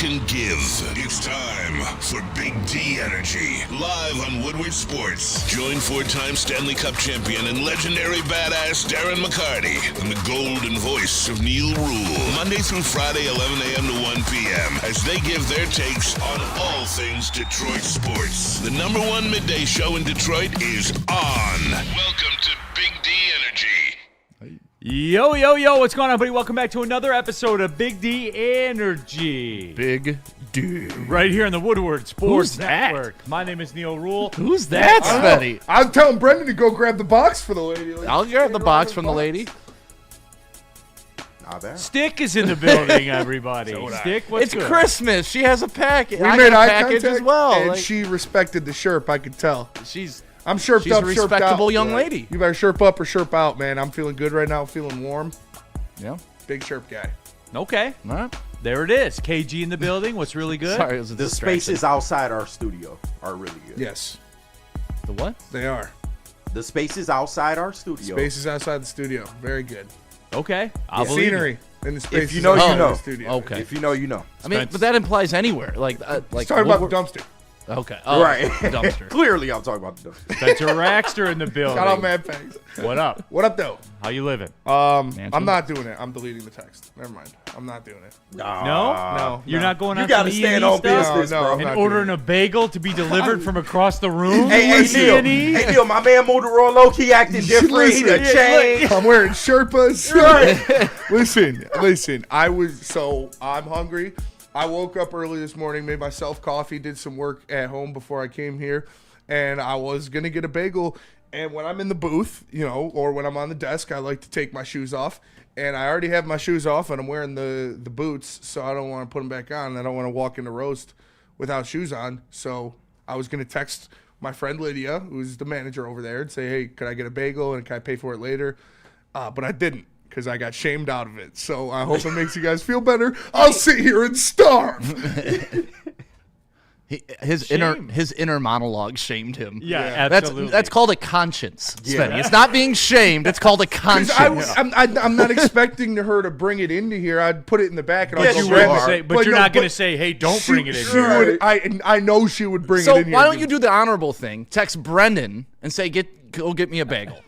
can give. It's time for Big D Energy, live on Woodward Sports. Join four-time Stanley Cup champion and legendary badass Darren McCarty and the golden voice of Neal Ruhl, Monday through Friday, 11 a.m. to 1 p.m., as they give their takes on all things Detroit sports. The number one midday show in Detroit is on. Welcome to Big D Energy. Yo, what's going on, buddy? Welcome back to another episode of Big D Energy. Big D. Right here on the Woodward Sports Who's that? Network. My name is Neal Ruhl. Who's that, Svetty? I'm telling Brendan to go grab the box for the lady. I'll grab the box from the lady. Not bad. Stick is in the building, everybody. Stick, what's It's good? Christmas. She has a package. We I made got a eye package contact, as well. and Like, she respected the Sherp, I could tell. I'm Sherped she's up, a Sherped out. respectable young lady. You better Sherp up or Sherp out, man. I'm feeling good right now, feeling warm. Yeah. Big Sherp guy. Okay. All right. There it is. KG in the building. What's really good? Sorry, it was a The distraction. spaces outside our studio are really good. Yes, The what? they are. The spaces outside our studio. Spaces outside the studio. Very good. Okay. I'll believe Scenery in the spaces you know, you outside know. the studio. Okay. If you know, you know. I mean, but that implies anywhere. Like Let's talk about the dumpster. Okay. Oh, Right. Dumpster. Clearly, I'm talking about the dumpster. it. Spencer Raxter in the building. Shout out Mad Fangs. What up? What up, though? How you living? I'm not doing it. I'm deleting the text. Never mind. I'm not doing it. No? You're not going You on gotta some stand E&E on stuff? business, No, bro. I'm not And doing ordering it. a bagel to be delivered from across the room? Hey, with Neal. E&E? Hey, Neal, my man moved around low-key acting different. He done Listen. changed. I'm wearing Sherpas. Right. Listen. I'm hungry. I woke up early this morning, made myself coffee, did some work at home before I came here, and I was gonna get a bagel. And when I'm in the booth, or when I'm on the desk, I like to take my shoes off. And I already have my shoes off, and I'm wearing the boots, so I don't want to put them back on. I don't want to walk into roast without shoes on. So I was gonna text my friend Lydia, who's the manager over there, and say, hey, could I get a bagel, and can I pay for it later? But I didn't, because I got shamed out of it. So I hope it makes you guys feel better. I'll sit here and starve. His inner monologue shamed him. Yeah, absolutely. That's called a conscience, Svenny. It's not being shamed. It's called a 'Cause conscience. I'm not expecting her to bring it into here. I'd put it in the back and I'll But go you grab wouldn't it. say, but you're not going to say, hey, don't bring it in She here. would, I know she would bring So it in here. why don't you do the honorable thing? Text Brendan and say, go get me a bagel.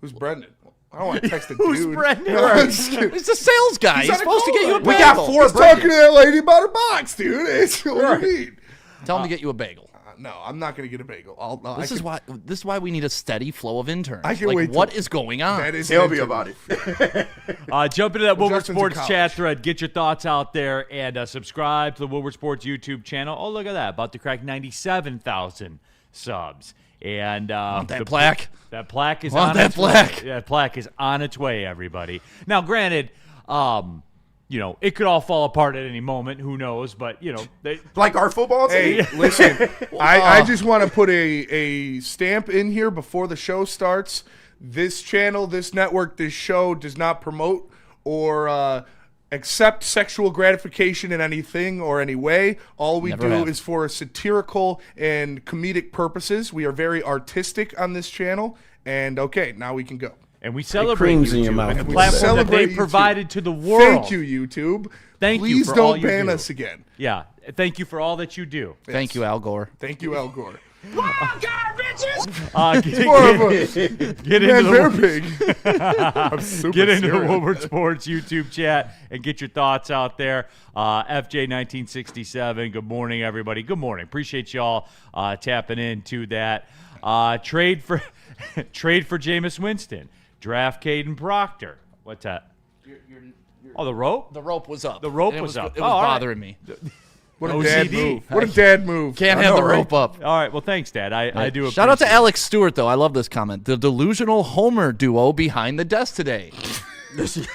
Who's Brendan? I don't want to text a Who's dude. Brendan? No, I'm just kidding. He's a sales guy. He's on a supposed to get you a call. bagel. We got four He's talking to that lady about her box, dude. It's what do you mean? Tell him to get you a bagel. No, I'm not going to get a bagel. This is why we need a steady flow of interns. I can like, wait what till- is going on? That is Tell me an about it. Jump into that Woodward Justin's in Sports college. chat thread. Get your thoughts out there and subscribe to the Woodward Sports YouTube channel. Oh, look at that. About to crack 97,000 subs. And that plaque? That plaque is Want on that its plaque? way. That plaque is on its way, everybody. Now, granted, it could all fall apart at any moment. Who knows? But, Like our football team. Hey, listen, I just want to put a stamp in here before the show starts. This channel, this network, this show does not promote or accept sexual gratification in anything or any way. All we Never do have. is for satirical and comedic purposes. We are very artistic on this channel. And okay, now we can go. and we celebrate creams in YouTube your mouth. and the We platform that celebrate they YouTube. provided to the world. Thank you, YouTube. Thank you Please for all don't you ban do. us again. Yeah. Thank you for all that you do. Thank you, Al Gore. Thank you, Al Gore. Get More of a into man bear the pig. I'm super Get into the serious. Woodward Sports YouTube chat and get your thoughts out there. FJ1967, good morning, everybody. Good morning. Appreciate y'all tapping into that. Trade for Jameis Winston. Draft Caden Proctor. What's that? Oh, the rope? The rope was up. The rope And it was up. It Oh, was all right. bothering me. What a dad OCD. move. What a dad move. Can't I have know, the right? rope up. All right. Well, thanks, Dad. I do Shout out to appreciate Alex Stewart, though. I love this comment. The delusional Homer duo behind the desk today. it.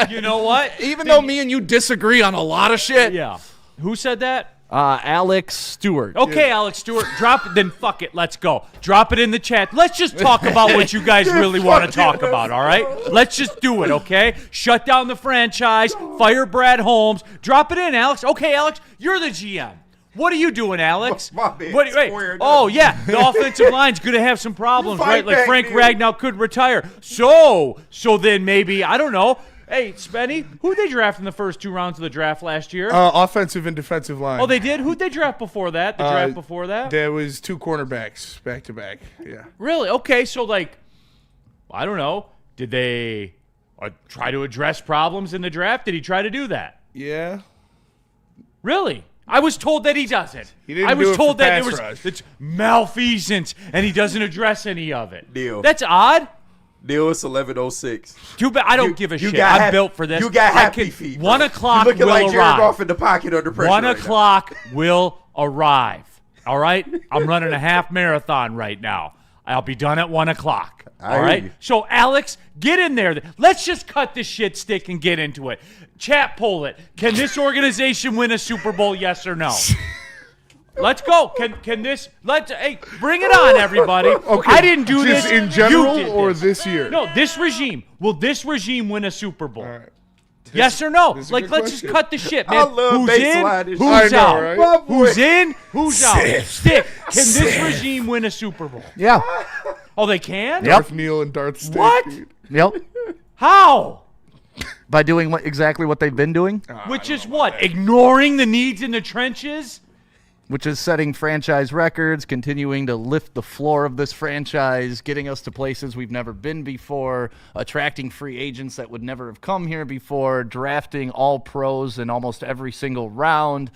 You know what? Even though me and you disagree on a lot of shit. Yeah. Who said that? Alex Stewart. Okay, Alex Stewart, drop it. Then fuck it. Let's go. Drop it in the chat. Let's just talk about what you guys really want to talk about, all right? Let's just do it, okay? Shut down the franchise. Fire Brad Holmes. Drop it in, Alex. Okay, Alex, you're the GM. What are you doing, Alex? My bad. Wait. Squared Oh, up. yeah. The offensive line's going to have some problems, Fight right? Like back, Frank dude. Ragnow could retire. So then maybe, I don't know, Hey, Spenny, who'd they draft in the first 2 rounds of the draft last year? Offensive and defensive line. Oh, they did? Who'd they draft before that? The draft before that? There was 2 cornerbacks back to back. Yeah. Really? Okay, so, like, I don't know. Did they try to address problems in the draft? Did he try to do that? Yeah. Really? I was told that he doesn't. He didn't I was do it told for that pass it was rush. it's malfeasance, and he doesn't address any of it. Neal. That's odd. Neal, it's 11:06. Too bad. I don't You- give a you shit. got I'm happy- built for this. You got I happy can- feet. 1 bro. o'clock You looking will like Jared arrive. Goff in the pocket under pressure. 1 right now. o'clock will arrive. All right? I'm running a half marathon right now. I'll be done at 1 o'clock. I All hear right? you. So, Alex, get in there. Let's just cut this shit stick and get into it. Chat poll it. Can this organization win a Super Bowl, yes or no? Let's go. Can this? Hey, bring it on, everybody. Okay. I didn't do Just this. in You general did or this. this year? No, this regime. Will this regime win a Super Bowl? All right. Yes or no? this is a Like, good let's just question. cut the shit, I man. love Who's baseline in? this Who's shit. I know, out? right? My boy. Who's in? Who's out? Stick. Can this regime win a Super Bowl? Yeah. Oh, they can? Yep. Darth Neal and Darth Stick. What? dude. Yep. How? By doing exactly what they've been doing, Which is what? Ignoring the needs in the trenches? which is setting franchise records, continuing to lift the floor of this franchise, getting us to places we've never been before, attracting free agents that would never have come here before, drafting all pros in almost every single round,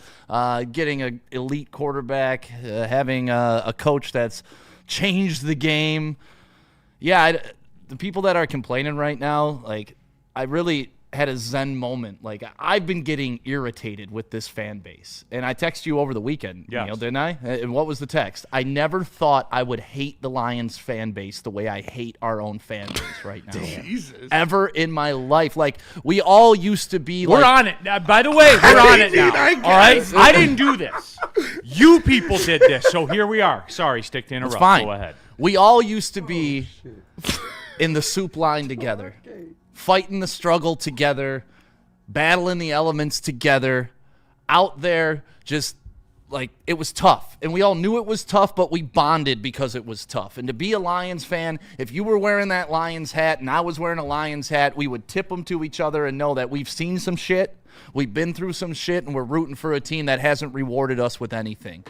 getting an elite quarterback, having a coach that's changed the game. Yeah, the people that are complaining right now, like, I really had a zen moment. Like, I've been getting irritated with this fan base. And I texted you over the weekend, Yes. Neal, didn't I? And what was the text? I never thought I would hate the Lions fan base the way I hate our own fan base right now. Jesus. Ever in my life. Like, we all used to be We're like... on it. By the way, we're on it now. I All right? guess. I didn't do this. You people did this. So here we are. Sorry, Stick, to interrupt. It's fine. Go ahead. We all used to be in the soup line together, fighting the struggle together, battling the elements together, out there just like it was tough. And we all knew it was tough, but we bonded because it was tough. And to be a Lions fan, if you were wearing that Lions hat and I was wearing a Lions hat, we would tip them to each other and know that we've seen some shit, we've been through some shit, and we're rooting for a team that hasn't rewarded us with anything.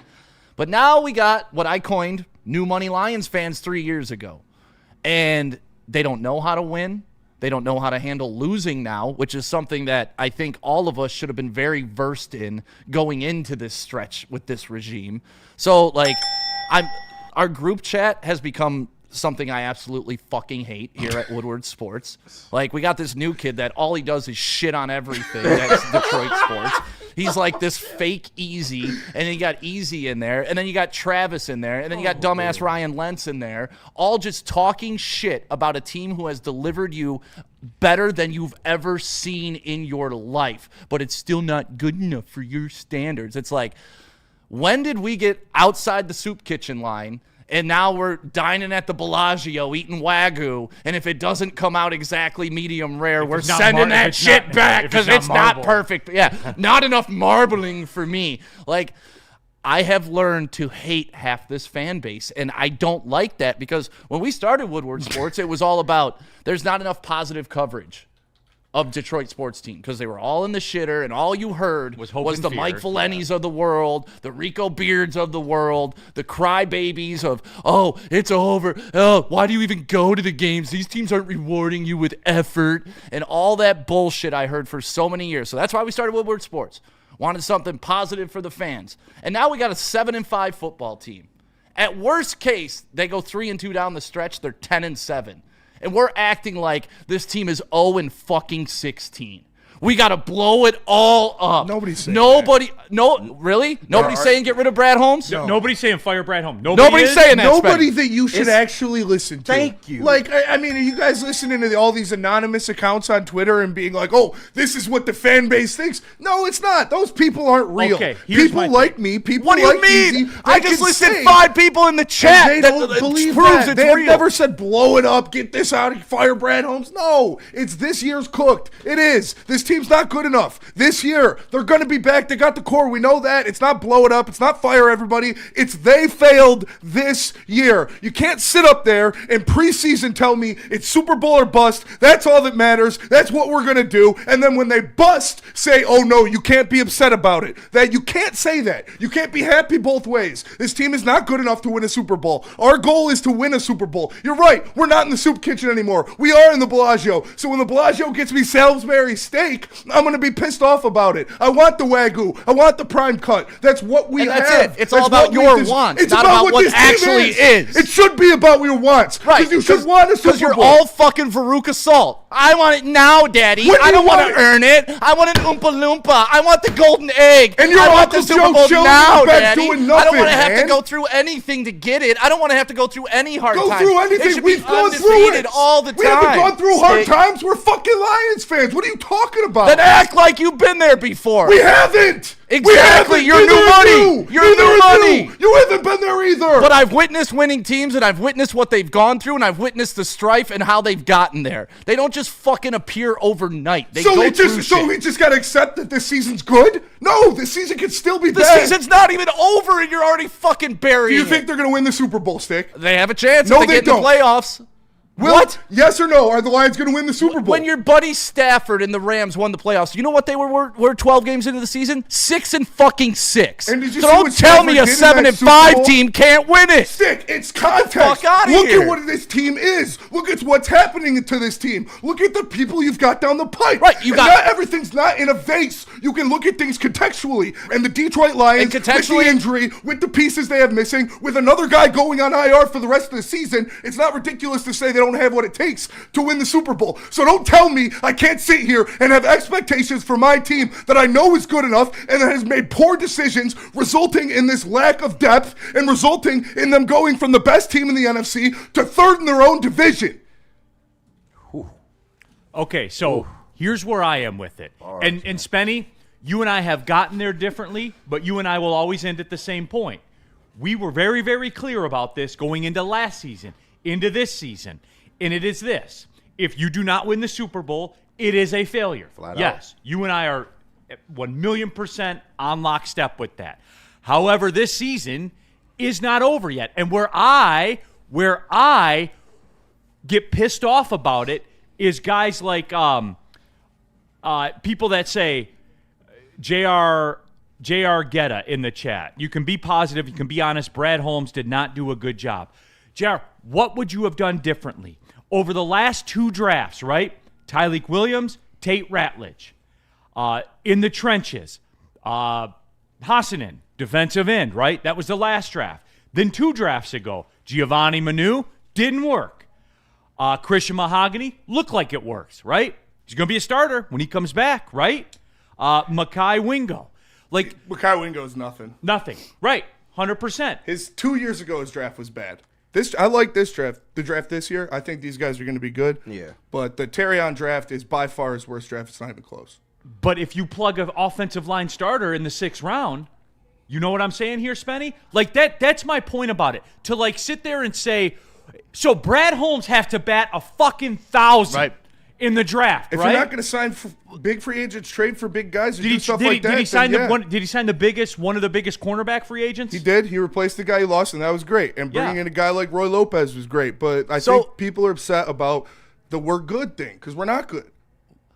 But now we got what I coined new money Lions fans 3 years ago. And they don't know how to win. They don't know how to handle losing now, which is something that I think all of us should have been very versed in going into this stretch with this regime. So, like, our group chat has become something I absolutely fucking hate here at Woodward Sports. Like, we got this new kid that all he does is shit on everything that's Detroit sports. He's like this fake Easy, and then you got Easy in there, and then you got Travis in there, and then you got dumbass Ryan Lentz in there, all just talking shit about a team who has delivered you better than you've ever seen in your life, but it's still not good enough for your standards. It's like, when did we get outside the soup kitchen line and now we're dining at the Bellagio eating Wagyu, and if it doesn't come out exactly medium rare, we're it's not sending that if it's shit not- back if because it's it's not not marble. perfect. Yeah, not enough marbling for me. Like, I have learned to hate half this fan base, and I don't like that because when we started Woodward Sports, it was all about there's not enough positive coverage of Detroit sports team because they were all in the shitter, and all you heard Was hope was and the fear. Mike Valenti's of the world, the Rico Beards of the world, the crybabies of, oh, it's over. Oh, why do you even go to the games? These teams aren't rewarding you with effort, and all that bullshit I heard for so many years. So that's why we started Woodward Sports. Wanted something positive for the fans. And now we got a 7-5 football team. At worst case, they go 3-2 down the stretch. They're 10-7. And we're acting like this team is 0-16. We got to blow it all up. Nobody's saying Really? Nobody's saying get rid of Brad Holmes? No. Nobody's saying fire Brad Home. Nobody's is? saying that. Nobody Spenny. that you should actually listen to. Thank you. Like, I mean, are you guys listening to all these anonymous accounts on Twitter and being like, oh, this is what the fan base thinks? No, it's not. Those people aren't real. Okay, here's People my like me, people What do you like mean? Easy, I they just can listed say- 5 people in the chat They that don't believe proves that. it's They have real. never said blow it up, get this out, fire Brad Holmes. No, it's this year's cooked. It is. This team's not good enough. This year, they're going to be back. They got the quarterback. core. We know that. It's not blow it up. It's not fire everybody. It's they failed this year. You can't sit up there and preseason tell me it's Super Bowl or bust. That's all that matters. That's what we're going to do. And then when they bust, say, oh, no, you can't be upset about it. That you can't say that. You can't be happy both ways. This team is not good enough to win a Super Bowl. Our goal is to win a Super Bowl. You're right. We're not in the soup kitchen anymore. We are in the Bellagio. So when the Bellagio gets me Salisbury steak, I'm going to be pissed off about it. I want the Wagyu. I want the prime cut. That's what we And that's have. it. It's all about your wants, It's not about about what this actually team is. It should be about your wants. Right. Because you should want a Super Bowl. Because you're all fucking Veruca Salt. I want it now, Daddy. When do I don't you want want to it? earn it. I want an Oompa Loompa. I want the golden egg. And your I want Uncle the Super Joe Bowl chilling now, in the back Daddy. doing I don't nothing, want to have to man. go through anything to get it. I don't want to have to go through any hard Go times. through They anything. should We've be gone through undefeated it. all the time. We haven't gone through hard Stick. times. We're fucking Lions fans. What are you talking about? Then act like you've been there before. We haven't. Exactly. We haven't. You're Neither new have money. you. You're Neither new have money. You. You haven't been there either. But I've witnessed winning teams, and I've witnessed what they've gone through, and I've witnessed the strife and how they've gotten there. They don't just fucking appear overnight. They go through shit. we just gotta accept that this season's good? No, this season could still be The bad. season's not even over, and you're already fucking Do burying you think it. they're gonna win the Super Bowl, Stick? They have a chance No, if they they get in the don't. playoffs. What? Yes or no? Are the Lions gonna win the Super Bowl? When your buddy Stafford and the Rams won the playoffs, you know what they were 12 games into the season? 6-6. And did you So see don't what tell me a Stafford did in that 7-5 Super Bowl? team can't win it. Stick, it's context. fuck outta Look here. at what this team is. Look at what's happening to this team. Look at the people you've got down the pipe. Right, you And got- not everything's not in a vase. You can look at things contextually. And the Detroit Lions, And with contextually- the injury, with the pieces they have missing, with another guy going on IR for the rest of the season, it's not ridiculous to say they don't have what it takes to win the Super Bowl. So don't tell me I can't sit here and have expectations for my team that I know is good enough and that has made poor decisions, resulting in this lack of depth and resulting in them going from the best team in the NFC to third in their own division. Okay, so here's where I am with it. And Spenny, you and I have gotten there differently, but you and I will always end at the same point. We were very, very clear about this going into last season, into this season, and it is this. If you do not win the Super Bowl, it is a failure. Yes, you and I are 1,000,000% on lockstep with that. However, this season is not over yet. And where I get pissed off about it is guys like people that say JR Getta in the chat. You can be positive, you can be honest. Brad Holmes did not do a good job. JR, what would you have done differently? Over the last two drafts, right? Tyleik Williams, Tate Ratledge. In the trenches, Hassanen, defensive end, right? That was the last draft. Then 2 drafts ago, Giovanni Manu, didn't work. Christian Mahogany, looked like it works, right? He's going to be a starter when he comes back, right? Mekhi Wingo. Like, Mekhi Wingo is nothing. nothing. Right, 100%. His 2 years ago, his draft was bad. I like this draft. The draft this year, I think these guys are going to be good. Yeah. But the Terrion draft is by far his worst draft. It's not even close. But if you plug an offensive line starter in the 6th round, you know what I'm saying here, Spenny? Like, that's my point about it. To, like, sit there and say, so Brad Holmes have to bat a fucking 1,000 Right. in the draft, If right? you're not going to sign for big free agents, trade for big guys, and did do he, stuff did he- like that. did he sign then yeah. Did he sign one of the biggest cornerback free agents? He did. He replaced the guy he lost, and that was great. And bringing Yeah. in a guy like Roy Lopez was great. But I think people are upset about the "we're good" thing because we're not good.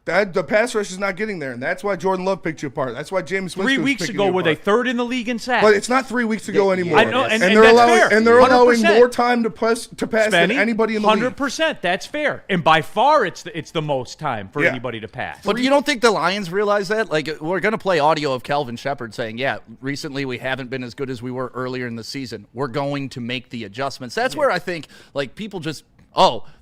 The pass rush is not getting there, and that's why Jordan Love picked you apart. That's why James Winston 3 was weeks picking ago, you were they apart. 3rd in the league in sacks? But it's not 3 weeks ago anymore. I know, and they're that's allowing fair. and they're allowing 100%. more time to pass than Spenny, anybody in the league. 100%. That's fair, and by far, it's the most time for Yeah. anybody to pass. But you don't think the Lions realize that? Like, we're going to play audio of Calvin Shepard saying, yeah, recently we haven't been as good as we were earlier in the season. We're going to make the adjustments. That's where I think, like, people just,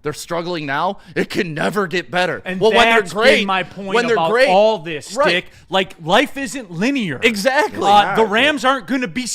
they're struggling now. It can never get better. And well, when they're that's great, been my point when they're about great, all this, right. Stick. Like, life isn't linear. Exactly. The Rams aren't going to be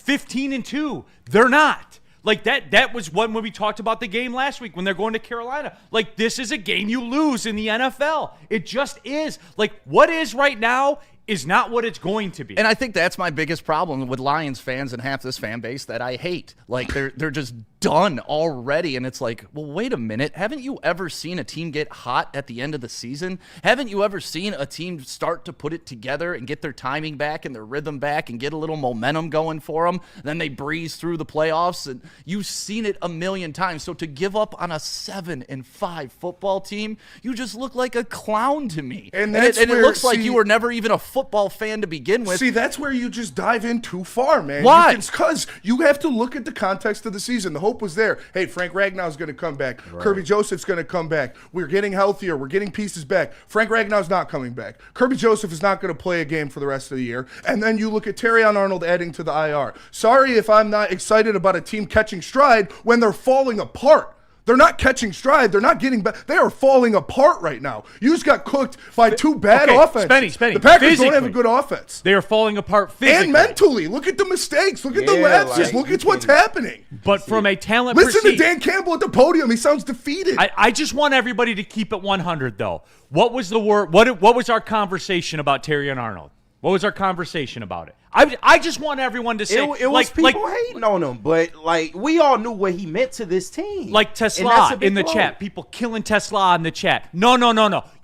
15-2. They're not. Like, that was when we talked about the game last week when they're going to Carolina. Like, this is a game you lose in the NFL. It just is. Like, what is right now is not what it's going to be. And I think that's my biggest problem with Lions fans and half this fan base that I hate. Like, they're just done already. And it's like, well, wait a minute. Haven't you ever seen a team get hot at the end of the season? Haven't you ever seen a team start to put it together and get their timing back and their rhythm back and get a little momentum going for them? Then they breeze through the playoffs, and you've seen it a million times. So to give up on a 7-5 football team, you just look like a clown to me. And it looks like you were never even a football fan to begin with. See, that's where you just dive in too far, man. Why? Because you have to look at the context of the season. The hope was there. Hey, Frank Ragnow's going to come back. Kerby Joseph's going to come back. We're getting healthier. We're getting pieces back. Frank Ragnow's not coming back. Kerby Joseph is not going to play a game for the rest of the year. And then you look at Terrion Arnold adding to the IR. Sorry if I'm not excited about a team catching stride when they're falling apart. They're not catching stride. They're not getting back. They are falling apart right now. You just got cooked by two bad offenses. Spenny, the Packers physically, don't have a good offense. They are falling apart physically. And mentally. Look at the mistakes. Look at the lapses. Look at what's happening. But from a talent Listen to Dan Campbell at the podium. He sounds defeated. I just want everybody to keep it 100, though. What was the word? What was our conversation about Terrion Arnold? What was our conversation about it? I just want everyone to say it was people hating on him, but like we all knew what he meant to this team. Like Tesla in the chat, people killing Tesla in the chat. No.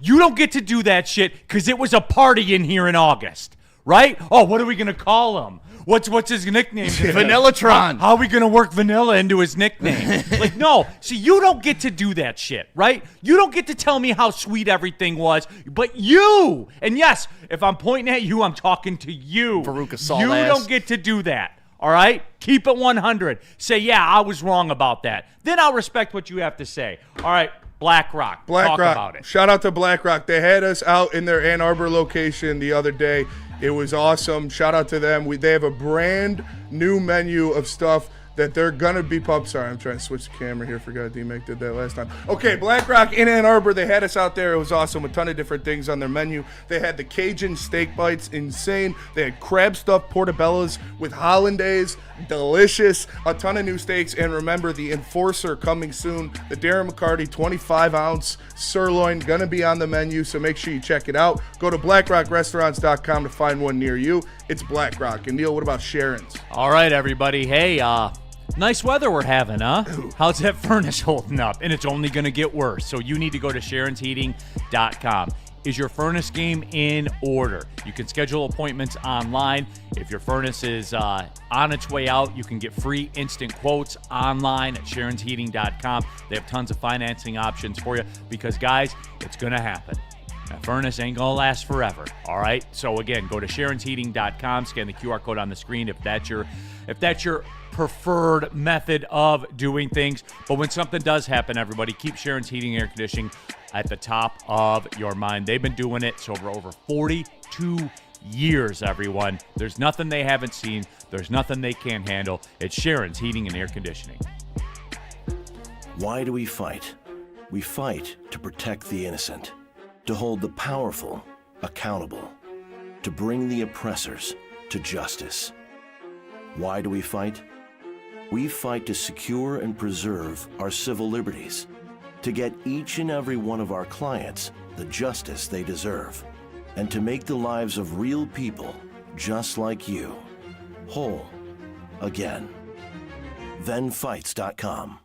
You don't get to do that shit because it was a party in here in August, right? Oh, what are we gonna call him? What's his nickname? Vanillatron. How are we going to work vanilla into his nickname? Like, no. See, you don't get to do that shit, right? You don't get to tell me how sweet everything was, but you, and yes, if I'm pointing at you, I'm talking to you. Veruca Salt You ass. don't get to do that, all right? Keep it 100. Say, yeah, I was wrong about that. Then I'll respect what you have to say. All right, BlackRock. Talk about it. Shout out to BlackRock. They had us out in their Ann Arbor location the other day. It was awesome. Shout out to them. They have a brand new menu of stuff that they're going to be Sorry, I'm trying to switch the camera here. Forgot D-Mac did that last time. Okay, BlackRock in Ann Arbor. They had us out there. It was awesome. A ton of different things on their menu. They had the Cajun steak bites. Insane. They had crab stuffed portobellos with hollandaise. Delicious. A ton of new steaks. And remember, the Enforcer coming soon. The Darren McCarty 25-ounce sirloin going to be on the menu, so make sure you check it out. Go to blackrockrestaurants.com to find one near you. It's BlackRock. And Neal, what about Sharon's? All right, everybody. Hey, nice weather we're having, huh? How's that furnace holding up? And it's only going to get worse. So you need to go to SharonsHeating.com. Is your furnace game in order? You can schedule appointments online. If your furnace is on its way out, you can get free instant quotes online at SharonsHeating.com. They have tons of financing options for you because, guys, it's going to happen. That furnace ain't going to last forever, all right? So, again, go to SharonsHeating.com, scan the QR code on the screen if that's your preferred method of doing things. But when something does happen, everybody, keep Sharon's Heating and Air Conditioning at the top of your mind. They've been doing it for over 42 years, everyone. There's nothing they haven't seen. There's nothing they can't handle. It's Sharon's Heating and Air Conditioning. Why do we fight? We fight to protect the innocent, to hold the powerful accountable, to bring the oppressors to justice. Why do we fight? We fight to secure and preserve our civil liberties, to get each and every one of our clients the justice they deserve, and to make the lives of real people just like you whole again. ThenFights.com.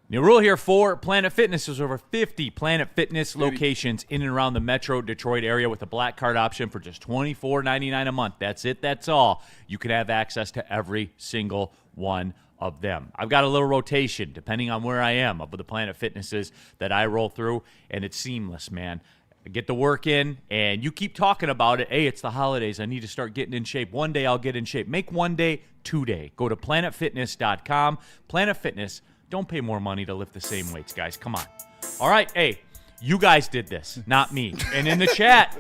Neal Ruhl here for Planet Fitness. There's over 50 Planet Fitness locations in and around the Metro Detroit area with a black card option for just $24.99 a month. That's it. That's all. You can have access to every single one of them. I've got a little rotation, depending on where I am, of the Planet Fitnesses that I roll through, and it's seamless, man. I get the work in, and you keep talking about it. Hey, it's the holidays. I need to start getting in shape. One day I'll get in shape. Make one day today. Go to planetfitness.com. Planet Fitness. Don't pay more money to lift the same weights, guys. Come on. All right. Hey, you guys did this, not me. And in the chat,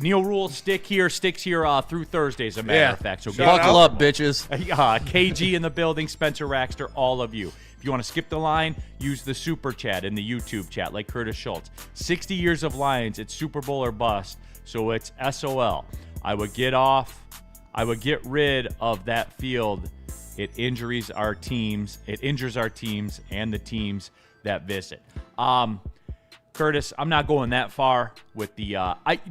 Neal Ruhl sticks here through Thursday, as a matter of fact. So buckle up, bitches. KG in the building, Spencer Raxter, all of you. If you want to skip the line, use the super chat in the YouTube chat, like Curtis Schultz. 60 years of Lions, it's Super Bowl or bust, so it's SOL. I would get rid of that field. It injures our teams and the teams that visit. Curtis, I'm not going that far with the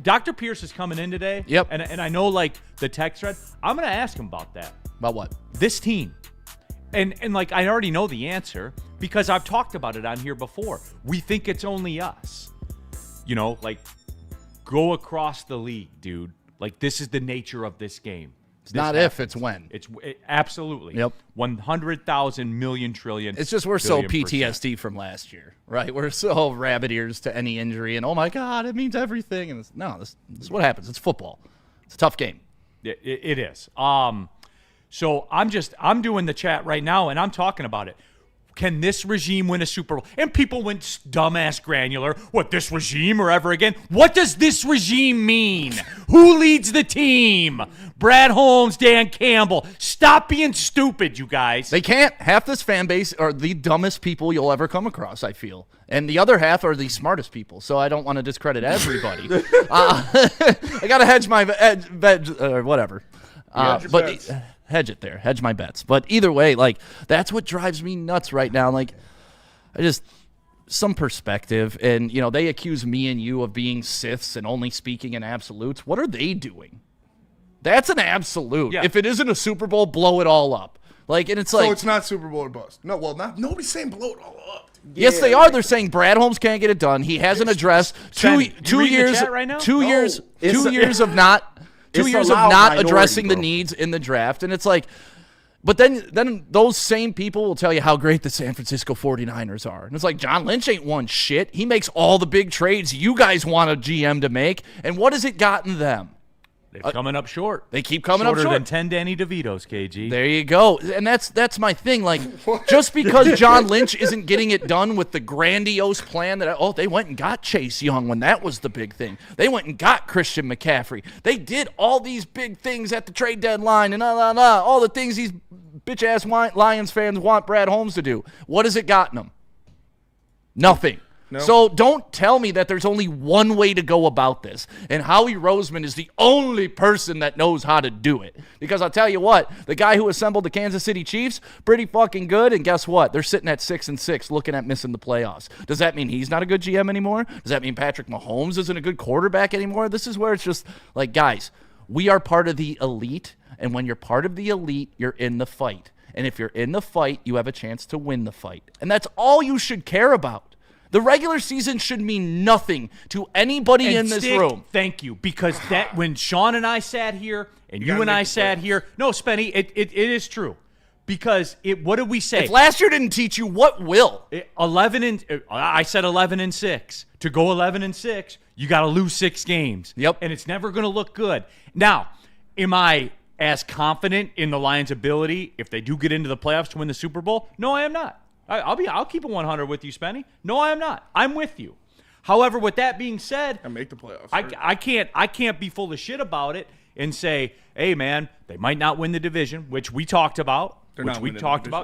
Dr. Pierce is coming in today. Yep. And I know, like, the text thread. I'm going to ask him about that. About what? This team. And like, I already know the answer because I've talked about it on here before. We think it's only us. You know, like, go across the league, dude. Like, this is the nature of this game. It's not if, it's when. Absolutely. Yep. 100,000 million trillion. It's just we're so billion PTSD percent. from last year, right? We're so rabbit ears to any injury, and oh my God, it means everything. And this is what happens. It's football. It's a tough game. It is. So I'm doing the chat right now, and I'm talking about it. Can this regime win a Super Bowl? And people went dumbass granular. What, this regime or ever again? What does this regime mean? Who leads the team? Brad Holmes, Dan Campbell. Stop being stupid, you guys. They can't. Half this fan base are the dumbest people you'll ever come across, I feel. And the other half are the smartest people, so I don't want to discredit everybody. I got to hedge my whatever. Hedge it there. Hedge my bets. But either way, like, that's what drives me nuts right now. Like, some perspective. And, you know, they accuse me and you of being Siths and only speaking in absolutes. What are they doing? That's an absolute. Yeah. If it isn't a Super Bowl, blow it all up. Like, and it's like. So it's not Super Bowl or bust. No, well, nobody's saying blow it all up. Yes, they are. They're saying Brad Holmes can't get it done. He hasn't addressed two reading the years. chat right now? 2 No. years. It's 2 a- years of not. 2 It's years a of loud not minority, addressing the bro. needs in the draft, and it's like. But then those same people will tell you how great the San Francisco 49ers are. And it's like, John Lynch ain't won shit. He makes all the big trades you guys want a GM to make. And what has it gotten them? They're coming up short. They keep coming up Shorter short. than 10 Danny DeVitos, KG. There you go. And that's my thing. Like, just because John Lynch isn't getting it done with the grandiose plan that, they went and got Chase Young when that was the big thing. They went and got Christian McCaffrey. They did all these big things at the trade deadline and all the things these bitch-ass Lions fans want Brad Holmes to do. What has it gotten them? Nothing. No. So don't tell me that there's only one way to go about this. And Howie Roseman is the only person that knows how to do it. Because I'll tell you what, the guy who assembled the Kansas City Chiefs, pretty fucking good. And guess what? They're sitting at 6-6 looking at missing the playoffs. Does that mean he's not a good GM anymore? Does that mean Patrick Mahomes isn't a good quarterback anymore? This is where it's just like, guys, we are part of the elite. And when you're part of the elite, you're in the fight. And if you're in the fight, you have a chance to win the fight. And that's all you should care about. The regular season should mean nothing to anybody in this Stick, room. Thank you, because that when Sean and I sat here and you and I sat here, no, Spenny, it is true, because what did we say? If last year didn't teach you, what will? 11 I said 11-6. To go 11-6, you got to lose 6 games. Yep. And it's never going to look good. Now, am I as confident in the Lions' ability if they do get into the playoffs to win the Super Bowl? No, I am not. I'll keep it 100 with you, Spenny. No, I am not. I'm with you. However, with that being said, And make the playoffs. I can't be full of shit about it and say, hey man, they might not win the division, which we talked about. They're not winning the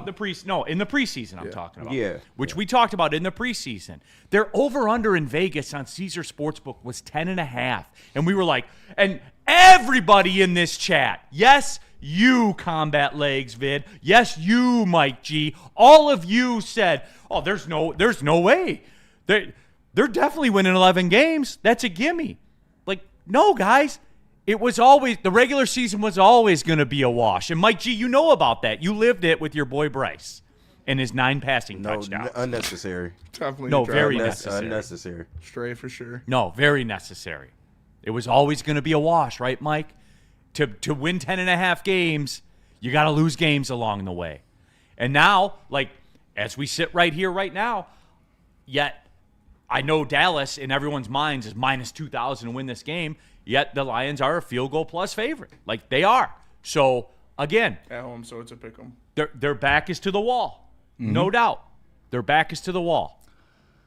in the preseason. I'm talking about. Yeah. Which we talked about in the preseason. Their over/under in Vegas on Caesar Sportsbook was 10.5, and we were like, and everybody in this chat, yes. You, Combat Legs Vid. Yes, you, Mike G. All of you said, oh, there's no way. They're definitely winning 11 games. That's a gimme. Like, no, guys. It was always, the regular season was always going to be a wash. And Mike G, you know about that. You lived it with your boy Bryce and his 9 passing touchdowns. Unnecessary. Definitely No, a drive. very necessary. Unnecessary. Stray for sure. No, very necessary. It was always going to be a wash, right, Mike? To win 10.5 games, you got to lose games along the way. And now, like, as we sit right here right now, yet I know Dallas in everyone's minds is minus 2,000 to win this game, yet the Lions are a field goal plus favorite. Like, they are. So, again, At home, so it's a pick 'em. their back is to the wall. No doubt. Their back is to the wall.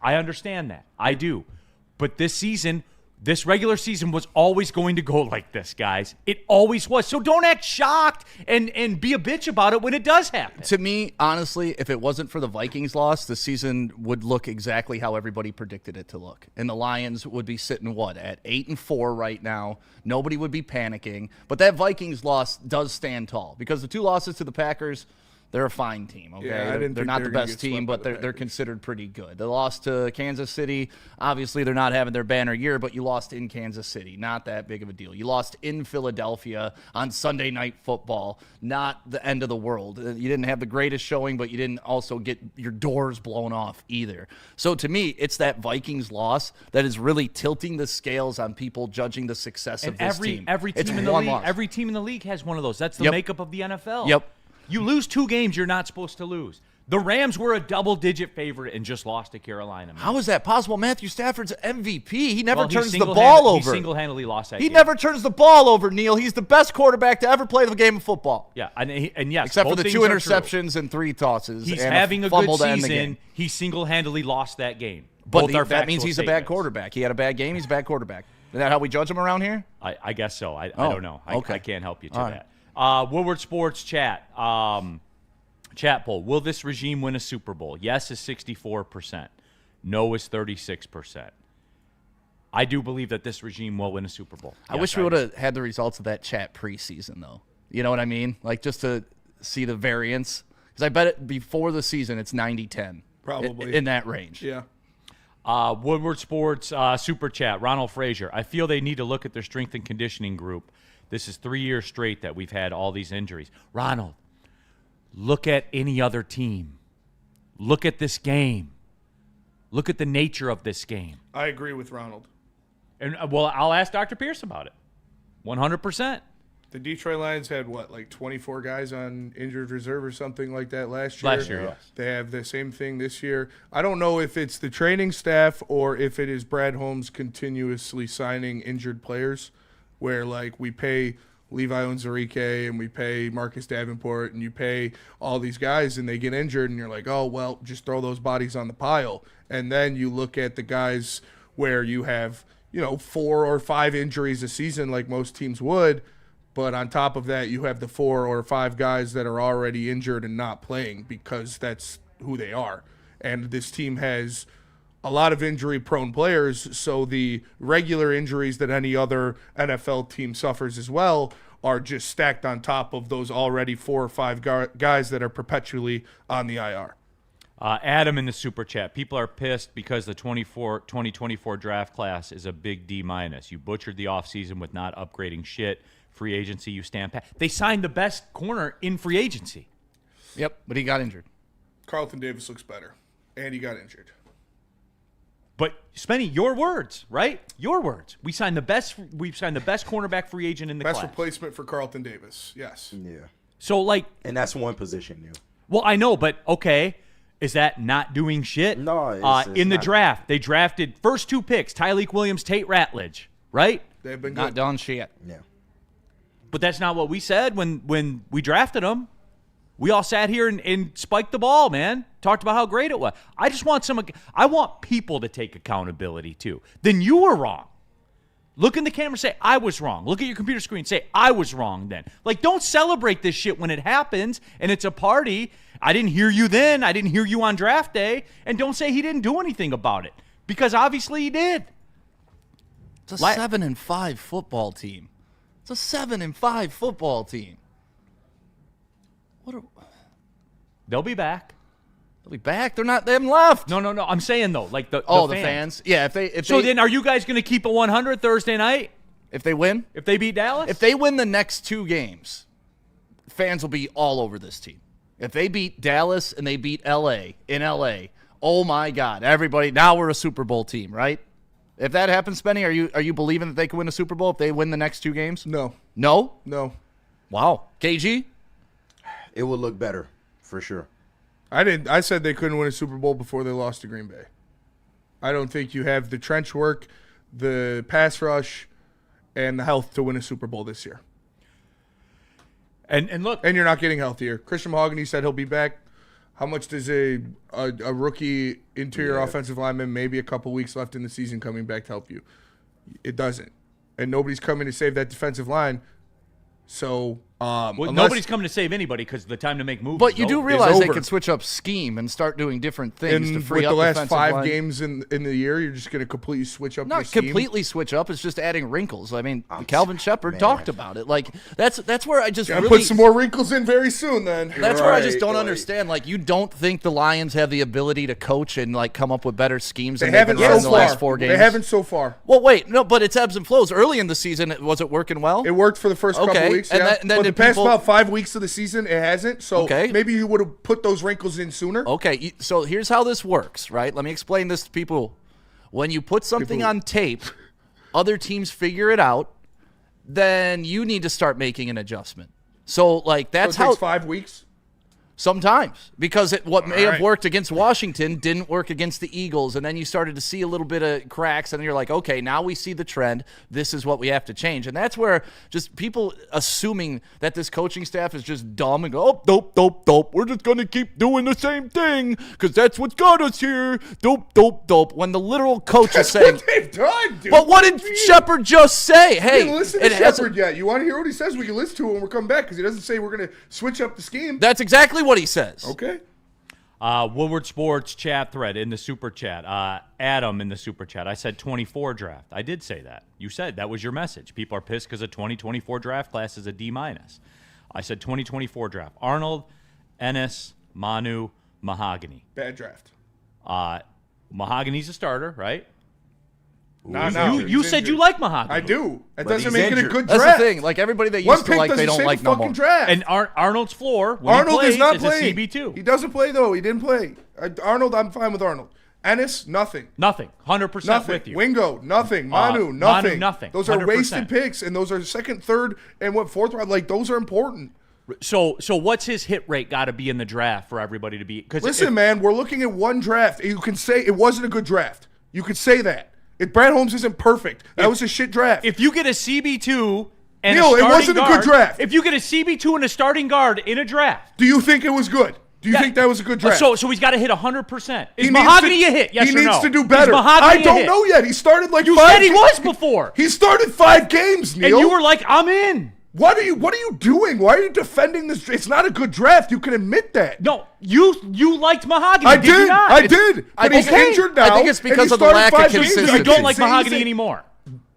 I understand that. I do. But this regular season was always going to go like this, guys. It always was. So don't act shocked and be a bitch about it when it does happen. To me, honestly, if it wasn't for the Vikings loss, the season would look exactly how everybody predicted it to look. And the Lions would be sitting, at 8-4 right now. Nobody would be panicking. But that Vikings loss does stand tall because the 2 losses to the Packers, they're a fine team, okay? Yeah, I didn't they're think not they the were gonna best get team, swept by but the they're Packers. considered pretty good. The loss to Kansas City, obviously they're not having their banner year, but you lost in Kansas City. Not that big of a deal. You lost in Philadelphia on Sunday Night Football. Not the end of the world. You didn't have the greatest showing, but you didn't also get your doors blown off either. So to me, it's that Vikings loss that is really tilting the scales on people judging the success of this team. Every It's team in the one league, loss. every team in the league has one of those. That's the Yep. makeup of the NFL. Yep. You lose 2 games you're not supposed to lose. The Rams were a double-digit favorite and just lost to Carolina. Man. How is that possible? Matthew Stafford's MVP. He never Well, turns the ball over. He single-handedly lost that He game. never turns the ball over, Neal. He's the best quarterback to ever play the game of football. Yeah, and yes, Except for both the 2 things are true. interceptions and 3 tosses. He's and having a fumble good to end the season. game. He single-handedly lost that game. But Both are that means factual he's a bad statements. quarterback. He had a bad game. He's a bad quarterback. Is that how we judge him around here? I guess so. I Oh, don't know. okay. I can't help you to All that. Woodward Sports chat. Chat poll. Will this regime win a Super Bowl? Yes is 64%. No is 36%. I do believe that this regime will win a Super Bowl. I wish we would have had the results of that chat preseason, though. You know what I mean? Like, just to see the variance. Because I bet it before the season, it's 90-10. Probably. In that range. Yeah. Woodward Sports Super Chat. Ronald Frazier. I feel they need to look at their strength and conditioning group. This is 3 years straight that we've had all these injuries. Ronald, look at any other team. Look at this game. Look at the nature of this game. I agree with Ronald. And well, I'll ask Dr. Pierce about it. 100%. The Detroit Lions had, 24 guys on injured reserve or something like that last year? Last year, yes. They have the same thing this year. I don't know if it's the training staff or if it is Brad Holmes continuously signing injured players where, we pay Levi Onwuzurike and we pay Marcus Davenport and you pay all these guys and they get injured and you're like, oh, well, just throw those bodies on the pile. And then you look at the guys where you have, 4 or 5 injuries a season like most teams would. But on top of that, you have the 4 or 5 guys that are already injured and not playing because that's who they are. And this team has a lot of injury-prone players, so the regular injuries that any other NFL team suffers as well are just stacked on top of those already 4 or 5 guys that are perpetually on the IR. Adam in the Super Chat. People are pissed because the 2024 draft class is a big D-. You butchered the offseason with not upgrading shit. Free agency, you stand pat. They signed the best corner in free agency. Yep, but he got injured. Carlton Davis looks better, and he got injured. But Spenny, your words, right? Your words. We've signed the best cornerback free agent in the Best class. replacement for Carlton Davis, yes. Yeah. So And that's one position, Neil. well, I know, but okay. Is that not doing shit? No, it's in the not. draft, they drafted first 2 picks, Tyreek Williams, Tate Ratledge, right? They've been Not good. done shit. Yeah. But that's not what we said when we drafted him. We all sat here and spiked the ball, man. Talked about how great it was. I just want I want people to take accountability too. Then you were wrong. Look in the camera and say, I was wrong. Look at your computer screen and say, I was wrong then. Don't celebrate this shit when it happens and it's a party. I didn't hear you then. I didn't hear you on draft day. And don't say he didn't do anything about it. Because obviously he did. It's a 7-5 football team. It's a 7-5 football team. They'll be back. They'll be back. They haven't left. No. I'm saying though, the fans. Yeah, if So they then are you guys going to keep it 100 Thursday night if they win, if they beat Dallas? if they win the next 2 games, fans will be all over this team. If they beat Dallas and they beat LA in LA, oh my God, everybody, now we're a Super Bowl team, right? If that happens, Spenny, are you believing that they can win a Super Bowl if they win the next 2 games? No. No? No. Wow. KG? It would look better, for sure. I said they couldn't win a Super Bowl before they lost to Green Bay. I don't think you have the trench work, the pass rush, and the health to win a Super Bowl this year. And look, And you're not getting healthier. Christian Mahogany said he'll be back. How much does a rookie interior offensive lineman, maybe a couple weeks left in the season, coming back to help you? It doesn't. And nobody's coming to save that defensive line. So, nobody's coming to save anybody because the time to make moves. But is you do over. realize they over. can switch up scheme and start doing different things to in free with up the last defensive 5 line. games in the year, you're just going to completely switch up your Not scheme. completely switch up. It's just adding wrinkles. I mean, Calvin Shepard talked about it. Like that's where I just Gotta really put some more wrinkles in very soon. Then That's where I just don't understand. Like, you don't think the Lions have the ability to coach and like come up with better schemes They than they've been haven't running so the far. last 4 games? They haven't so far. Well, wait, no, but it's ebbs and flows. Early in the season, was it working well? It worked for the first couple Okay, weeks, and yeah. then But the did past people- about 5 weeks of the season, it hasn't. So Okay. maybe you would have put those wrinkles in sooner. Okay, so here's how this works, right? Let me explain this to people. When you put something on tape, other teams figure it out, then you need to start making an adjustment. So, like, that's So it how takes 5 weeks. sometimes, because what may have right. worked against Washington didn't work against the Eagles, and then you started to see a little bit of cracks, and you're like, okay, now we see the trend. This is what we have to change, and that's where just people assuming that this coaching staff is just dumb and go, oh, dope. We're just gonna keep doing the same thing because that's what got us here. Dope. When the literal coach is That's saying, what they've done, dude. but what did Shepard just say? We Hey, didn't listen it to hasn't- Shepard yet. You want to hear what he says? We can listen to it when we're coming back because he doesn't say we're going to switch up the scheme. That's exactly what he says. Okay. Woodward Sports chat thread in the super chat. Adam in the super chat. I said 24 draft. I did say that. You said that was your message. People are pissed because a 2024 draft class is a D-. I said 2024 draft. Arnold, Ennis, Manu, Mahogany. Bad draft. Mahogany's a starter, right? Not now. You He's said injured. you like Mahogany. I do. That But doesn't he's make it a injured. good That's draft. the thing. Like, everybody that One used to pick like, doesn't they don't say like the no fucking more. draft. And Arnold's floor when Arnold he plays is not is playing. a CB2. He doesn't play though. He didn't play. Arnold, I'm fine with Arnold. Ennis, nothing. Nothing. 100% Nothing. with you. Wingo, nothing. Manu, nothing. nothing. Those are 100%. wasted picks, and those are second, third, and fourth round. Like, those are important. So what's his hit rate got to be in the draft for everybody to be? Because Listen, man, we're looking at one draft. You can say it wasn't a good draft. You could say that. If Brad Holmes isn't perfect, that was a shit draft. if you get a CB2 and Neal, a it starting wasn't a good guard, draft. If you get a CB2 and a starting guard in a draft, Do you think it was good? Do you think that was a good draft? So he's got to hit 100%. Is He needs Mahogany to- a hit? Yes he or no? needs to do Is better. Mahogany I a don't hit? know yet. He started like You 5 said he ga- was before, He started 5 games, Neil. and you were like, "I'm in." What are you doing? Why are you defending this? It's not a good draft. You can admit that. No, you liked Mahogany. I did. You did. not? I did. But he's okay. injured now. I think it's and because he of the started lack of 5 games. consistency. You don't like Say he's Mahogany a- anymore.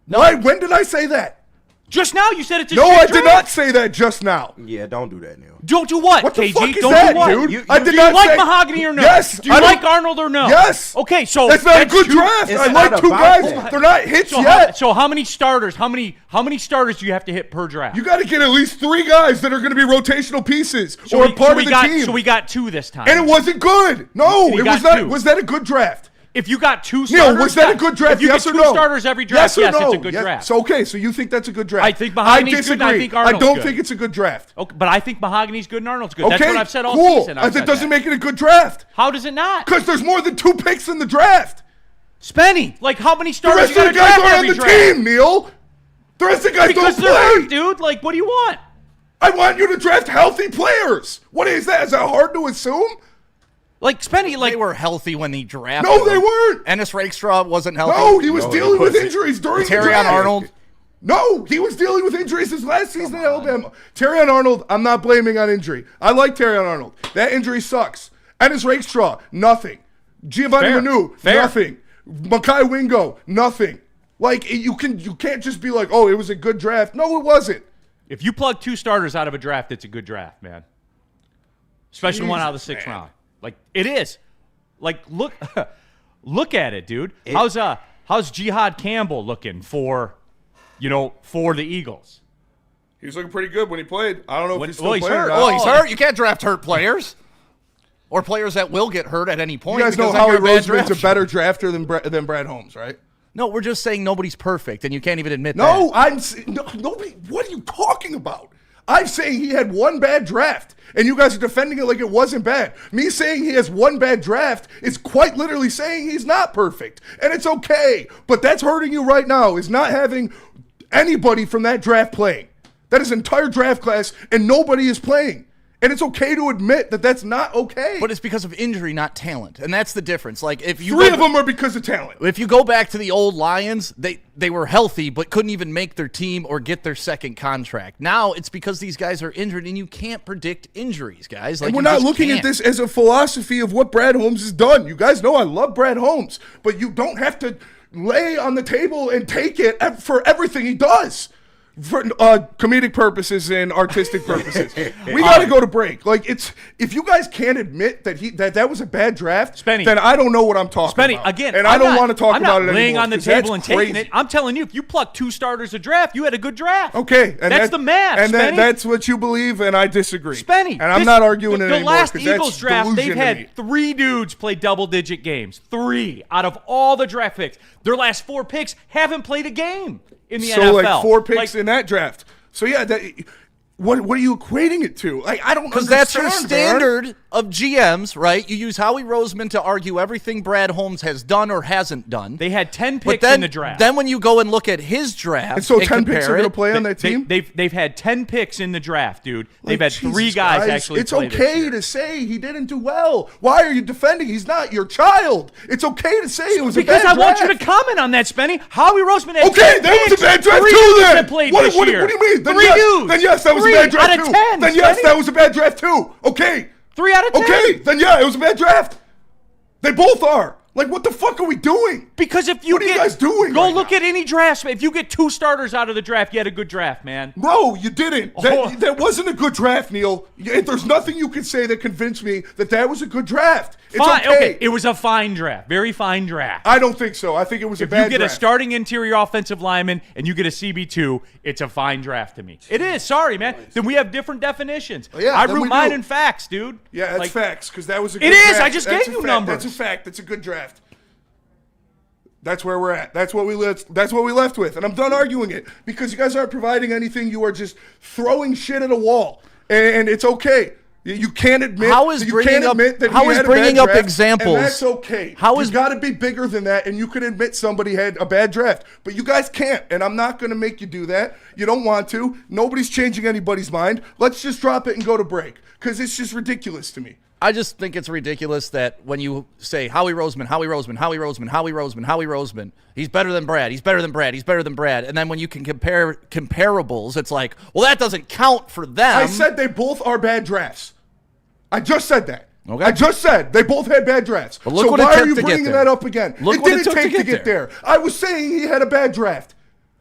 Why? When did I say that? Just now you said it's a No, shit I did draft. not say that just now. Yeah, don't do that, Neil. Don't do what, What the KG? fuck is don't that, do what? dude? I did do you not like say- Mahogany or no? Yes, Do you I don't- like Arnold or no? Yes. Okay, so That's not a good two- draft. It's I not like 2 about guys. that. They're not hits So yet. how many starters? How many starters do you have to hit per draft? You got to get at least 3 guys that are going to be rotational pieces So or we- part so of we the got, team. So we got 2 this time. And it wasn't good. No, You it got was not. 2. Was that a good draft? If you got 2 Neil, starters, was that a yes. good draft? If you Yes get or 2 no? starters every draft, yes, or no? it's a good Yes. draft. So okay, so you think that's a good draft? I think Mahogany's good, disagree. and I think I Arnold's don't good. think it's a good draft. Okay, but I think Mahogany's good and Arnold's good. Okay, That's what I've said all cool. season. I've That said doesn't that. make it a good draft How does it not? because there's more than 2 picks in the draft. Spenny, like how many The starters rest you of got the to guys draft aren't on every the draft? team, Neil. The rest of the guys Because don't they're play. hurt, dude. Like, what do you want? I want you to draft healthy players. What is that? Is that hard to assume? Like Spenny, like They were healthy when he drafted No, they them. weren't. Ennis Rakestraw wasn't healthy. No, he was dealing with injuries during the Terrion draft. Arnold. No, he was dealing with injuries his last season at Alabama. Terrion Arnold, I'm not blaming on injury. I like Terrion Arnold. That injury sucks. Ennis Rakestraw, nothing. Giovanni Fair. Manu, Fair. nothing. Makai Wingo, nothing. Like you can't just be like, oh, it was a good draft. No, it wasn't. if you plug 2 starters out of a draft, it's a good draft, man. Especially one out of the Jesus, 6th man. round. Like it is. Like look, look at it, dude. How's Jihad Campbell looking for the Eagles? He was looking pretty good when he played. I don't know if he's still he's playing. hurt. or not. Well, he's hurt. You can't draft hurt players. Or players that will get hurt at any point. You guys know because then Howie you're a bad Roseman's a draft better drafter than Brad Holmes, right? No, we're just saying nobody's perfect, and you can't even admit No, that. nobody. What are you talking about? I'm saying he had one bad draft. And you guys are defending it like it wasn't bad. Me saying he has one bad draft is quite literally saying he's not perfect. And it's okay. But that's hurting you right now, is not having anybody from that draft playing. That is entire draft class, and nobody is playing. And it's okay to admit that that's not okay. But it's because of injury, not talent. And that's the difference. Like if you Three of them are because of talent. If you go back to the old Lions, they were healthy but couldn't even make their team or get their second contract. Now it's because these guys are injured, and you can't predict injuries, guys. Like, and we're not looking at this as a philosophy of what Brad Holmes has done. You guys know I love Brad Holmes, but you don't have to lay on the table and take it for everything he does. For comedic purposes and artistic purposes. We got to go to break. Like, it's, if you guys can't admit that was a bad draft, Spenny, then I don't know what I'm talking about. Again, and I don't want to talk about it anymore. I'm not laying on the table and taking crazy. it. I'm telling you, if you pluck 2 starters a draft, you had a good draft. Okay. And that's the math, And Spenny. that's what you believe, and I disagree. Spenny. And I'm not arguing it anymore. The last because that's Eagles draft, they've delusion to me. had 3 dudes play double-digit games. 3 out of all the draft picks. Their last 4 picks haven't played a game in the NFL. So, like, 4 picks in that draft. So, yeah, what are you equating it to? Like, I don't understand. Because that's your standard man. of GMs, right? You use Howie Roseman to argue everything Brad Holmes has done or hasn't done. They had 10 But picks in the draft. Then when you go and look at his draft, And so 10 compare picks are going to it, play on that team? They've had 10 picks in the draft, dude. They've Like, had 3 Jesus, guys actually It's play this okay year. to say he didn't do well. Why are you defending? He's not your child. It's okay to say it was Because a bad I want draft. you to comment on that, Spenny. Howie Roseman had Okay, 10 that was picks. a bad draft 3 too dudes then. that played What this do year. you mean? Then 3 yes, dudes. Then yes, that was a 3 bad draft out of too. 10, Then yes, Spenny. that was a bad draft too. Okay. 3 out of 10. Okay, then yeah, it was a bad draft. They both are. Like, what the fuck are we doing? Because if you What are you guys doing go right look now? at any draft. If you get 2 starters out of the draft, you had a good draft, man. No, you didn't. Oh. That wasn't a good draft, Neal. There's nothing you can say that convinced me that was a good draft. It's Fine, okay. It was a fine draft. Very fine draft. I don't think so. I think it was a If bad you get draft. a starting interior offensive lineman and you get a CB2, it's a fine draft to me. It is. Sorry, man. Then we have different definitions. Yeah, I then root we mine do. in facts, dude. Yeah, that's Like, facts, because that was a It good is. draft. I just That's gave a you fact. numbers. That's a fact. That's a good draft. That's where we're at. That's what we left with. And I'm done arguing it because you guys aren't providing anything. You are just throwing shit at a wall. And it's okay. You can't admit How is that you bringing can't up- admit that how he is had a bringing bad up draft, examples- and that's okay. how is- You got to be bigger than that, and you can admit somebody had a bad draft. But you guys can't, and I'm not going to make you do that. You don't want to. Nobody's changing anybody's mind. Let's just drop it and go to break because it's just ridiculous to me. I just think it's ridiculous that when you say Howie Roseman, he's better than Brad, he's better than Brad. And then when you can compare comparables, it's like, well, that doesn't count for them. I said they both are bad drafts. I just said that. Okay. I just said they both had bad drafts. But look so what it why took are you to get bringing there. that up again? Look it what it didn't took to take to get get there. there. I was saying he had a bad draft.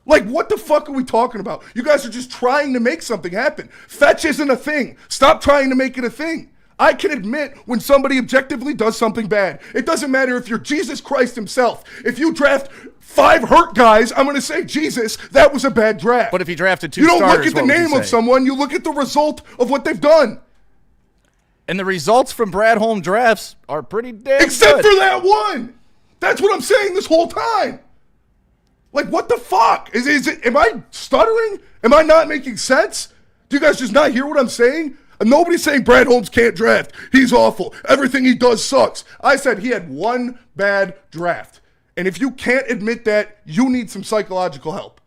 Like, what the fuck are we talking about? You guys are just trying to make something happen. Fetch isn't a thing. Stop trying to make it a thing. I can admit when somebody objectively does something bad. It doesn't matter if you're Jesus Christ himself. If you draft 5 hurt guys, I'm going to say, Jesus, that was a bad draft. But if he drafted 2 you don't starters, look at the what would you name of say? someone, you look at the result of what they've done. And the results from Brad Holmes drafts are pretty damn Except good. for that one. That's what I'm saying this whole time. Like, what the fuck? Am I stuttering? Am I not making sense? Do you guys just not hear what I'm saying? And nobody's saying Brad Holmes can't draft. He's awful. Everything he does sucks. I said he had one bad draft. And if you can't admit that, you need some psychological help.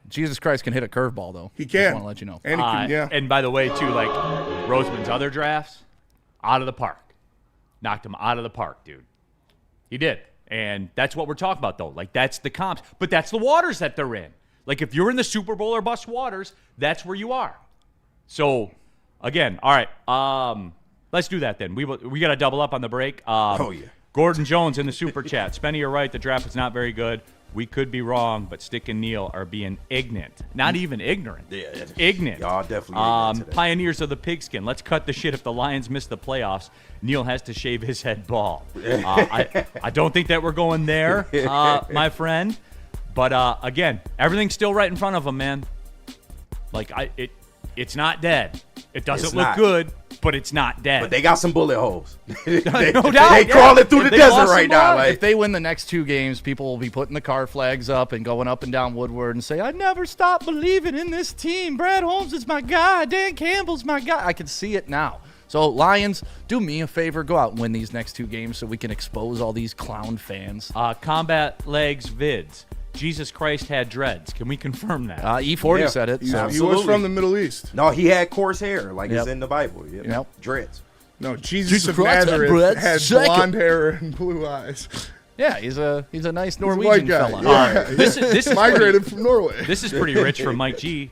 Jesus Christ can hit a curveball, though. He Just can. want to let you know. And he can, yeah. And by the way, too, like Roseman's other drafts, out of the park. Knocked him out of the park, dude. He did. And that's what we're talking about, though. Like, that's the comps. But that's the waters that they're in. Like, if you're in the Super Bowl or bust waters, that's where you are. So, again, all right. Let's do that then. We got to double up on the break. Oh, yeah. Gordon Jones in the super chat. Spenny, you're right. The draft is not very good. We could be wrong, but Stick and Neal are being ignorant. Not even ignorant. Yeah, It's ignorant. y'all definitely ignorant today. Pioneers of the pigskin. Let's cut the shit if the Lions miss the playoffs. Neal has to shave his head bald. I don't think that we're going there, my friend. But, again, everything's still right in front of him, man. Like, it's not dead. It doesn't It's look not. good, but it's not dead. But they got some bullet holes. No doubt, They crawling through the They desert lost right some now. blood. Like, If they win the next 2 games, people will be putting the car flags up and going up and down Woodward and say, I never stopped believing in this team. Brad Holmes is my guy. Dan Campbell's my guy. I can see it now. So, Lions, do me a favor. Go out and win these next 2 games so we can expose all these clown fans. Combat Legs vids. Jesus Christ had dreads. Can we confirm that? E40 Yeah. said it. He So. was Absolutely. from the Middle East. no, he had coarse hair, like Yep. it's in the Bible. Yep. Dreads. No, Jesus Jesus of Christ, Nazareth Brett, had second. blonde hair and blue eyes. Yeah, he's a nice He's a Norwegian white guy. fella. Yeah. This is Migrated from Norway. This is pretty rich from Mike G.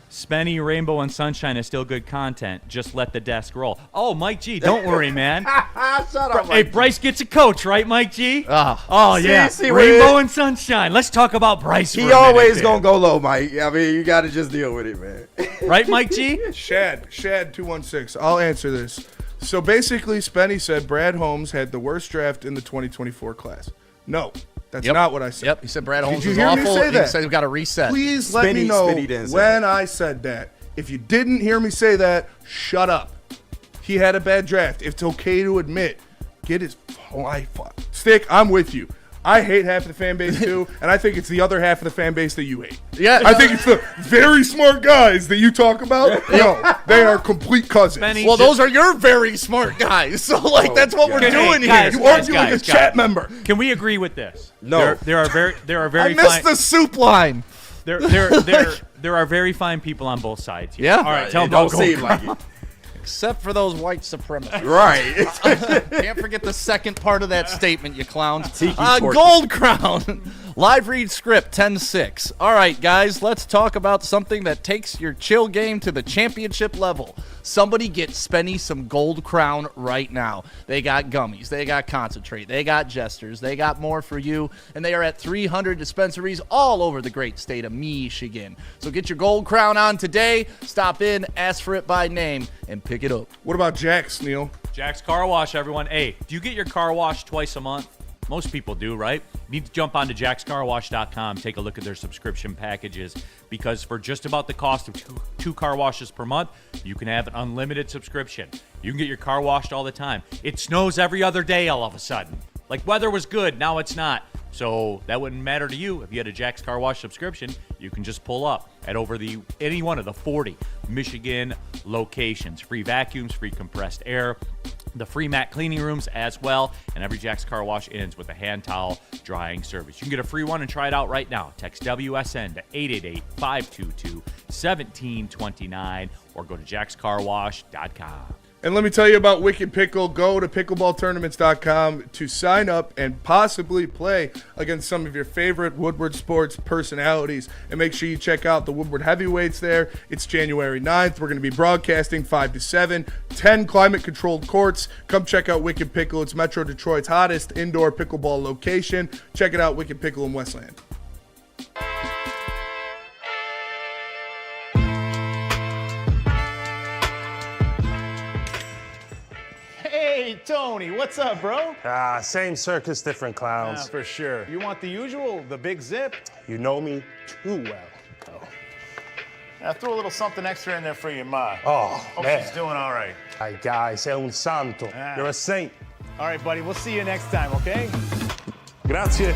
Spenny, Rainbow, and Sunshine is still good content. Just let the desk roll. Oh, Mike G, don't worry, man. Shut up. Hey, Bryce gets a coach, right, Mike G? Oh, See, yeah. see what Rainbow it- and Sunshine. Let's talk about Bryce for a He minute always there. gonna go low, Mike. I mean, you gotta just deal with it, man. Right, Mike G? Shad 216. I'll answer this. So basically, Spenny said Brad Holmes had the worst draft in the 2024 class. No, that's Yep. not what I said. Yep, he said Brad Holmes you was hear me awful. say He that? said we got to reset. Please let me Spenny- know Spenny didn't say when I said that. If you didn't hear me say that, shut up. He had a bad draft. If it's okay to admit, get his life up. Stick, I'm with you. I hate half of the fan base too, and I think it's the other half of the fan base that you hate. Yeah. I think it's the very smart guys that you talk about. No, they are complete cousins. Spenny- Well, those are your very smart guys. So, like, that's what we're God. doing Hey, here. guys, You argue like a guys. chat member. Can we agree with this? No. There are very I fine. missed the soup line. There are very fine people on both sides here. Yeah. All right, tell It them don't about seem Gold like Crown. it. Except for those white supremacists. Right. Can't forget the second part of that statement, you clowns. Tiki torches. Gold Crown. Live read script 10-6. All right, guys, let's talk about something that takes your chill game to the championship level. Somebody get Spenny some Gold Crown right now. They got gummies, they got concentrate, they got jesters, they got more for you, and they are at 300 dispensaries all over the great state of Michigan. So get your Gold Crown on today. Stop in, ask for it by name, and pick it up. What about Jax, Neal? Jack's Car Wash, everyone. Hey, do you get your car washed twice a month? Most people do, right? You need to jump onto jackscarwash.com, take a look at their subscription packages, because for just about the cost of two car washes per month, you can have an unlimited subscription. You can get your car washed all the time. It snows every other day all of a sudden. Like, weather was good, now it's not. So that wouldn't matter to you. If you had a Jack's Car Wash subscription, you can just pull up at any one of the 40 Michigan locations. Free vacuums, free compressed air, the free mat cleaning rooms as well, and every Jack's Car Wash ends with a hand towel drying service. You can get a free one and try it out right now. Text WSN to 888-522-1729 or go to jackscarwash.com. And let me tell you about Wicked Pickle. Go to pickleballtournaments.com to sign up and possibly play against some of your favorite Woodward sports personalities. And make sure you check out the Woodward Heavyweights there. It's January 9th. We're going to be broadcasting 5 to 7, 10 climate-controlled courts. Come check out Wicked Pickle. It's Metro Detroit's hottest indoor pickleball location. Check it out, Wicked Pickle in Westland. Hey, Tony, what's up, bro? Same circus, different clowns. For sure. You want the usual, the big zip? You know me too well. I threw a little something extra in there for your ma. Oh, Hope man. she's doing all right. Ay, guy, sei un santo. Ah. You're a saint. All right, buddy, we'll see you next time, okay? Grazie.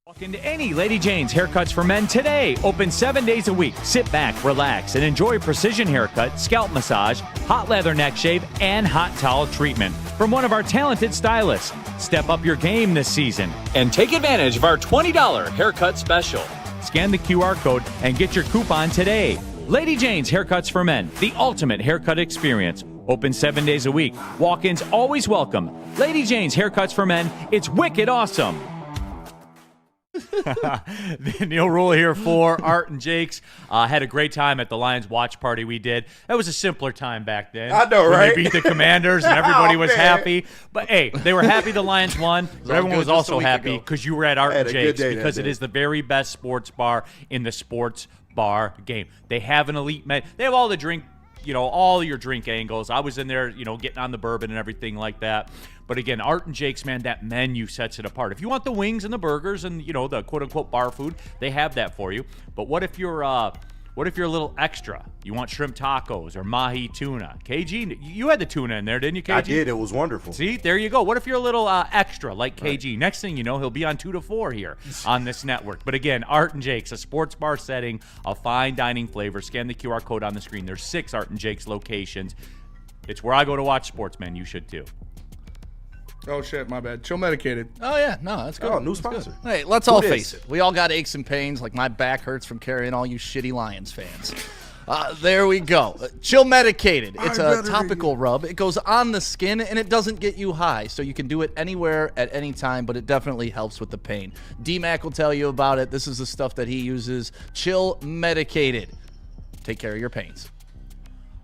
Walk into any Lady Jane's Haircuts for Men today. Open 7 days a week. Sit back, relax, and enjoy precision haircut, scalp massage, hot leather neck shave, and hot towel treatment from one of our talented stylists. Step up your game this season and take advantage of our $20 haircut special. Scan the QR code and get your coupon today. Lady Jane's Haircuts for Men, the ultimate haircut experience. Open 7 days a week. Walk-ins always welcome. Lady Jane's Haircuts for Men. It's wicked awesome. Neal Ruhl here for Art and Jake's. Had a great time at the Lions watch party we did. That was a simpler time back then. I know, when right? They beat the Commanders and everybody Oh, was man. happy. But hey, they were happy the Lions won. But all everyone good was just a also week happy ago. because you were at Art I and had a good Jake's day that because it day. is the very best sports bar in the sports bar game. They have an elite menu. They have all the drink, all your drink angles. I was in there, getting on the bourbon and everything like that. But again, Art and Jake's, man, that menu sets it apart. If you want the wings and the burgers and, the quote-unquote bar food, they have that for you. But what if you're What if you're a little extra? You want shrimp tacos or mahi tuna? KG, you had the tuna in there, didn't you, KG? I did. It was wonderful. See, there you go. What if you're a little extra like KG? Next thing you know, he'll be on 2 to 4 here on this network. But again, Art and Jake's, a sports bar setting, a fine dining flavor. Scan the QR code on the screen. There's 6 Art and Jake's locations. It's where I go to watch sports, man. You should too. Oh, shit, my bad. Chill Medicated. Oh, yeah. No, that's good. Oh, new That's good. sponsor. Hey, let's all Who face dis? it. We all got aches and pains. Like, my back hurts from carrying all you shitty Lions fans. There we go. Chill Medicated. It's a topical rub. It goes on the skin, and it doesn't get you high, so you can do it anywhere at any time, but it definitely helps with the pain. D-Mac will tell you about it. This is the stuff that he uses. Chill Medicated. Take care of your pains.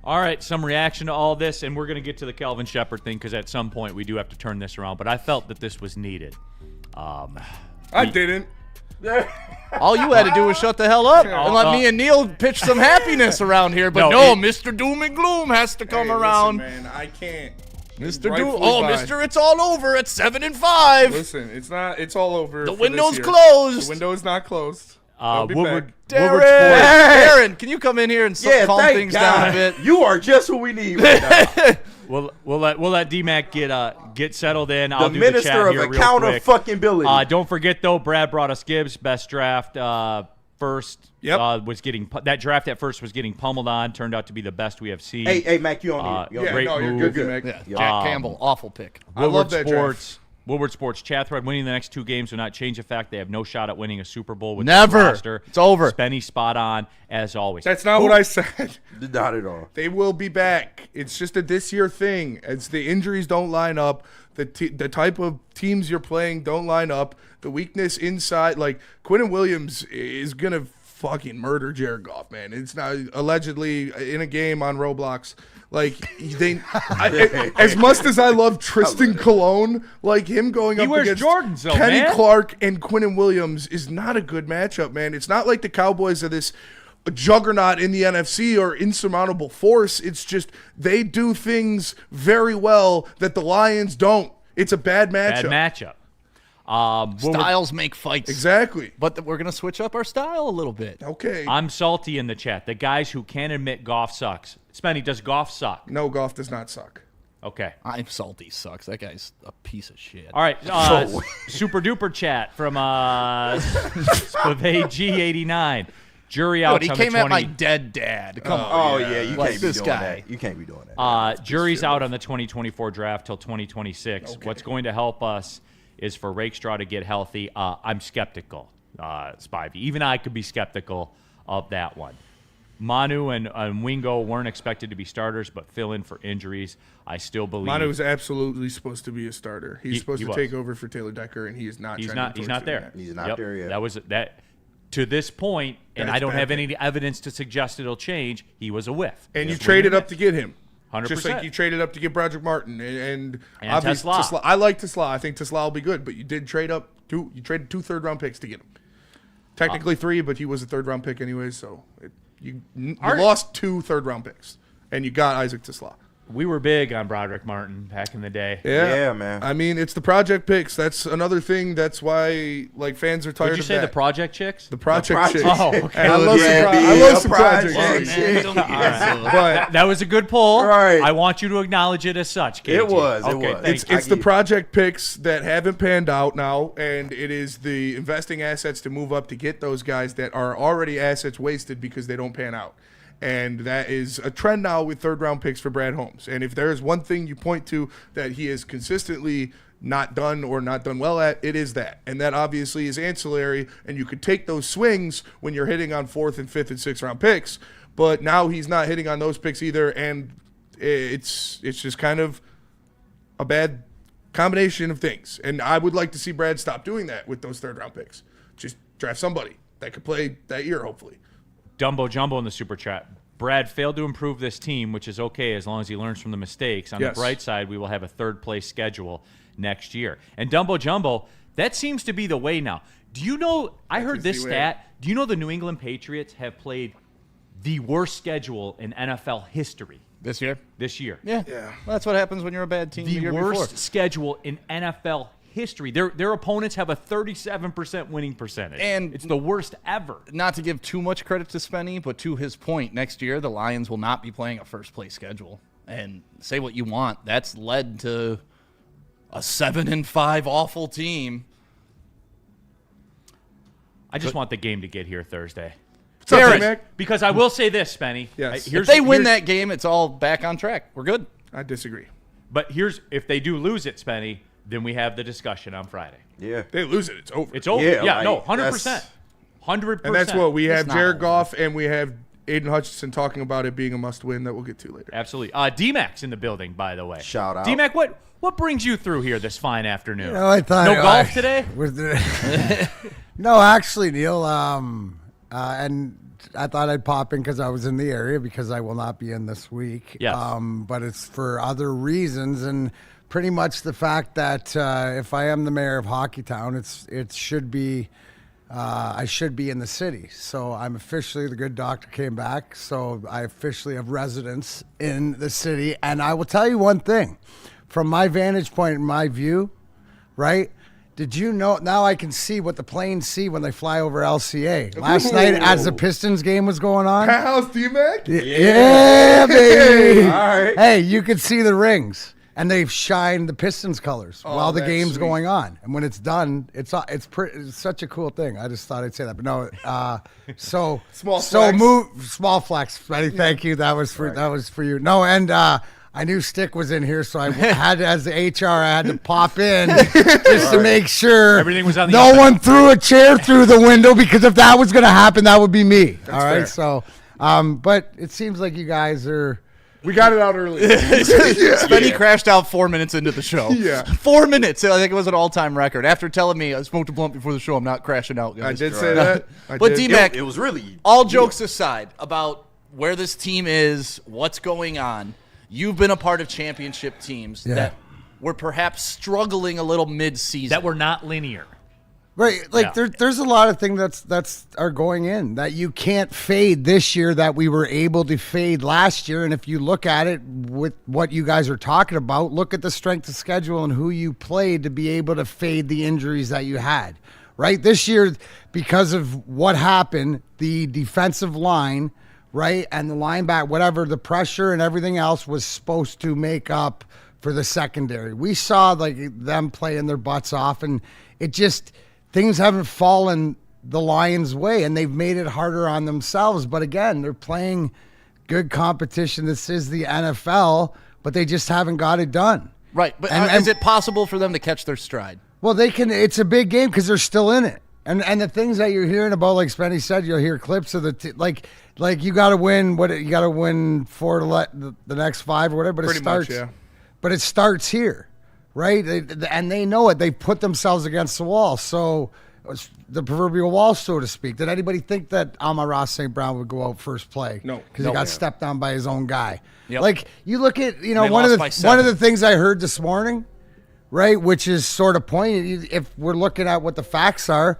All right, some reaction to all this, and we're going to get to the Kelvin Shepherd thing because at some point we do have to turn this around, but I felt that this was needed. I didn't. All you had to do was shut the hell up and let me and Neal pitch some happiness around here. But no, Mr. Doom and Gloom has to come around. Listen, man, I can't. Mr. Doom. Oh, Mr. It's all over at 7-5. Listen, it's not. It's all over. The for window's this year. closed. The window is not closed. I'll be Woodward, back. Woodward Darren, can you come in here and calm thank things God. down a bit? You are just what we need right now. We'll let D-Mac get settled in. I'll The do minister the chat of here real account quick. of fucking ability. Don't forget though, Brad brought us Gibbs best draft first. Yep. Was getting that draft at first was getting pummeled on. Turned out to be the best we have seen. Hey, Mac, you on here? Great no, you're move. good, Mac. Yeah, Jack Campbell, awful pick. I love that draft. Woodward Sports chat thread. Winning the next 2 games will not change the fact they have no shot at winning a Super Bowl with Never. this roster. It's over. Spenny spot on as always. That's not what I said. Not at all. They will be back. It's just a this year thing. It's the injuries don't line up. The type of teams you're playing don't line up. The weakness inside, like Quinnen Williams is gonna fucking murder Jared Goff, man. It's not allegedly in a game on Roblox. Like as much as I love Tristan Colon, like him going He up wears against Jordans, though, Kenny man. Clark and Quinnen Williams is not a good matchup, man. It's not like the Cowboys are this juggernaut in the NFC or insurmountable force. It's just they do things very well that the Lions don't. It's a bad matchup. Bad matchup. Styles make fights. Exactly. But we're going to switch up our style a little bit. Okay. I'm salty in the chat. The guys who can't admit Goff sucks. Spenny, does Goff suck? No, Golf does not suck. Okay. I'm salty sucks. That guy's a piece of shit. All right. Super duper chat from G89. Jury out Dude, he on came the at 20. my dead dad. Come on. Oh, yeah, you Like can't be this doing guy. that. You can't be doing that. Jury's out on the 2024 draft till 2026. What's going to help us is for Rakestraw to get healthy. I'm skeptical, Spivey. Even I could be skeptical of that one. Manu and Wingo weren't expected to be starters, but fill in for injuries. I still believe Manu's absolutely supposed to be a starter. He's supposed he to was. take over for Taylor Decker, and he is not. He's trending not. He's towards not doing there. that. He's not there yet. That was that. To this point, and That's I don't bad have thing. any evidence to suggest it'll change. He was a whiff. And you Just traded winging up to get him. 100%. Just like you traded up to get Broderick Martin and obviously Tesla. I like Tesla. I think Tesla will be good, but you did trade up two. You traded 2 third-round picks to get him. Technically 3, but he was a third-round pick anyways. So you lost 2 third-round picks, and you got Isaac Tesla. We were big on Broderick Martin back in the day. Yeah, man. I mean, it's the project picks. That's another thing. That's why like fans are tired Did you of say that. the project chicks? The project project chicks. Oh, okay. And I love Yeah, some, be I love a some project project chicks. chick. But That was a good poll. Right. I want you to acknowledge it as such, KG. It was, it Okay, was. thank it's the project picks that haven't panned out now, and it is the investing assets to move up to get those guys that are already assets wasted because they don't pan out. And that is a trend now with third-round picks for Brad Holmes. And if there is one thing you point to that he is consistently not done or not done well at, it is that. And that obviously is ancillary, and you could take those swings when you're hitting on 4th and 5th and 6th round picks. But now he's not hitting on those picks either, and it's just kind of a bad combination of things. And I would like to see Brad stop doing that with those third-round picks. Just draft somebody that could play that year, hopefully. Dumbo Jumbo in the super chat. Brad failed to improve this team, which is okay as long as he learns from the mistakes. On Yes. the bright side, we will have a third-place schedule next year. And Dumbo Jumbo, that seems to be the way now. Do you know, I heard is this the way. stat. Do you know the New England Patriots have played the worst schedule in NFL history This year? this year? Yeah. Well, that's what happens when you're a bad team the The year worst before. schedule in NFL history. Their opponents have a 37% winning percentage. And it's the worst ever. Not to give too much credit to Spenny, but to his point, next year the Lions will not be playing a first-place schedule. And say what you want, that's led to a 7-5 awful team. I just want the game to get here Thursday. What's up, Mac? Because I will say this, Spenny. Yes. If they win that game, it's all back on track. We're good. I disagree. But if they do lose it, Spenny, then we have the discussion on Friday. Yeah. They lose it. It's over. It's over. Yeah, No, like, 100%. 100%. And that's what we have not Jared over. Goff and we have Aiden Hutchinson talking about it being a must-win that we'll get to later. Absolutely. D-Mac's in the building, by the way. Shout out. D-Mac, what brings you through here this fine afternoon? I thought no golf today? No, actually, Neal. And I thought I'd pop in because I was in the area because I will not be in this week. Yes. But it's for other reasons and pretty much the fact that if I am the mayor of Hockeytown, it should be I should be in the city. So I'm officially, the good doctor came back, so I officially have residence in the city. And I will tell you one thing, from my vantage point and my view, right? Did you know, now I can see what the planes see when they fly over LCA. Last night, as the Pistons game was going on. House D-Mac? Yeah, baby. All right. Hey, you could see the rings. And they've shined the Pistons colors while the that's game's sweet. going on. And when it's done, it's such a cool thing. I just thought I'd say that. But no, Small flex. small flex. Buddy, thank you. That was for you. No, and I knew Stick was in here, so I had, as the HR, I had to pop in just to make sure Everything was on the no up. one threw a chair through the window, because if that was going to happen, that would be me. All right, fair. so, but it seems like you guys are. We got it out early. Spenny crashed out 4 minutes into the show. Yeah. 4 minutes. I think it was an all-time record. After telling me I smoked a blunt before the show, I'm not crashing out, guys. I did say that. I But did. D-Mac, It was really all jokes aside about where this team is, what's going on, you've been a part of championship teams that were perhaps struggling a little mid-season. That were not linear. Right, like there's a lot of things that's are going in that you can't fade this year that we were able to fade last year. And if you look at it with what you guys are talking about, look at the strength of schedule and who you played to be able to fade the injuries that you had. Right, this year, because of what happened, the defensive line, right, and the linebacker, whatever, the pressure and everything else was supposed to make up for the secondary. We saw like them playing their butts off, and it just. Things haven't fallen the Lions' way, and they've made it harder on themselves. But again, they're playing good competition. This is the NFL, but they just haven't got it done. Right, but is it possible for them to catch their stride? Well, they can. It's a big game because they're still in it. And the things that you're hearing about, like Spenny said, you'll hear clips of like you got to win. You got to win 4 to the next 5 or whatever. But Pretty it starts. much, yeah. But it starts here. Right? And they know it. They put themselves against the wall. So the proverbial wall, so to speak. Did anybody think that Amon-Ra St. Brown would go out first play? No. Because he got stepped on by his own guy. Yep. Like, you look at, They one of lost by 7. the things I heard this morning, right, which is sort of pointed, if we're looking at what the facts are,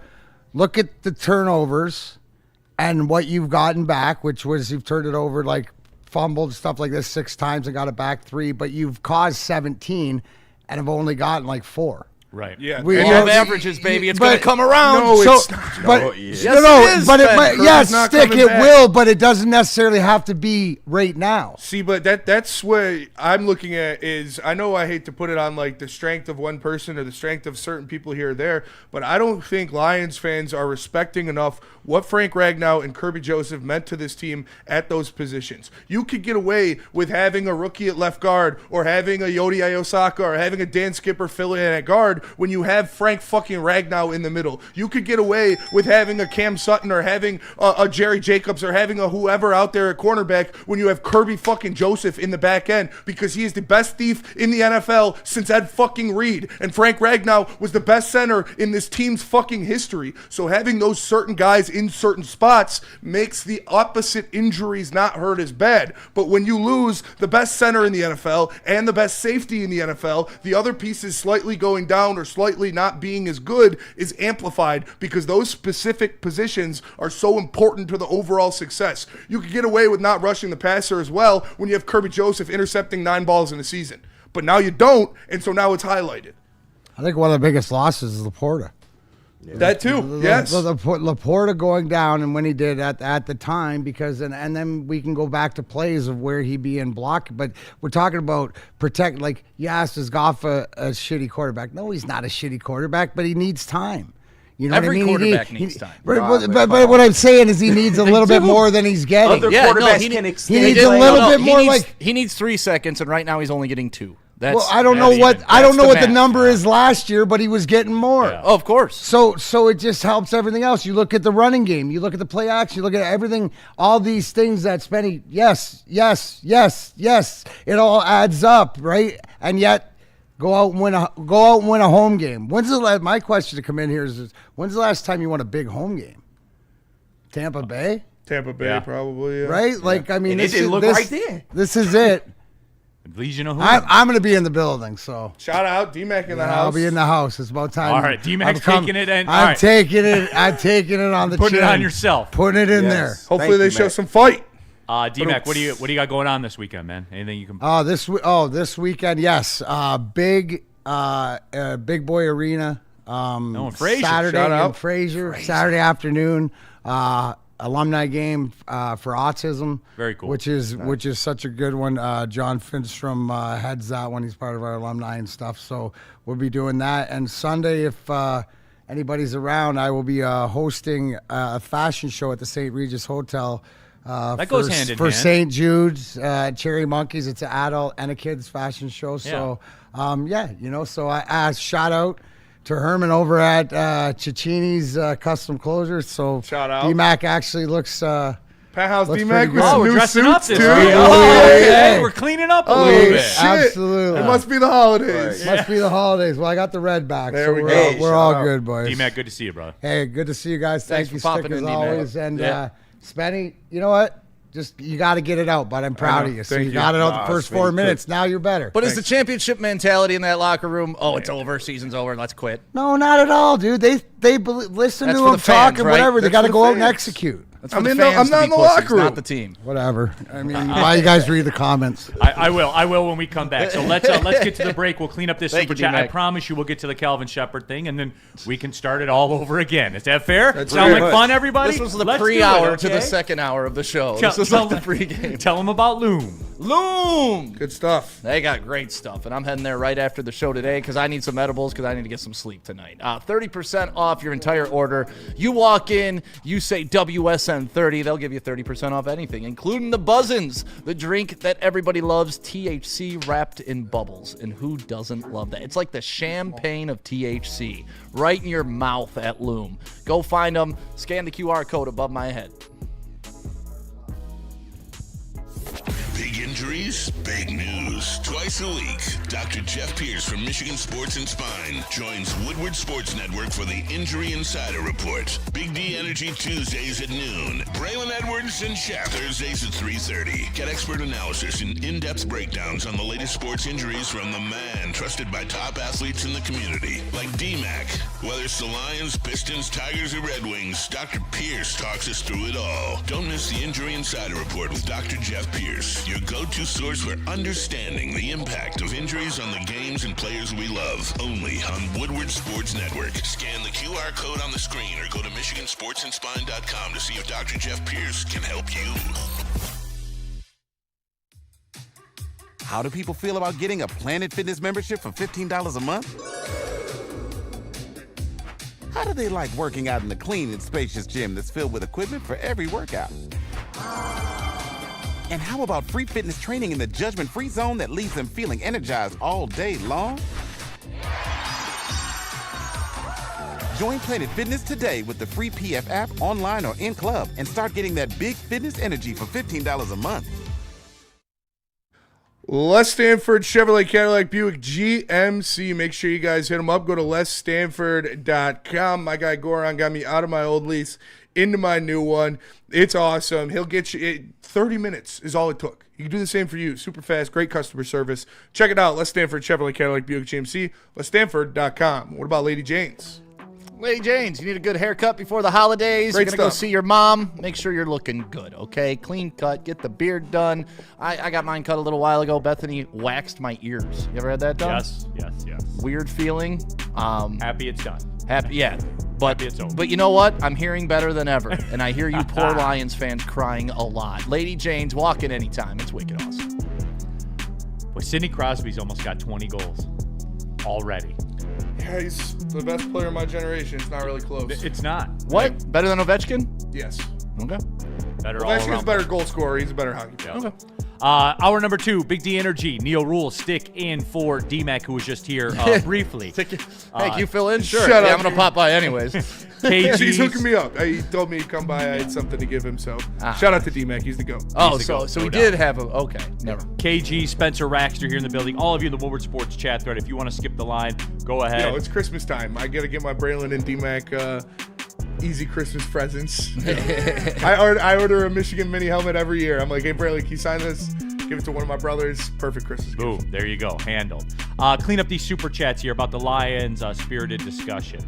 look at the turnovers and what you've gotten back, which was you've turned it over, like fumbled, stuff like this 6 times and got it back 3, but you've caused 17 and have only gotten like 4. Right. Yeah. We Law have of averages, baby. It's but- going to come around. No, So, it's not. but Yes, no, it is, but it Ben. might, Kirby's yes, not Stick, coming it back. will, but it doesn't necessarily have to be right now. See, but that's what I'm looking at is, I know I hate to put it on like the strength of one person or the strength of certain people here or there, but I don't think Lions fans are respecting enough what Frank Ragnow and Kerby Joseph meant to this team at those positions. You could get away with having a rookie at left guard or having a Yodi Ayosaka or having a Dan Skipper fill in at guard when you have Frank fucking Ragnow in the middle. You could get away with having a Cam Sutton or having a Jerry Jacobs or having a whoever out there at cornerback when you have Kerby fucking Joseph in the back end, because he is the best thief in the NFL since Ed fucking Reed. And Frank Ragnow was the best center in this team's fucking history. So having those certain guys in certain spots makes the opposite injuries not hurt as bad. But when you lose the best center in the NFL and the best safety in the NFL, the other pieces slightly going down or slightly not being as good is amplified, because those specific positions are so important to the overall success. You could get away with not rushing the passer as well when you have Kerby Joseph intercepting 9 balls in a season. But now you don't, and so now it's highlighted. I think one of the biggest losses is Laporta. That too, yes. Laporta going down, and when he did at the time, because and then we can go back to plays of where he be in block. But we're talking about protect. Like, yes, is Goff a shitty quarterback? No, he's not a shitty quarterback, but he needs time. You know Every what I mean? quarterback needs time. But what I'm saying is he needs a little bit more than he's getting. Other quarterbacks can extend. He needs a little bit more. He needs 3 seconds, and right now he's only getting 2. Well, I don't know what the number is last year, but he was getting more. Yeah. Oh, of course. So it just helps everything else. You look at the running game, you look at the play action, you look at everything, all these things that Spenny, yes, it all adds up, right? And yet, go out and win a home game. My question to come in here is, when's the last time you won a big home game? Tampa Bay, probably. Yeah. Right? Like, I mean, it didn't look right there. This is it. Legion of Who? I'm going to be in the building, so. Shout out D-Mac in the house. I'll be in the house. It's about time. All right, D-Mac's taking it. I'm taking it on the Putting chin. it on yourself. Putting it in there. Hopefully they show some fight. D-Mac, what do you got going on this weekend, man? Anything you can? This weekend, yes. Big Boy Arena. In Fraser. Saturday in Fraser. Saturday afternoon. Alumni game for autism. Very cool. Which is such a good one. John Finstrom heads that one. He's part of our alumni and stuff. So we'll be doing that. And Sunday, if anybody's around, I will be hosting a fashion show at the St. Regis Hotel. That goes hand in for hand. St. Jude's Cherry Monkeys. It's an adult and a kids fashion show. So so I shout out to Herman over at Cicchini's Custom Closures. So shout out. D-Mac actually looks Penthouse looks D-Mac pretty with good. some we're new dressing up suits this too. week. yeah. We're cleaning up a little bit. Shit. Absolutely. It must be the holidays. Must be the holidays. Well, I got the red back. There so we we're go. all, we're all good, boys. D-Mac, good to see you, brother. Hey, good to see you guys. Thanks Thank you, for popping Stick, as in, D-Mac. always. And Yeah. Spenny, you know what? Just you got to get it out, but I'm proud of you. So Thank you you. got it out the first 4 minutes. Now you're better. But is the championship mentality in that locker room? Oh, it's over. Season's over. Let's quit. No, not at all, dude. They listen That's to for them the talk fans, or right? whatever. They That's got to for go the out and fans. execute. That's for I'm the in the- fans I'm to not be in the pussies, locker room. not the team. Whatever. I mean, why you guys read the comments? I will when we come back. So let's get to the break. We'll clean up this Thank super you, chat. I D-Mac. promise you we'll get to the Calvin Shepard thing, and then we can start it all over again. Is that fair? That's Sound fair. like fun, everybody? This was the Let's do it, pre-hour to the okay? second hour of the show. Tell- This was tell like the them- pregame. Tell them about Loom. Loom! Good stuff. They got great stuff, and I'm heading there right after the show today because I need some edibles because I need to get some sleep tonight. 30% off your entire order. You walk in, you say WSN30, they'll give you 30% off anything, including the Buzzins, the drink that everybody loves, THC wrapped in bubbles. And who doesn't love that? It's like the champagne of THC, right in your mouth at Loom. Go find them, scan the QR code above my head. Big injuries, big news. Twice a week, Dr. Jeff Pierce from Michigan Sports and Spine joins Woodward Sports Network for the Injury Insider Report. Big D Energy Tuesdays at noon. Braylon Edwards and Shaq Thursdays at 3:30. Get expert analysis and in-depth breakdowns on the latest sports injuries from the man trusted by top athletes in the community, like D-Mac. Whether it's the Lions, Pistons, Tigers, or Red Wings, Dr. Pierce talks us through it all. Don't miss the Injury Insider Report with Dr. Jeff Pierce, your go-to source for understanding the impact of injuries on the games and players we love. Only on Woodward Sports Network. Scan the QR code on the screen or go to MichiganSportsandSpine.com to see if Dr. Jeff Pierce can help you. How do people feel about getting a Planet Fitness membership for $15 a month? How do they like working out in the clean and spacious gym that's filled with equipment for every workout? And how about free fitness training in the judgment-free zone that leaves them feeling energized all day long? Join Planet Fitness today with the free PF app, online or in club, and start getting that big fitness energy for $15 a month. Les Stanford Chevrolet Cadillac Buick GMC. Make sure you guys hit them up. Go to lesstanford.com. My guy Goran got me out of my old lease into my new one. It's awesome. He'll get you 30 minutes is all it took. He can do the same for you. Super fast, great customer service. Check it out. Les Stanford Chevrolet Cadillac Buick GMC. lesstanford.com. What about Lady Jane's? Lady Jane's, you need a good haircut before the holidays. Great You're going to go stuff. see your mom. Make sure you're looking good, okay? Clean cut. Get the beard done. I got mine cut a little while ago. Bethany waxed my ears. You ever had that done? Yes. Weird feeling. Happy it's done. Happy, yeah. But, Happy it's over. but you know what? I'm hearing better than ever. And I hear you poor Lions fans crying a lot. Lady Jane's, walk in anytime. It's wicked awesome. Well, Sidney Crosby's almost got 20 goals already. Yeah, he's the best player of my generation. It's not really close. It's not. What? Better than Ovechkin? Yes. Okay. Better all Ovechkin's around. a better goal scorer. He's a better hockey player. Okay. Hour number 2, Big D Energy. Neal Ruhl, stick in for D-Mac, who was just here briefly. Hey, can you fill in? Sure. Shut Yeah, up. I'm going to pop by anyways. He's hooking me up. He told me to come by. I had something to give him. So shout out to D-Mac. He's the GOAT. Oh, He's the goat, so no we doubt. did have a... Okay, never. KG, Spencer Raxter here in the building. All of you in the Woodward Sports chat thread. If you want to skip the line, go ahead. Yo, it's Christmas time. I got to get my Braylon and D-Mac easy Christmas presents. I order a Michigan mini helmet every year. I'm like, hey, Braylon, can you sign this? Give it to one of my brothers. Perfect Christmas Boom. gift. There you go. Handled. Clean up these super chats here about the Lions' spirited discussion.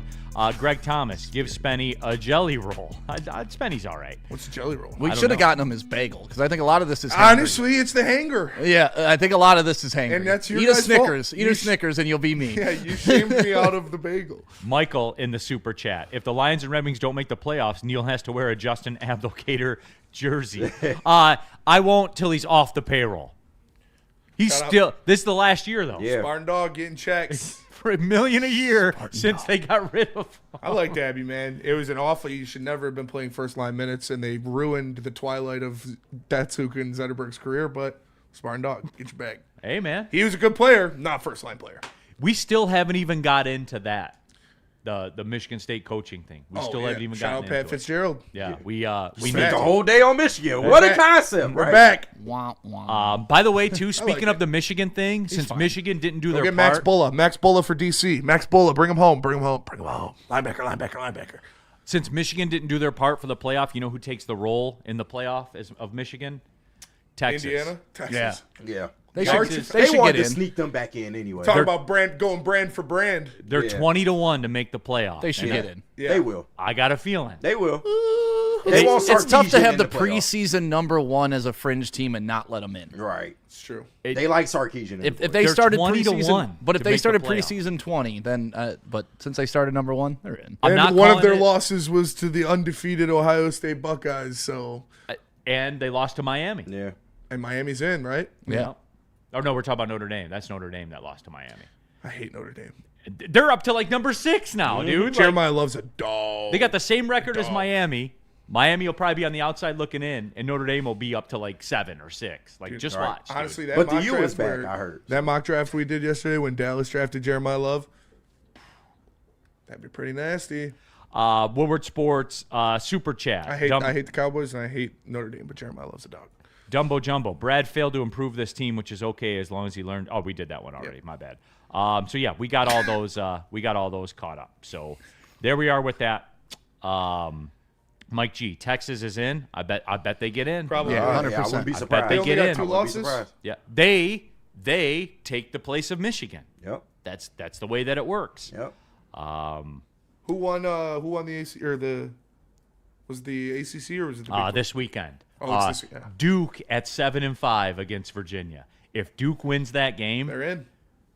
Greg Thomas, give Spenny a jelly roll. Spenny's all right. What's a jelly roll? We don't should have know. gotten him his bagel because I think a lot of this is hangry. Honestly, it's the hanger. Yeah, I think a lot of this is hangry. And that's your Eat a guys' Snickers. fault. Eat a Snickers and you'll be me. Yeah, you shamed me out of the bagel. Michael in the super chat. If the Lions and Red Wings don't make the playoffs, Neal has to wear a Justin Abdelkader jersey. I won't till he's off the payroll. He's Shut up. still. This is the last year though. Yeah. Spartan Dog getting checks. For $1 million a year since they got rid of. I like Abby, man. It was an awful. You should never have been playing first line minutes, and they ruined the twilight of Datsuk and Zetterberg's career. But Spartan Dog, get your bag. Hey man, He was a good player, not first line player. we still haven't even got into that. The Michigan State coaching thing. We still haven't even Shout gotten out into Pat it. Fitzgerald. Yeah, we Spent need The to. whole day on Michigan. What a back. concept. We're right? back. Wah, wah. By the way, too, speaking like of the Michigan thing, since fine. Michigan didn't do Go their get Max part, Bulla. Max Bulla for DC. Max Bulla, bring him home. Bring him home. Bring him home. Linebacker. since Michigan didn't do their part for the playoff, you know who takes the role in the playoff of Michigan? Texas. Indiana, Texas. Yeah. Yeah. They Texas. should They wanted get to in. sneak them back in anyway. Talk about going brand for brand. They're Yeah. 20-1 to make the playoff. They should And get in. Yeah. They will. I got a feeling. They will. It's tough to Sarkisian have in the the playoff. preseason number one as a fringe team and not let them in. Right. It's true. They like Sarkisian. in If the they They're started 20 to preseason, 1 but if to they make the started playoff. preseason 20, then but since they started number one, they're in. I'm And not one of calling their it- losses was to the undefeated Ohio State Buckeyes. So, And they lost to Miami. Yeah. and Miami's in, right? Yeah. Oh, no, we're talking about Notre Dame. That's Notre Dame that lost to Miami. I hate Notre Dame. They're up to like number 6 now, dude. Like, Jeremiah Love's a dog. they got the same record as Miami. Miami will probably be on the outside looking in, and Notre Dame will be up to like 7 or 6. Like, just right. watch. dude. Honestly, that But the mock U draft is back, where- I heard. That mock draft we did yesterday when Dallas drafted Jeremiah Love, that'd be pretty nasty. Woodward Sports Super Chat. I hate the Cowboys and I hate Notre Dame, but Jeremiah Love's a dog. Dumbo Jumbo. Brad failed to improve this team, which is okay as long as he learned. Oh, we did that one already. My bad. So yeah, we got all those. We got all those caught up. So there we are with that. Mike G. Texas is in. I bet they get in. Probably. Yeah, 100%. I wouldn't be I bet surprised. they They only get got in. two I wouldn't be losses? surprised. Yeah, they take the place of Michigan. Yep. That's the way that it works. Yep. Who won the AC or the was the ACC or was it the Big 12? This weekend. Oh, it's this weekend. Duke at 7-5 against Virginia. If Duke wins that game, They're in,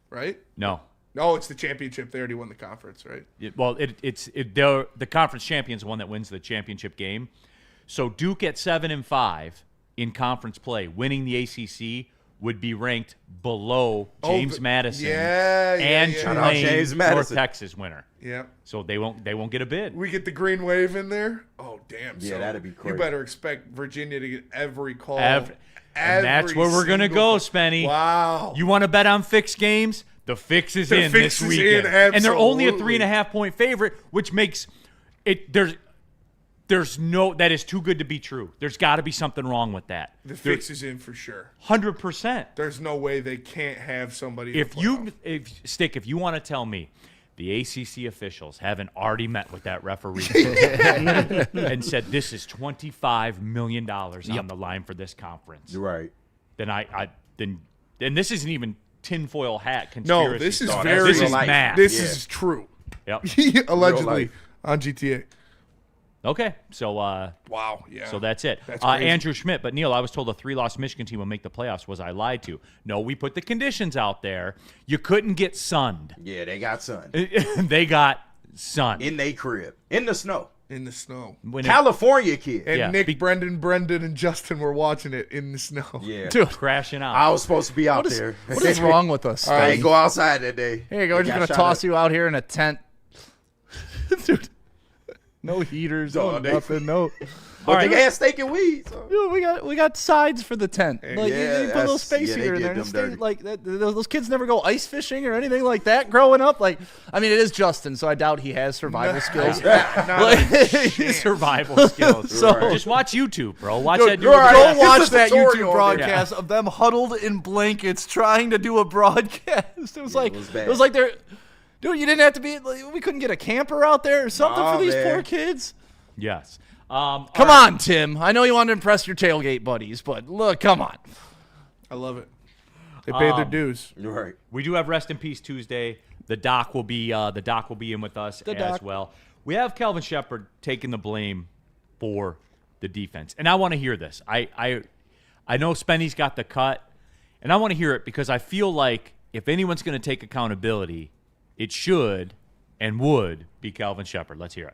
right? no. No, it's the championship. They already won the conference, right? The conference champion's the one that wins the championship game. So Duke at 7-5 in conference play, winning the ACC would be ranked below James Madison and yeah. Shout out Tulane James North Madison. Texas winner. Yeah. So they won't get a bid. We get the green wave in there. Oh damn! Yeah, so that'd be crazy. You better expect Virginia to get every call. And that's where we're gonna single- go, Spenny. Wow. You want to bet on fixed games? The fix is The in fix this is weekend, in, and they're only a absolutely. 3.5 point favorite, which makes it there's no that is too good to be true. There's got to be something wrong with that. The fix is in for sure. 100%. There's no way they can't have somebody. If you want to tell me the ACC officials haven't already met with that referee and said this is $25 million on the line for this conference, Right. then this isn't even tinfoil hat conspiracy. no, this is thought. very. This is life. math. This Yeah. is true. Yep. Allegedly on GTA. Okay, so Wow, yeah. so that's it. That's crazy. Andrew Schmidt, but Neal, I was told a 3-loss Michigan team will make the playoffs. Was I lied to? No, we put the conditions out there. You couldn't get sunned. Yeah, they got sun. They got sun. In their crib. In the snow. In the snow. When California kid. And Yeah, Nick, Brendan, and Justin were watching it in the snow. Yeah. Dude, crashing out. I was supposed to be out there. What is wrong with us? I ain't go outside that day. Here you go. We're just Got gonna shot toss at. you out here in a tent. Dude. No heaters, no Dog, they- nothing, no. But right. they had steak and weed. So. Dude, we got sides for the tent. Like Yeah, you put a little that's- space yeah, they heater in get there. And them stay, dirty. like those kids never go ice fishing or anything like that growing up. Like, I mean, it is Justin, so I doubt he has survival skills. Survival skills. So- Just watch YouTube, bro. Watch Dude, that. go YouTube. watch It's a that tutorial YouTube on broadcast of them huddled in blankets trying to do a broadcast. It was like was bad. it was like they're, dude, you didn't have to be. Like, we couldn't get a camper out there or something Nah, for these man. poor kids. Yes. Come on, Tim. I know you want to impress your tailgate buddies, but look, come on. I love it. They paid their dues. You're right. We do have Rest in Peace Tuesday. The doc will be in with us as doc. well. We have Calvin Shepard taking the blame for the defense, and I want to hear this. I know Spenny's got the cut, and I want to hear it because I feel like if anyone's going to take accountability, it should and would be Calvin Shepard. Let's hear it.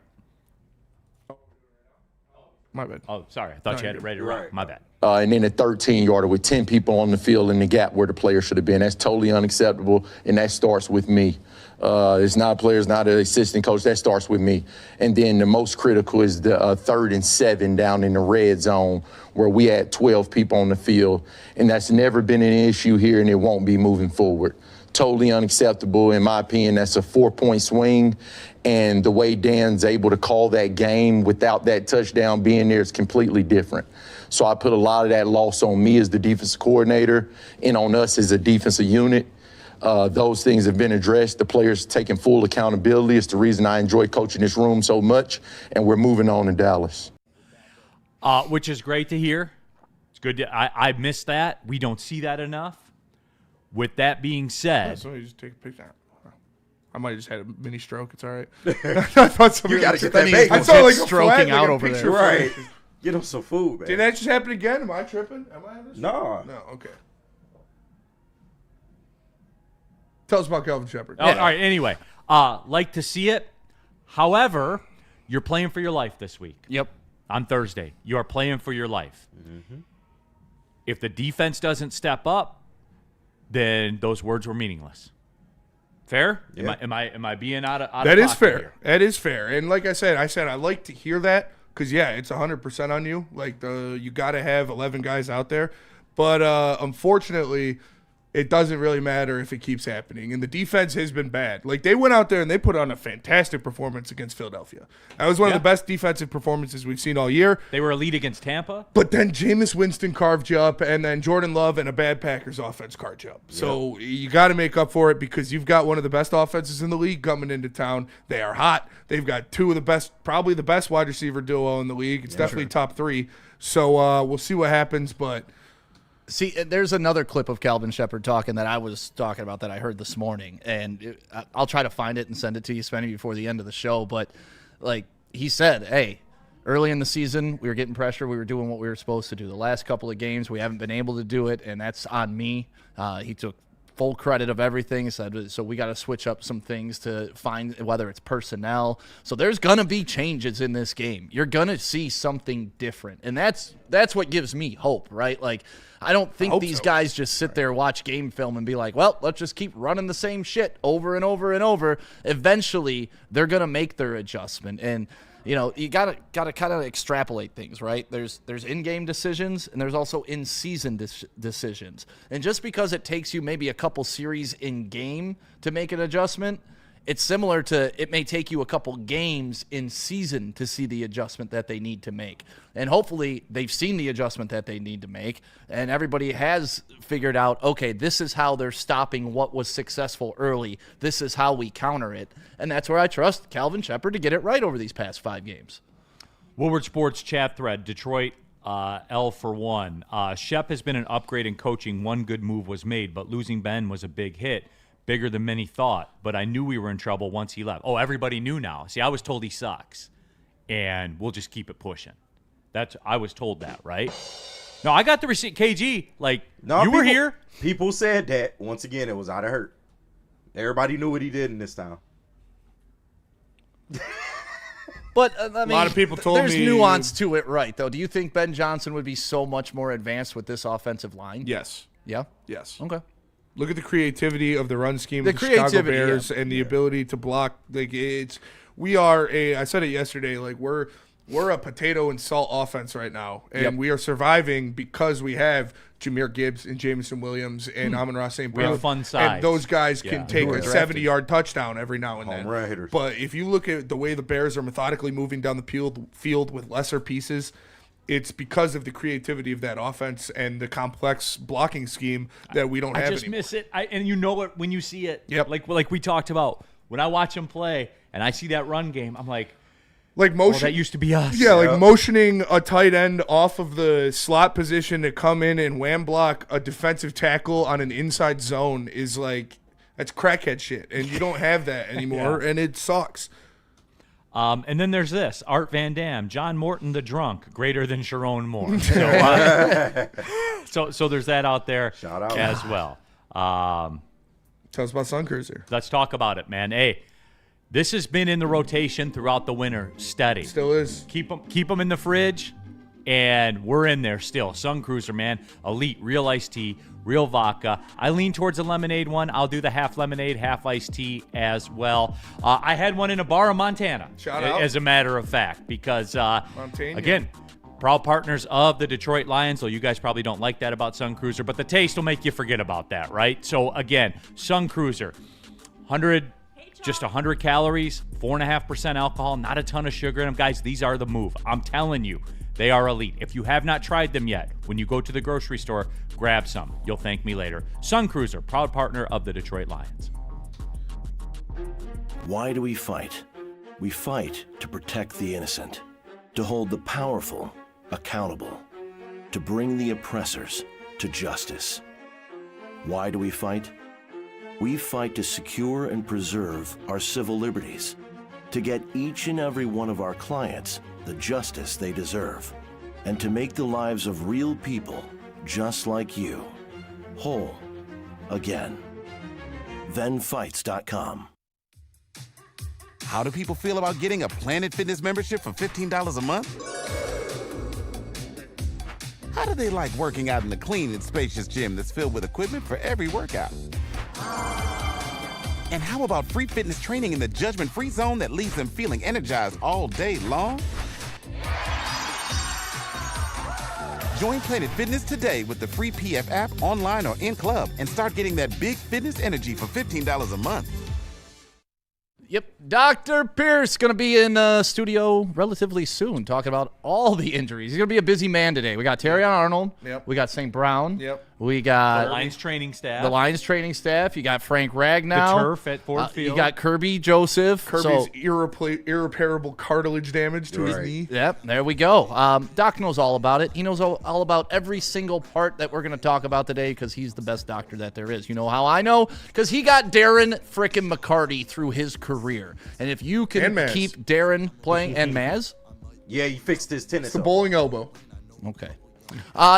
My bad. Oh, sorry. I thought you had it ready to rock. Right. My bad. And then a 13-yarder with 10 people on the field in the gap where the player should have been. That's totally unacceptable, and that starts with me. It's not players, not an assistant coach. That starts with me. And then the most critical is the 3rd and 7 down in the red zone where we had 12 people on the field, and that's never been an issue here, and it won't be moving forward. Totally unacceptable. In my opinion, that's a 4-point swing. And the way Dan's able to call that game without that touchdown being there is completely different. So I put a lot of that loss on me as the defensive coordinator and on us as a defensive unit. Those things have been addressed. The players taking full accountability. It's the reason I enjoy coaching this room so much. And we're moving on to Dallas. Which is great to hear. It's good. I missed that. We don't see that enough. With that being said, Somebody just take a picture. I might have just had a mini stroke. It's all right. I thought somebody You gotta was- get that bagel. I saw like a stroking flag, out like a over there. picture Right. flag. Get them some food, man. Did that just happen again? Am I tripping? Am I having this? No. No. Okay. Tell us about Calvin Shepard. all right. Anyway, like to see it. However, you're playing for your life this week. Yep. On Thursday, you are playing for your life. If the defense doesn't step up, then those words were meaningless. Fair? Yeah. Am I being out of That is pocket fair. here? That is fair. And like I said I like to hear that because, yeah, it's 100% on you. Like, you got to have 11 guys out there. But unfortunately, it doesn't really matter if it keeps happening. And the defense has been bad. Like, they went out there and they put on a fantastic performance against Philadelphia. That was one of the best defensive performances we've seen all year. They were elite against Tampa. But then Jameis Winston carved you up, and then Jordan Love and a bad Packers offense carved you up. So you got to make up for it because you've got one of the best offenses in the league coming into town. They are hot. They've got two of the best, probably the best wide receiver duo in the league. It's definitely top 3. So we'll see what happens, but See, there's another clip of Calvin Shepard talking that I was talking about that I heard this morning, and I'll try to find it and send it to you, Spenny, before the end of the show. But like he said, hey, early in the season we were getting pressure, we were doing what we were supposed to do. The last couple of games we haven't been able to do it, and that's on me. He took full credit of everything. He said, so we got to switch up some things to find whether it's personnel. So there's going to be changes in this game. You're going to see something different. And that's what gives me hope, right? Like, I don't think these guys just sit there, watch game film and be like, well, let's just keep running the same shit over and over and over. Eventually, they're going to make their adjustment. And you know, you gotta kind of extrapolate things, right? There's in-game decisions and there's also in-season decisions. And just because it takes you maybe a couple series in game to make an adjustment, it's similar to it may take you a couple games in season to see the adjustment that they need to make. And hopefully they've seen the adjustment that they need to make, and everybody has figured out, okay, this is how they're stopping what was successful early. This is how we counter it. And that's where I trust Calvin Shepard to get it right over these past 5 games. Woodward Sports chat thread, Detroit L for 1. Shep has been an upgrade in coaching. One good move was made, but losing Ben was a big hit. bigger than many thought, but I knew we were in trouble once he left. Oh, everybody knew now. See, I was told he sucks, and we'll just keep it pushing. I was told that, right? No, I got the receipt. KG, you were here. People said that. Once again, it was out of hurt. Everybody knew what he did in this town. But I mean, a lot of people told there's me nuance to it, right? Though, do you think Ben Johnson would be so much more advanced with this offensive line? Yes. Yeah. Yes. Okay. Look at the creativity of the run scheme The of the Chicago creativity, Bears and the ability to block. We are I said it yesterday. We're a potato and salt offense right now, and we are surviving because we have Jahmyr Gibbs and Jamison Williams and Amon-Ra St. We have Brown. fun sides. And those guys can take a 70-yard touchdown every now and Home run then. hitters. But if you look at the way the Bears are methodically moving down the field with lesser pieces, it's because of the creativity of that offense and the complex blocking scheme that we don't have I just anymore. miss it. And you know it when you see it. Yep. Like we talked about. When I watch him play and I see that run game, I'm like, motion, that used to be us. Yeah, motioning a tight end off of the slot position to come in and wham block a defensive tackle on an inside zone is that's crackhead shit. And you don't have that anymore, and it sucks. And then there's this. Art Van Dam, John Morton the drunk, greater than Sharon Moore. So there's that out there Shout out. as well. Tell us about Sun Cruiser. Let's talk about it, man. Hey, this has been in the rotation throughout the winter. Steady. Still is. Keep them in the fridge, and we're in there still. Sun Cruiser, man. Elite, real iced tea, real vodka. I lean towards the lemonade one. I'll do the half lemonade, half iced tea as well. I had one in a bar in Montana. Shout out. As a matter of fact, because, Montana. again, proud partners of the Detroit Lions, so you guys probably don't like that about Sun Cruiser, but the taste will make you forget about that, right? So, again, Sun Cruiser, 100 calories, 4.5% alcohol, not a ton of sugar in them. Guys, these are the move. I'm telling you, they are elite. If you have not tried them yet, when you go to the grocery store, grab some. You'll thank me later. Sun Cruiser, proud partner of the Detroit Lions. Why do we fight? We fight to protect the innocent, to hold the powerful accountable, to bring the oppressors to justice. Why do we fight? We fight to secure and preserve our civil liberties, to get each and every one of our clients the justice they deserve, and to make the lives of real people just like you whole again. ThenFights.com. How do people feel about getting a Planet Fitness membership for $15 a month? How do they like working out in the clean and spacious gym that's filled with equipment for every workout? And how about free fitness training in the judgment-free zone that leaves them feeling energized all day long? Join Planet Fitness today with the free PF app online or in club and start getting that big fitness energy for $15 a month. Yep. Dr. Pierce going to be in studio relatively soon talking about all the injuries. He's going to be a busy man today. We got Terrion Arnold. Yep. We got St. Brown. Yep. We got The Lions training staff. the Lions training staff. You got Frank Ragnow. The turf at Ford Field. You got Kerby Joseph. Kirby's irreparable cartilage damage to his knee. Yep, there we go. Doc knows all about it. He knows all about every single part that we're going to talk about today because he's the best doctor that there is. You know how I know? Because he got Darren frickin' McCarty through his career. And if you can And Maz. keep Darren playing, and Maz? Yeah, he fixed his tennis. It's a bowling elbow. Okay.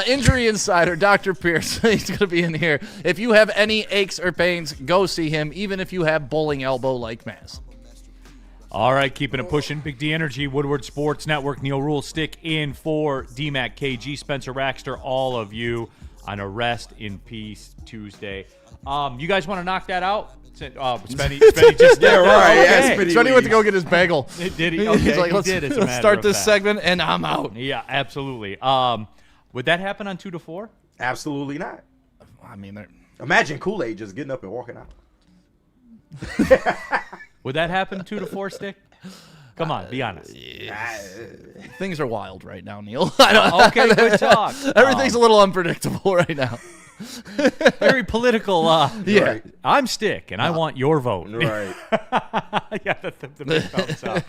Injury Insider, Dr. Pierce, he's going to be in here. If you have any aches or pains, go see him, even if you have bowling elbow like Maz. All right, keeping it pushing. Big D Energy, Woodward Sports Network, Neal Ruhl, stick in for DMAC, KG, Spencer Raxter, all of you on a Rest in Peace Tuesday. You guys want to knock that out? Spenny just did. Yeah, right. Okay. Yeah, Spenny Spenny went to leaves. go get his bagel. Did he? Okay, He's like, he let's, did, as a let's matter start of this fact. segment, and I'm out. Yeah, absolutely. Would that happen on 2 to 4? Absolutely not. I mean, Imagine Kool-Aid just getting up and walking out. Would that happen 2 to 4, Stick? Come on, be honest. things are wild right now, Neal. Okay, good talk. Everything's a little unpredictable right now. Very political. Yeah. Right. I'm Stick, and I want your vote. Right. Yeah, the big thumbs up.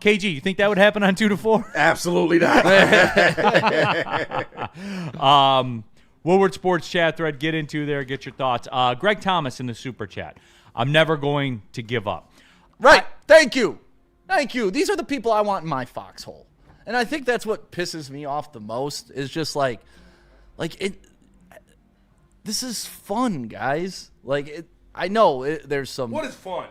KG, you think that would happen on 2 to 4? Absolutely not. Woodward Sports chat thread. Get into there. Get your thoughts. Greg Thomas in the super chat. I'm never going to give up. Right. Thank you. Thank you. These are the people I want in my foxhole. And I think that's what pisses me off the most is just like it. This is fun, guys. I know there's some. What is fun?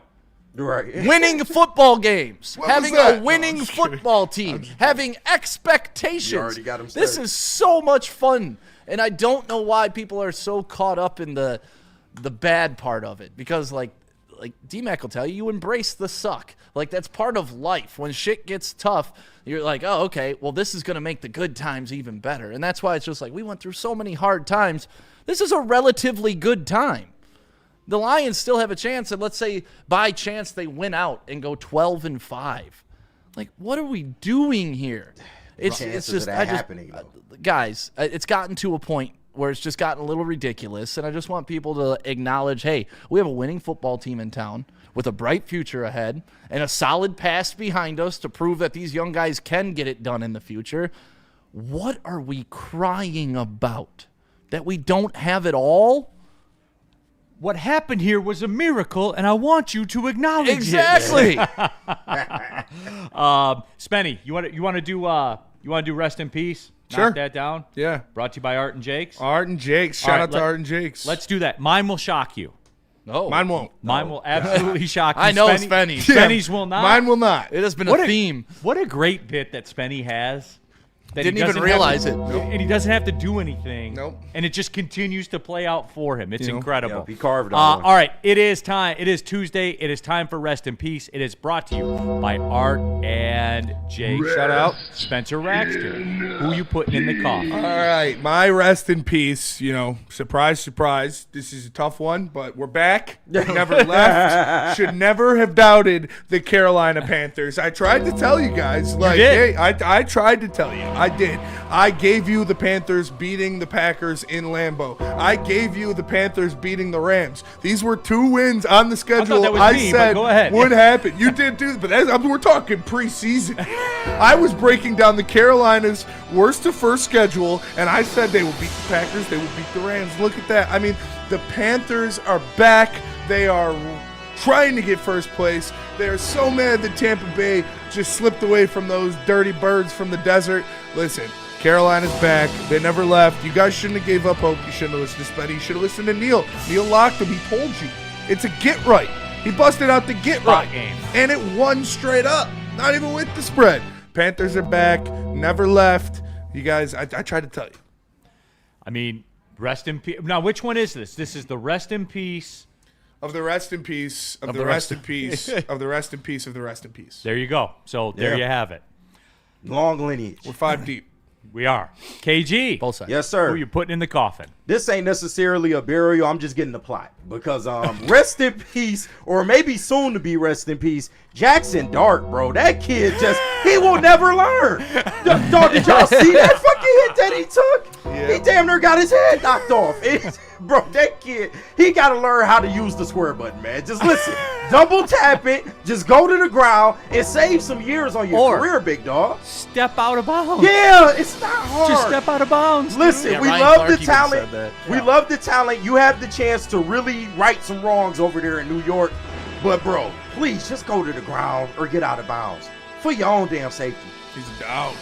Right. Winning football games, What having was that? a winning football team, having expectations. You already got 'em This started. is so much fun, and I don't know why people are so caught up in the bad part of it. Because like D-Mac will tell you, you embrace the suck. Like that's part of life. When shit gets tough, you're like, oh, okay, well this is gonna make the good times even better. And that's why it's just like we went through so many hard times. This is a relatively good time. The Lions still have a chance, and let's say by chance they win out and go 12-5. Like, what are we doing here? It's Chances just of that happening, though. guys. It's gotten to a point where it's just gotten a little ridiculous, and I just want people to acknowledge, hey, we have a winning football team in town with a bright future ahead and a solid past behind us to prove that these young guys can get it done in the future. What are we crying about? That we don't have it all? What happened here was a miracle, and I want you to acknowledge Exactly. it. Spenny, you want to do rest in peace? Sure. Knock that down. Yeah. Brought to you by Art and Jakes. Art and Jakes. All Shout right, out to Art and Jakes. Let's do that. Mine will shock you. No. Mine won't. Mine will absolutely shock you. I know Spenny. Spenny. Spenny's will not. Mine will not. It has been What a theme. What a great bit that Spenny has. That he Didn't even doesn't realize have it. to- And he doesn't have to do anything. Nope. And it just continues to play out for him. It's incredible. Yeah, he carved on one. All right. It is time. It is Tuesday. It is time for Rest in Peace. It is brought to you by Art and Jake. Shout out. Spencer Raxter. Who you putting in the coffin? All right, my rest in peace. Surprise, surprise. This is a tough one, but we're back. We never left. Should never have doubted the Carolina Panthers. I tried to tell you guys. did. Hey, I tried to tell you. I did. I gave you the Panthers beating the Packers in Lambeau. I gave you the Panthers beating the Rams. These were 2 wins on the schedule. that was me, but said go ahead. would happen. You did too, but we're talking preseason. I was breaking down the Carolinas' worst to first schedule, and I said they will beat the Packers, they will beat the Rams. Look at that. I mean, the Panthers are back. They are trying to get first place. They are so mad that Tampa Bay just slipped away from those dirty birds from the desert. Listen, Carolina's back. They never left. You guys shouldn't have gave up hope. You shouldn't have listened to Spenny. You should have listened to Neal. Neal locked him. He told you. It's a get right. He busted out the get right. game. And it won straight up. Not even with the spread. Panthers are back. Never left. You guys, I tried to tell you. I mean, rest in peace. Now, which one is this? This is the rest in peace. Of the rest in peace. Of the rest in peace. Of the rest in peace. Of the rest in peace. There you go. So there you have it. Long lineage. We're 5 deep. We are. KG. Both sides. Yes, sir. Who you putting in the coffin? This ain't necessarily a burial. I'm just getting the plot because rest in peace, or maybe soon to be rest in peace, Jackson Dart, bro. That kid he will never learn. Dog, did y'all see that fucking hit that he took? Yeah. He damn near got his head knocked off. Bro, that kid, he got to learn how to use the square button, man. Just listen, double tap it, just go to the ground and save some years on your career, big dog. Step out of bounds. Yeah, it's not hard. Just step out of bounds. Listen, Yeah, we Ryan love Clark the even said talent. that. We love the talent. You have the chance to really right some wrongs over there in New York. But, bro, please just go to the ground or get out of bounds for your own damn safety. He's a dog.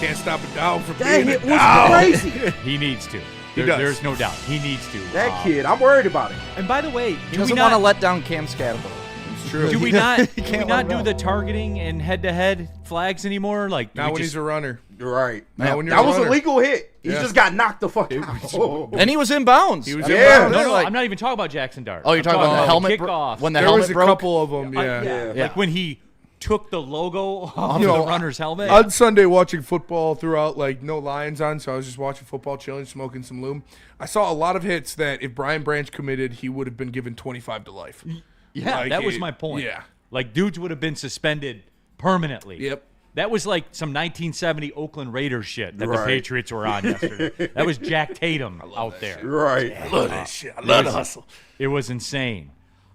Can't stop a dog from That being hit a was dog. crazy. He needs to. He does. There's no doubt. He needs to. That kid, I'm worried about it. And by the way, He doesn't want to let down Cam Scatterbo. It's true. do we not can't let him do go. the targeting and head-to-head flags anymore? Like Not when he's a runner. You're right. Not when you're That a was a runner. legal hit. He Yeah. just got knocked the fuck out. And he was in bounds. He was Yeah. in no, bounds. no, I'm not even talking about Jackson Dart. Oh, you're I'm talking about the helmet kickoff. when the There helmet was a broke? couple of them, yeah. Yeah. Like when he took the logo off You the know, runner's helmet. On Sunday, watching football throughout, no Lions on, so I was just watching football, chilling, smoking some loom. I saw a lot of hits that if Brian Branch committed, he would have been given 25 to life. Yeah, that was my point. Yeah. Like, dudes would have been suspended permanently. Yep. That was like some 1970 Oakland Raiders shit that the Right. Patriots were on yesterday. That was Jack Tatum out there. Right. I love that shit. I love the hustle. It was insane.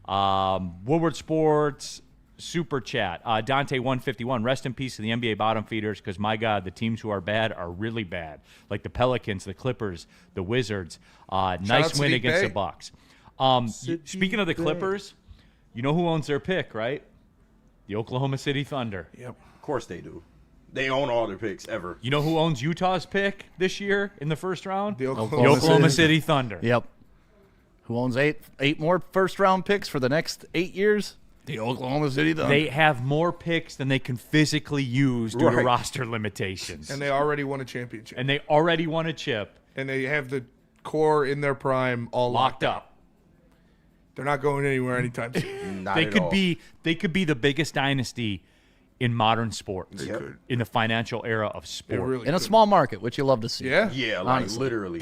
Woodward Sports, super chat. Dante 151. Rest in peace to the NBA bottom feeders, because my God, the teams who are bad are really bad. Like the Pelicans, the Clippers, the Wizards. Nice win against the Bucks. Speaking of the Clippers, you know who owns their pick, right? The Oklahoma City Thunder. Yep. Of course they do. They own all their picks ever. You know who owns Utah's pick this year in the first round? The Oklahoma City Thunder. Yep. Who owns eight more first-round picks for the next 8 years? The Oklahoma City Thunder. They have more picks than they can physically use due to roster limitations. And they already won a championship. And they already won a chip. And they have the core in their prime all locked up. They're not going anywhere anytime soon. They could be the biggest dynasty in modern sports. In the financial era of sport. Really in a small market, which you love to see. Yeah. Yeah, like literally.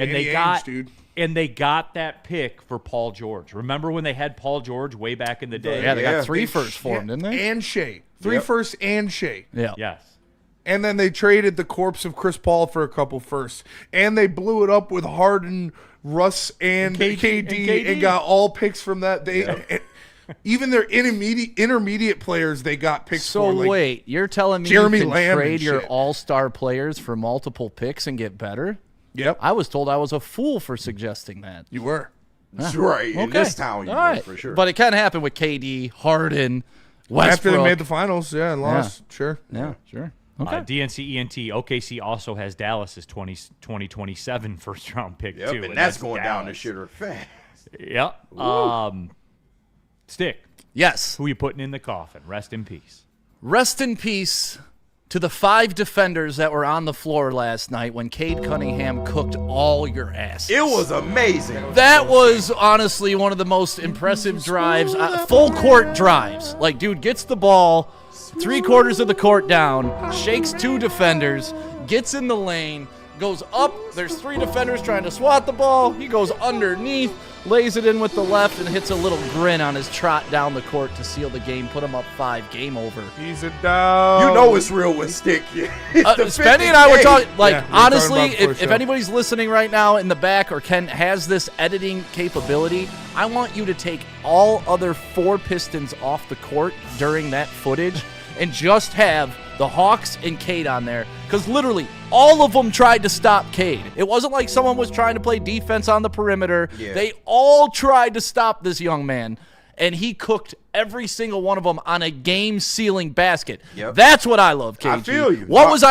And they got that pick for Paul George. Remember when they had Paul George way back in the day? Yeah, they got 3 firsts for him, didn't they? And Shea. 3 firsts and Shea. Yeah. Yes. And then they traded the corpse of Chris Paul for a couple firsts. And they blew it up with Harden, Russ, and KD and got all picks from that. Even their intermediate players, they got picks for. So wait, you're telling me Jeremy you can Lamb trade your all-star players for multiple picks and get better? Yep. I was told I was a fool for suggesting that. You were. That's right. In this town, you were, for sure. But it kind of happened with KD, Harden, Westbrook. After they made the finals, and lost. Sure. Yeah, sure. Okay. DNC ENT, OKC also has Dallas's 2027 first-round pick, too. And that's going down the shitter fast. Yep. Stick. Yes. Who are you putting in the coffin? Rest in peace. Rest in peace to the 5 defenders that were on the floor last night when Cade Cunningham cooked all your ass. It was amazing. That was honestly one of the most impressive drives, full court drives. Like, dude gets the ball, 3/4 of the court down, shakes 2 defenders, gets in the lane, goes up. There's 3 defenders trying to swat the ball. He goes underneath, lays it in with the left, and hits a little grin on his trot down the court to seal the game, put him up 5, game over. He's a dog. You know it's real with Stick. Spenny and I were talking, honestly, if anybody's listening right now in the back or has this editing capability, I want you to take all other 4 Pistons off the court during that footage and just have the Hawks and Cade on there, because literally all of them tried to stop Cade. It wasn't like someone was trying to play defense on the perimeter. Yeah. They all tried to stop this young man, and he cooked every single one of them on a game-sealing basket. Yep. That's what I love, KG. I feel you. What was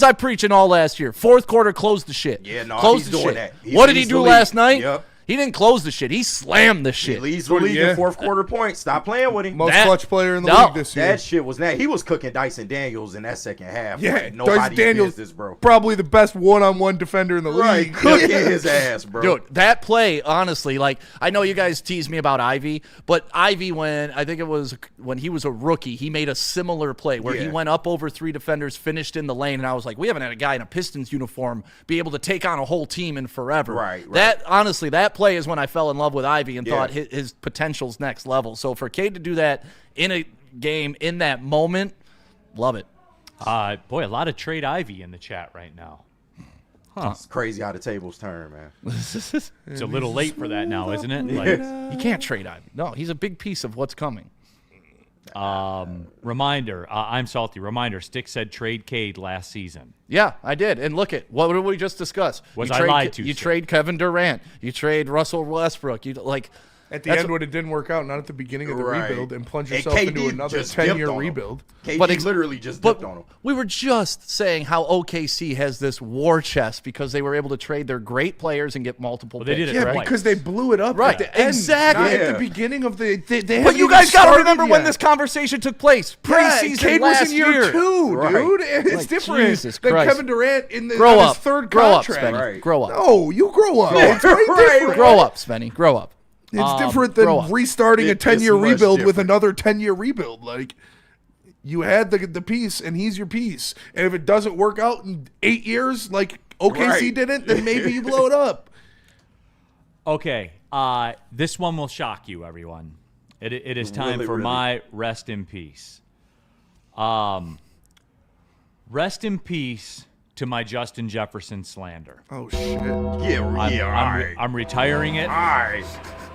I preaching all last year? Fourth quarter, close the shit. Yeah, no, close he's the doing shit. that. What did he do last night? Yep. He didn't close the shit. He slammed the shit. He leads the league in 4th quarter points. Stop playing with him. Most clutch player in the league this year. That shit was that. He was cooking Dyson Daniels in that second half. Yeah, like, nobody's Dyson Daniels, business, bro. Probably the best one-on-one defender in the league. Cooking his ass, bro. Dude, that play, honestly, like, I know you guys tease me about Ivy, but Ivy, when he was a rookie, he made a similar play where he went up over 3 defenders, finished in the lane, and I was like, we haven't had a guy in a Pistons uniform be able to take on a whole team in forever. Right. That, honestly, that play is when I fell in love with Ivy and thought his potential's next level. So for Cade to do that in a game, in that moment, love it. Boy, a lot of trade Ivy in the chat right now. Huh. It's crazy how the tables turn, man. It's a little late for that now, isn't it? Like, you can't trade Ivy. No, he's a big piece of what's coming. Reminder, I'm salty. Reminder, Stick said trade Cade last season. Yeah, I did. And look at what did we just discuss? I lied to? You trade Kevin Durant. You trade Russell Westbrook. You like at the end when it didn't work out, not at the beginning of the rebuild, and plunge yourself KD into another 10-year rebuild. KD literally just dipped on him. We were just saying how OKC has this war chest because they were able to trade their great players and get multiple picks. They did it Yeah, because they blew it up at the end. Exactly. Not at the beginning of the they But you guys got to remember when this conversation took place. Preseason Cade last was in year 2, dude. It's Like, different Jesus than Christ. Kevin Durant in his third Grow up, contract. Spenny. Grow up. No, you grow up. It's way different. Grow up, Spenny. Grow up. It's different than restarting a 10-year rebuild with another 10-year rebuild. Like, you had the piece, and he's your piece. And if it doesn't work out in 8 years, like OKC didn't, then maybe you blow it up. Okay, this one will shock you, everyone. It is time for my rest in peace. Rest in peace to my Justin Jefferson slander. Oh, shit. Yeah, I'm retiring it. All right.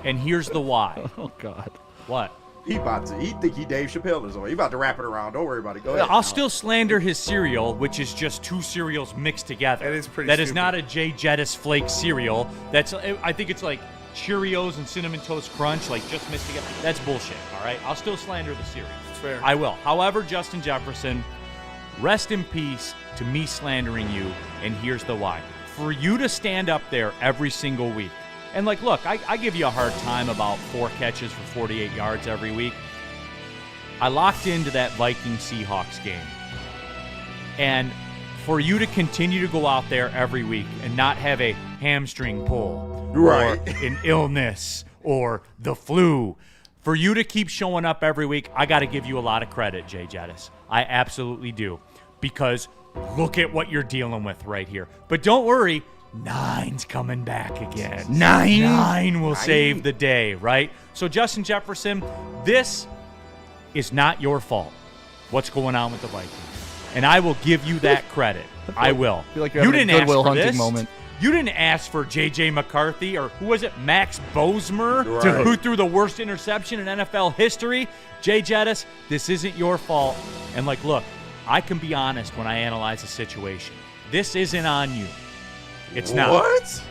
And here's the why. Oh, God. What? He think he Dave Chappelle or something. He about to wrap it around. Don't worry about it. Go ahead. I'll still slander his cereal, which is just two cereals mixed together. That is pretty That is stupid. not a Jay Jettis flake cereal. I think it's like Cheerios and Cinnamon Toast Crunch, like just mixed together. That's bullshit, all right? I'll still slander the cereal. It's fair. I will. However, Justin Jefferson, rest in peace to me slandering you, and here's the why. For you to stand up there every single week, and like, look, I give you a hard time about 4 catches for 48 yards every week. I locked into that Vikings-Seahawks game. And for you to continue to go out there every week and not have a hamstring pull Right. or an illness or the flu, for you to keep showing up every week, I got to give you a lot of credit, Jay Jettis. I absolutely do. Because look at what you're dealing with right here. But don't worry, 9's coming back again. 9 will save the day, right? So, Justin Jefferson, this is not your fault, what's going on with the Vikings. And I will give you that credit. I will. feel like you're having a ask Goodwill for Hunting this. moment. You didn't ask for J.J. McCarthy or who was it, Max Bosmer, Right. who threw the worst interception in NFL history. Jay Jettis, this isn't your fault. And, like, look, I can be honest when I analyze a situation. This isn't on you. It's not. What?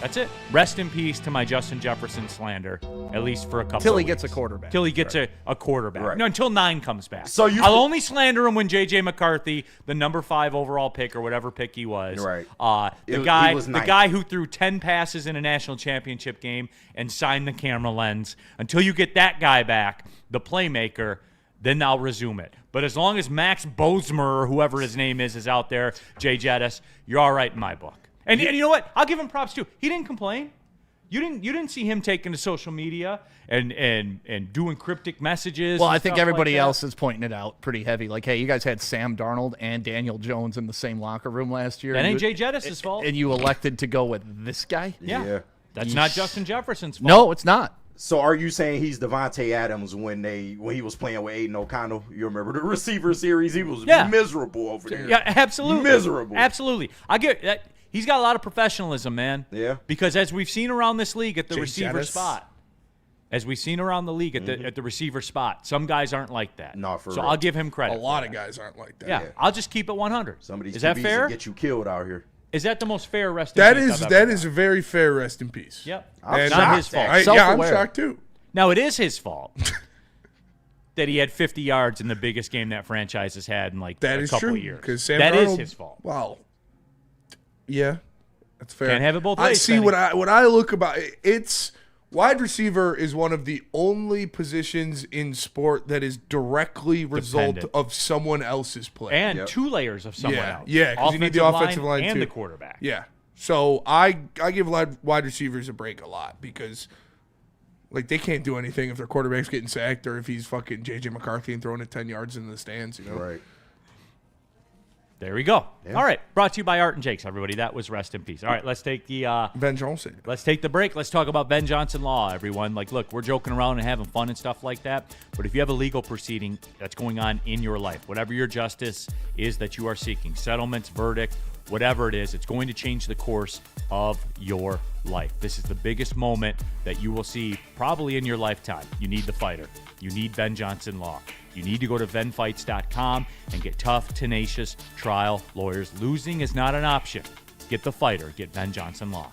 That's it. Rest in peace to my Justin Jefferson slander, at least for a couple Till of he gets a weeks. quarterback. Till he gets a quarterback. Right. No, until 9 comes back. So you- I'll only slander him when J.J. McCarthy, the number 5 overall pick or whatever pick he was. Right. The He guy was ninth. guy who threw 10 passes in a national championship game and signed the camera lens. Until you get that guy back, the playmaker, then I'll resume it. But as long as Max Bosmer or whoever his name is out there, Jay Jettis, you're all right in my book. And you know what? I'll give him props too. He didn't complain. You didn't see him taking to social media and doing cryptic messages. Well, and I think stuff everybody like that. else is pointing it out pretty heavy. Like, hey, you guys had Sam Darnold and Daniel Jones in the same locker room last year. That and ain't you- Jay Jettis' fault. And you elected to go with this guy? Yeah. That's not Justin Jefferson's fault. No, it's not. So are you saying he's Devontae Adams when he was playing with Aiden O'Connell? You remember the receiver series? He was miserable over there. Yeah, absolutely. Miserable. Absolutely. I get that. He's got a lot of professionalism, man. Yeah. Because as we've seen around this league at the Jay receiver Jettis. spot, as we've seen around the league at the receiver spot, some guys aren't like that. No, for so real. I'll give him A credit. lot of guys aren't like that. Yeah, I'll just keep it 100. Some of these Is that QBs fair? will get you killed out here. Is that the most fair rest in That peace is I've that ever is got? a very fair rest in peace. Yep. I'm Not shocked, his fault. actually. Yeah, I'm Self-aware. shocked too. Now, it is his fault that he had 50 yards in the biggest game that franchise has had in like That a is couple true. of years. Because Sam That is Darnold- his fault. Wow. Yeah, that's fair. Can't have it both I ways, see Benny. what I look about. It's wide receiver is one of the only positions in sport that is directly result Dependent. of someone else's play. And 2 layers of someone else. Yeah, because you need the offensive line and too. the quarterback. Yeah. So I give wide receivers a break a lot because like they can't do anything if their quarterback's getting sacked or if he's fucking J.J. McCarthy and throwing it 10 yards in the stands. You know? Right. There we go. All right. Brought to you by Art and Jakes, everybody. That was rest in peace. All right, let's take the Ben Johnson. let's take the break. Let's talk about Ben Johnson law, everyone. Like, look, we're joking around and having fun and stuff like that. But if you have a legal proceeding that's going on in your life, whatever your justice is that you are seeking, settlements, verdict, whatever it is, it's going to change the course of your life. This is the biggest moment that you will see probably in your lifetime. You need the fighter. You need Ben Johnson law. You need to go to venfights.com and get tough, tenacious trial lawyers. Losing is not an option. Get the fighter. Get Ben Johnson law.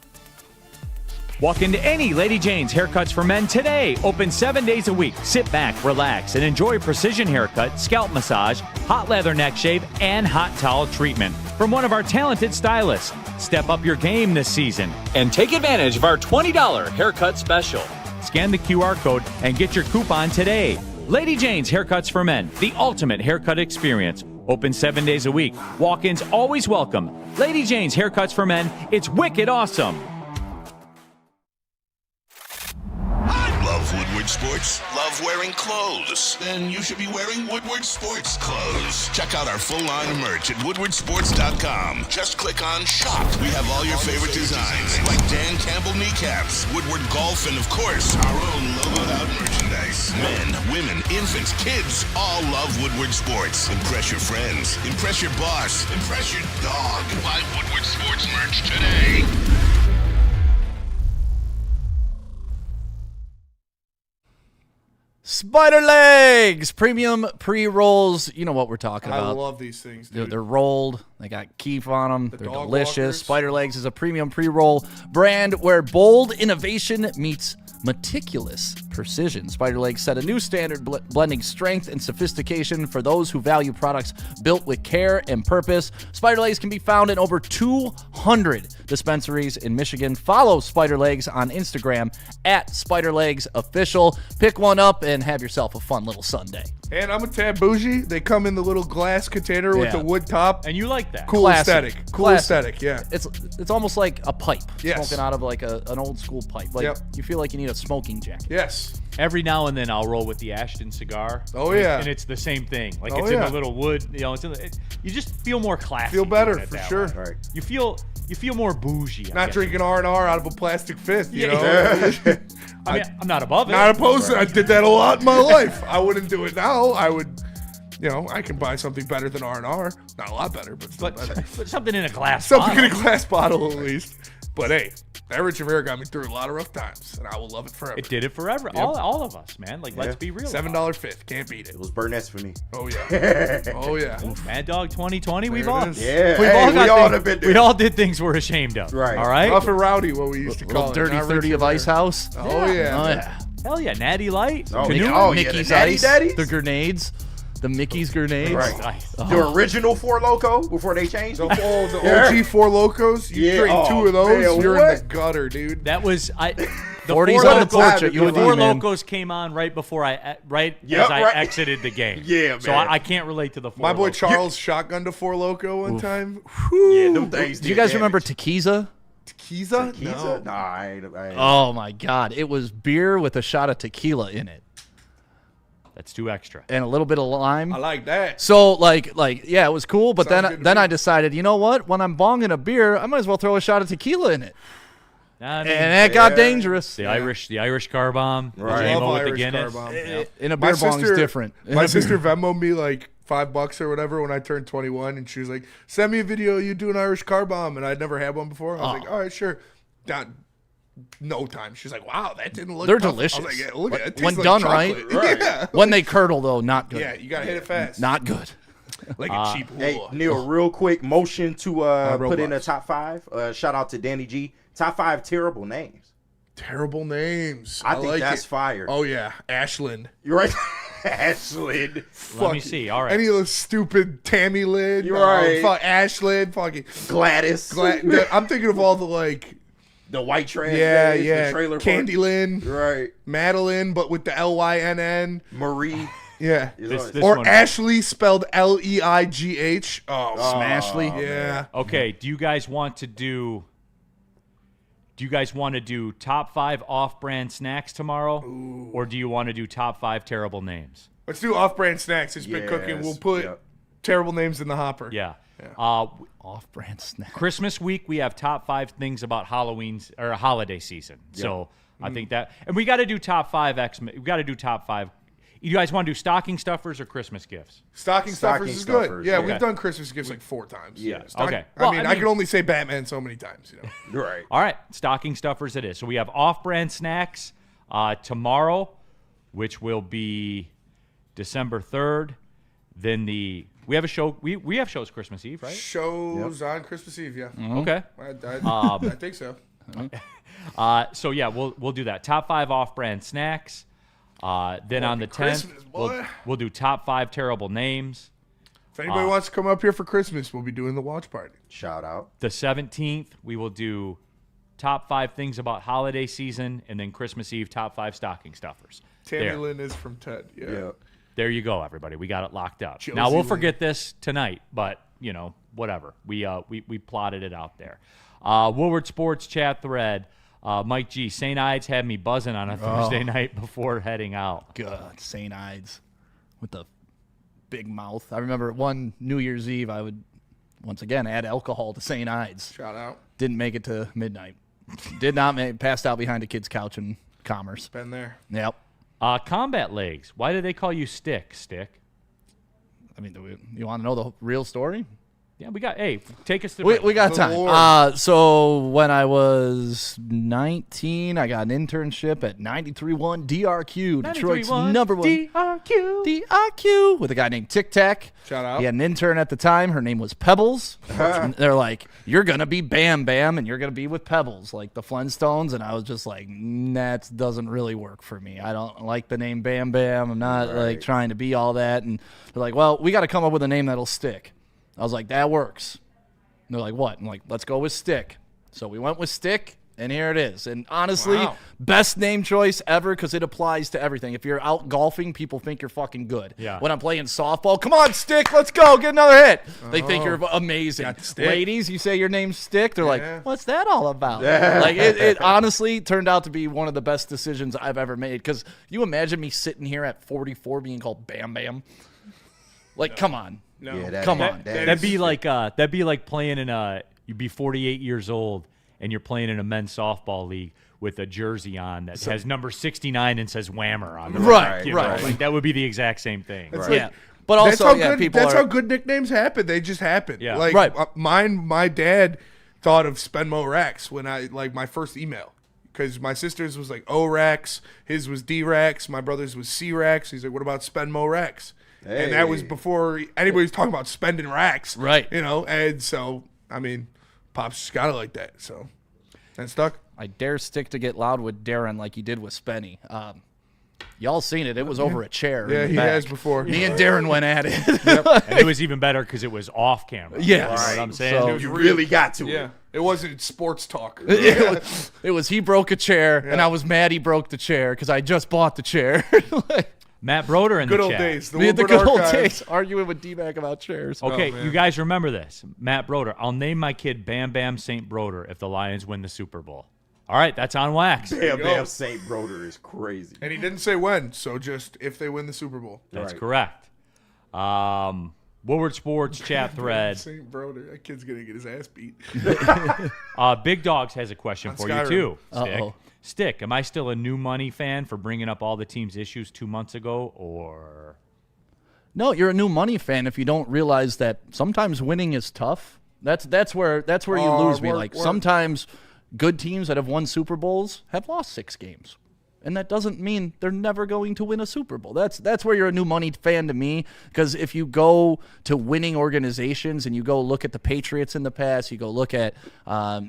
Walk into any Lady Jane's Haircuts for Men today. Open 7 days a week. Sit back, relax, and enjoy precision haircut, scalp massage, hot leather neck shave, and hot towel treatment from one of our talented stylists. Step up your game this season and take advantage of our $20 haircut special. Scan the QR code and get your coupon today. Lady Jane's Haircuts for Men, the ultimate haircut experience. Open 7 days a week. Walk-ins always welcome. Lady Jane's Haircuts for Men. It's wicked awesome. Love Woodward Sports? Love wearing clothes? Then you should be wearing Woodward Sports clothes. Check out our full line of merch at woodwardsports.com. Just click on Shop. We have all your favorite designs, like Dan Campbell kneecaps, Woodward Golf, and of course, our own logoed out merchandise. Men, women, infants, kids all love Woodward Sports. Impress your friends. Impress your boss. Impress your dog. Buy Woodward Sports merch today. Spider Legs premium pre-rolls. You know what we're talking I about. love these things, dude. They're rolled. They got keef on them. They're dog delicious. walkers. Spider Legs is a premium pre-roll brand where bold innovation meets meticulous precision. Spider Legs set a new standard blending strength and sophistication for those who value products built with care and purpose. Spider Legs can be found in over 200 dispensaries in Michigan. Follow Spider Legs on Instagram at SpiderLegsOfficial. Pick one up and have yourself a fun little Sunday. And I'm a tad bougie. They come in the little glass container with Yeah. the wood top. And you like that. Cool Classic. aesthetic. Cool Classic. aesthetic, yeah. It's almost like a pipe. Yes. Smoking out of like an old school pipe. Like Yep. you feel like you need a smoking jacket. Yes. Every now and then I'll roll with the Ashton cigar. Oh, And yeah. and it's the same thing. Like Oh, it's in yeah. the little wood. You know, you just feel more classy. Feel better, doing it for that sure. way. Right. You feel more bougie. I Not guess. drinking R&R out of a plastic fist, you Yeah. know? I mean, I'm not above it. Not opposed to it. I did that a lot in my life. I wouldn't do it now. I would, you know, I can buy something better than R&R. Not a lot better, but still better. Put something in a glass. Something in a bottle. glass bottle at least. But hey, that Rich Rivera got me through a lot of rough times, and I will love it forever. It did it forever. All of us, man. Like, let's be real. $7 fifth. Can't beat it. It was Burnett's for me. Oh, yeah. Oh, yeah. Mad Dog 2020. We've There it all, is. Yeah, we've hey, all we got all things, have been there. we all did things we're ashamed of. Right. All right. Rough and rowdy, what we used to Little call it. dirty Not 30 Rich of Rivera. Ice House. Oh, yeah. Oh, yeah. Hell yeah, Natty Light. Oh, Canoe. yeah. Oh, Mickey's the Natty Ice. Daddies? The grenades. The Mickey's grenades. Right. Nice. The original Four Loko before they changed. The OG Four Locos. You Yeah. drink two of those, Man, you're in what? the gutter, dude. That was the 40s Four on the Locos- porch at The The UD, Four man. Locos came on right before as I right. exited the game. Yeah, So man. I can't relate to the Four My boy Locos. Charles shotgunned a Four Loco one time. Yeah, them things. Do you guys remember Tequiza? Tequiza? Tequila? No. Nah, I ain't. Oh, my God. It was beer with a shot of tequila in it That's too extra. and a little bit of lime. I like that. So, like, yeah, it was cool. But Sounds good to then me. I decided, you know what? When I'm bonging a beer, I might as well throw a shot of tequila in it. I mean, And that got dangerous. the Irish car bomb. Right. The I JMO love with the Irish Guinness. car bomb. In a beer bong is different. My sister Venmo'd me like $5 or whatever when I turned 21, and she was like, "Send me a video of you do an Irish car bomb," and I'd never had one before. I was like, "All right, sure." Down no time. She's like, "Wow, that didn't look." They're tough." delicious. I was like, "Yeah, look at it. It When tastes done like right. chocolate." Yeah. When they curdle, though, not good. Yeah, you gotta hit it fast. Not good. like a cheap. Hey, Ooh. Neil, real quick motion to put in a Roblox. top 5. Shout out to Danny G. Top 5 terrible names. Terrible names. I think like that's it. fire. Oh yeah, Ashland. You're right. Ashlyn. Let me Fuck see. All right. Any of those stupid Tammy Lynn. You're right. Fuck Ashland. Fucking. Gladys. I'm thinking of all the like. The white trash. Yeah, names, yeah. The trailer Candy Lynn. park. Right. Madeline, but with the Lynn. Marie. Yeah. This Or one- Ashley spelled Leigh. Oh, Smashley. yeah. Okay. Do you guys want to do top 5 off-brand snacks tomorrow, or do you want to do top 5 terrible names? Let's do off-brand snacks. It's been cooking. We'll put terrible names in the hopper. Yeah. Off-brand snack. Christmas week, we have top 5 things about Halloween or holiday season. So I think that, and we got to do top 5 We got to do top 5. You guys want to do stocking stuffers or Christmas gifts? Stocking stuffers is good. stuffers, Yeah, okay. we've done Christmas gifts like 4 times. Yeah. Okay. I Well, mean, I I mean- can only say Batman so many times. You know. Right. All right, stocking stuffers it is. So we have off-brand snacks tomorrow, which will be December 3rd. Then we have a show. We have shows Christmas Eve, right? Shows on Christmas Eve. Yeah. Okay. I think so. So yeah, we'll do that. Top 5 off-brand snacks. Then on the 10th, Christmas, boy. we'll do top 5 terrible names. If anybody wants to come up here for Christmas, we'll be doing the watch party. Shout out. The 17th, we will do top 5 things about holiday season, and then Christmas Eve, top 5 stocking stuffers. Tammy There. Lynn is from Ted. Yeah. There you go, everybody. We got it locked up. Josie now we'll Lynn. forget this tonight, but you know, whatever. We plotted it out there. Woodward Sports chat thread. Mike G. St. Ides had me buzzing on a Thursday night before heading out. Good. St. Ides with the big mouth. I remember one New Year's Eve, I would once again add alcohol to St. Ides. Shout out. Didn't make it to midnight. Did not make. Passed out behind a kid's couch in Commerce. Been there. Yep. Combat legs. Why do they call you Stick? Stick. I mean, you want to know the real story? Yeah, take us to We got The time. Lord. So when I was 19, I got an internship at 93.1 DRQ, Detroit's 93.1 number one DRQ, with a guy named Tic Tac. Shout out. He had an intern at the time. Her name was Pebbles. And they're like, you're gonna be Bam Bam, and you're gonna be with Pebbles, like the Flintstones. And I was just like, that doesn't really work for me. I don't like the name Bam Bam. I'm not like trying to be all that. And they're like, well, we got to come up with a name that'll stick. I was like, that works. And they're like, what? I'm like, let's go with Stick. So we went with Stick, and here it is. And honestly, best name choice ever because it applies to everything. If you're out golfing, people think you're fucking good. Yeah. When I'm playing softball, come on, Stick, let's go, get another hit. They think you're amazing. Ladies, you say your name's Stick, they're like, what's that all about? Like, it honestly turned out to be one of the best decisions I've ever made because you imagine me sitting here at 44 being called Bam Bam? Like, come on. No. Yeah, Come on. That'd be like playing in you'd be 48 years old and you're playing in a men's softball league with a jersey on that has number 69 and says Whammer on the Right, back, right. Like, that would be the exact same thing. Yeah. But also, that's how good nicknames happen. They just happen. Yeah. Like Right. My dad thought of Spenmo Rex when I my first email. Because my sister's was like O-Rex, his was D-Rex, my brother's was C-Rex. He's like, what about Spenmo Rex? And that was before anybody was talking about spending racks. Right. And so, Pops just got it like that. So, and stuck. I dare Stick to get loud with Darren like he did with Spenny. Y'all seen it. It was over a chair. Yeah, in the he back. has before. Me and Darren went at it. And it was even better because it was off camera. Yes. You know what I'm saying? So- It was You really got to Yeah. it. It wasn't sports talk. It was he broke a chair, and I was mad he broke the chair because I just bought the chair. Matt Broder in Good the old chat. days. The Me and the Woodward good old Archives. days arguing with D-Mac about chairs. Okay, man. you guys remember this. Matt Broder. I'll name my kid Bam Bam St. Broder if the Lions win the Super Bowl. All right, that's on wax. Bam go. Bam St. Broder is crazy. And he didn't say when, so just if they win the Super Bowl. That's correct. Woodward Sports chat thread. St. Broder. That kid's going to get his ass beat. Big Dogs has a question On for you, Skyrim. too. Stick. Uh-oh. Stick, am I still a new money fan for bringing up all the team's issues 2 months ago, or... No, you're a new money fan if you don't realize that sometimes winning is tough. That's where you lose me. Like sometimes good teams that have won Super Bowls have lost 6 games. And that doesn't mean they're never going to win a Super Bowl. That's where you're a new money fan to me. Because if you go to winning organizations and you go look at the Patriots in the past, you go look at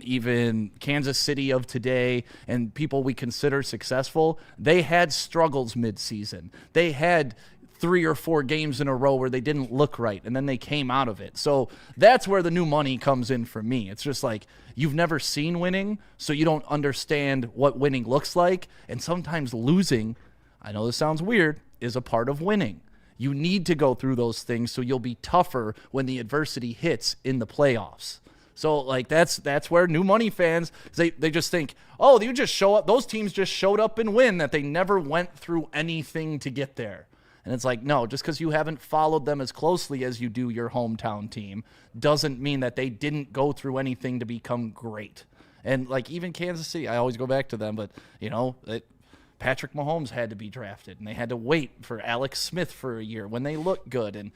even Kansas City of today and people we consider successful, they had struggles midseason. They had 3 or 4 games in a row where they didn't look right, and then they came out of it. So that's where the new money comes in for me. It's just like you've never seen winning, so you don't understand what winning looks like. And sometimes losing, I know this sounds weird, is a part of winning. You need to go through those things so you'll be tougher when the adversity hits in the playoffs. So, like, that's where new money fans, they just think, oh, you just show up. Those teams just showed up and win, that they never went through anything to get there. And it's like, no, just because you haven't followed them as closely as you do your hometown team doesn't mean that they didn't go through anything to become great. And, like, even Kansas City, I always go back to them, but, Patrick Mahomes had to be drafted, and they had to wait for Alex Smith for a year when they looked good. And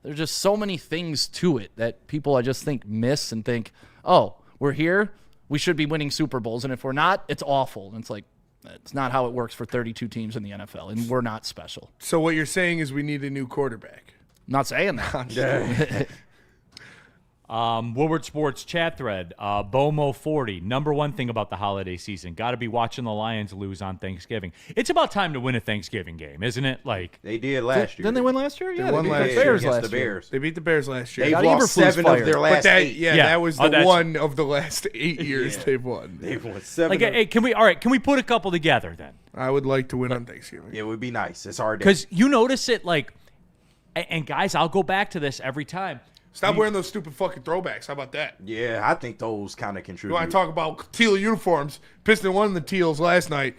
there's just so many things to it that people, I just think, miss and think, oh, we're here, we should be winning Super Bowls, and if we're not, it's awful. And it's like, it's not how it works for 32 teams in the NFL, and we're not special. So what you're saying is we need a new quarterback. I'm not saying that. Woodward Sports chat thread. Bomo40. Number one thing about the holiday season. Got to be watching the Lions lose on Thanksgiving. It's about time to win a Thanksgiving game, isn't it? Like They did last year. Didn't they win last year? Yeah, They won beat last the year Bears against last the year. Bears. They beat the Bears last year. They've Got lost Eberflus 7 fired. of their But last that, 8. yeah, Yeah. that was Oh, the that's- one of the last 8 years they've won. They've won 7 Like, of hey, can we put a couple together then? I would like to win on Thanksgiving. It would be nice. It's hard to... Because you notice it, like, and guys, I'll go back to this every time. Stop wearing those stupid fucking throwbacks. How about that? Yeah, I think those kind of You contribute. want to talk about teal uniforms? Piston won the teals last night.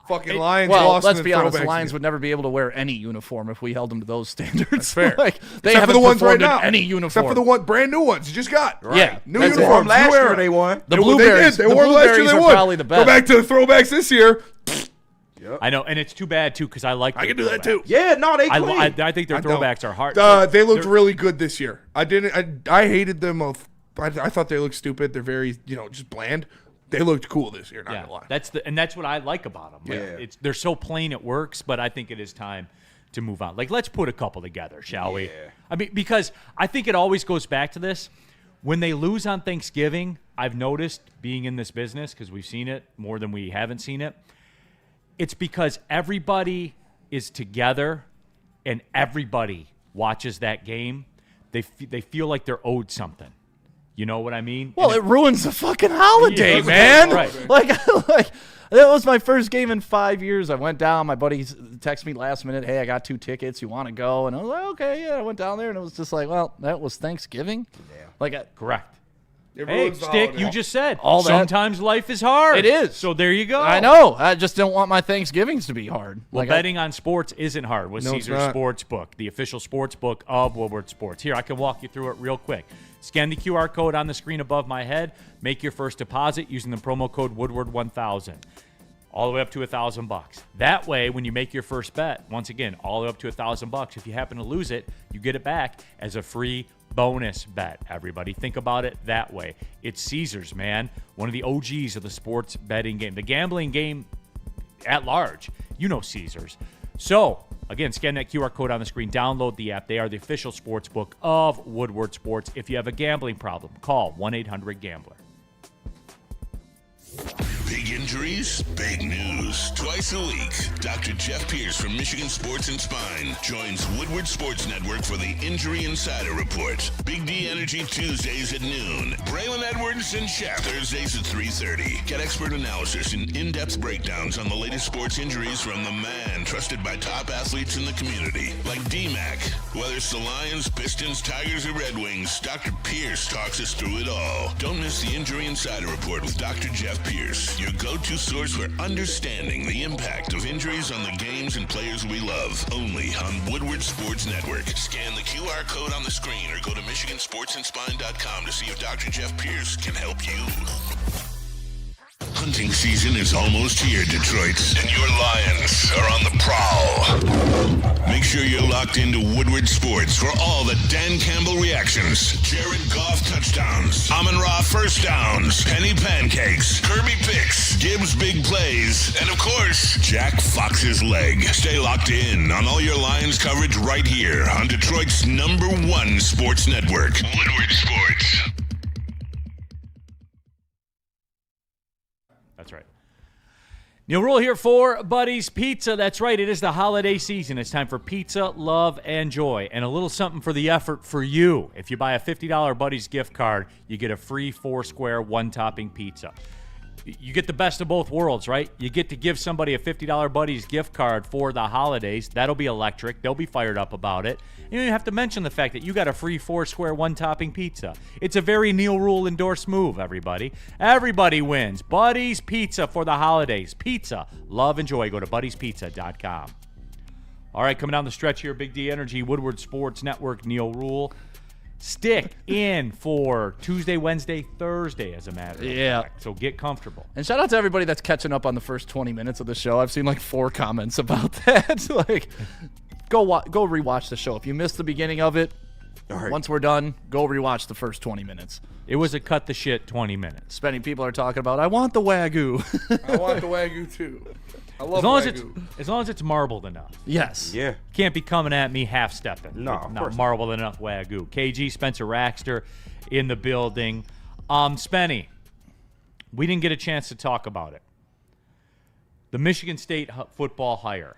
Fucking Lions Well, lost. let's in be honest. The throwbacks Lions again. would never be able to wear any uniform if we held them to those standards. That's fair. Like, they Except for haven't the ones right performed in now. any uniform. Except for the brand new ones you just got. Right. Yeah, New that's it. uniforms. Last new year era. they won. The They Blueberries. did. They the wore them last year. Blueberries They are won. probably the best. Go back to the throwbacks this year. Yep. I know, and it's too bad too because I like. I can do that too. Yeah, no, they clean. I think their throwbacks are hard. They looked really good this year. I hated them. I thought they looked stupid. They're very, just bland. They looked cool this year. Not gonna lie. That's what I like about them. They're so plain it works, but I think it is time to move on. Like, let's put a couple together, shall we? I mean, because I think it always goes back to this. When they lose on Thanksgiving, I've noticed being in this business, because we've seen it more than we haven't seen it, it's because everybody is together and everybody watches that game. They feel like they're owed something. You know what I mean? Well, it ruins the fucking holiday, Yeah, man. right. Like that was my first game in 5 years. I went down. My buddy texted me last minute, "Hey, I got 2 tickets. You want to go?" And I was like, "Okay, yeah." I went down there, and it was just like, well, that was Thanksgiving. Yeah. Like, correct. It Hey, ruins the Stick, holiday. you just said All that- sometimes life is hard. It is. So there you go. I know. I just don't want my Thanksgivings to be hard. Well, betting on sports isn't hard with No, it's Caesars not. Sportsbook, the official sports book of Woodward Sports. Here, I can walk you through it real quick. Scan the QR code on the screen above my head. Make your first deposit using the promo code Woodward1000. All the way up to $1,000. That way, when you make your first bet, once again, all the way up to $1,000. If you happen to lose it, you get it back as a free bonus bet. Everybody, think about it that way. It's Caesars, man. One of the OGs of the sports betting game, the gambling game at large. You know Caesars. So, again, scan that QR code on the screen. Download the app. They are the official sports book of Woodward Sports. If you have a gambling problem, call 1-800-GAMBLER. Big injuries, big news. Twice a week, Dr. Jeff Pierce from Michigan Sports and Spine joins Woodward Sports Network for the Injury Insider Report. Big D Energy Tuesdays at noon. Braylon Edwards and Shaq Thursdays at 3:30. Get expert analysis and in-depth breakdowns on the latest sports injuries from the man trusted by top athletes in the community, like D-Mac. Whether it's the Lions, Pistons, Tigers, or Red Wings, Dr. Pierce talks us through it all. Don't miss the Injury Insider Report with Dr. Jeff Pierce, your go-to source for understanding the impact of injuries on the games and players we love. Only on Woodward Sports Network. Scan the QR code on the screen or go to MichiganSportsandSpine.com to see if Dr. Jeff Pierce can help you. Hunting season is almost here, Detroit, and your Lions are on the prowl. Make sure you're locked into Woodward Sports for all the Dan Campbell reactions, Jared Goff touchdowns, Amon-Ra first downs, Penny pancakes, Kerby picks, Gibbs big plays, and of course, Jack Fox's leg. Stay locked in on all your Lions coverage right here on Detroit's #1 sports network, Woodward Sports. That's right. Neal Ruhl here for Buddy's Pizza. That's right. It is the holiday season. It's time for pizza, love, and joy. And a little something for the effort for you. If you buy a $50 Buddy's gift card, you get a free 4-square, 1-topping pizza. You get the best of both worlds, right? You get to give somebody a $50 Buddy's gift card for the holidays. That'll be electric. They'll be fired up about it. You don't even have to mention the fact that you got a free 4-square, 1-topping pizza. It's a very Neal Ruhl endorsed move, everybody. Everybody wins. Buddy's Pizza for the holidays. Pizza, love, and joy. Go to buddyspizza.com. All right, coming down the stretch here, Big D Energy, Woodward Sports Network, Neal Ruhl. Stick in for Tuesday, Wednesday, Thursday, as a matter of fact. So get comfortable. And shout out to everybody that's catching up on the first 20 minutes of the show. I've seen like 4 comments about that. Like, go rewatch the show. If you missed the beginning of it, once we're done, go rewatch the first 20 minutes. It was a cut the shit 20 minutes. Spending people are talking about, I want the Wagyu. I want the Wagyu too. I love as long as it's marbled enough. Yes. Yeah. Can't be coming at me half-stepping. No, of Not course marbled enough Wagyu. KG, Spencer Raxter in the building. Spenny, we didn't get a chance to talk about it. The Michigan State football hire.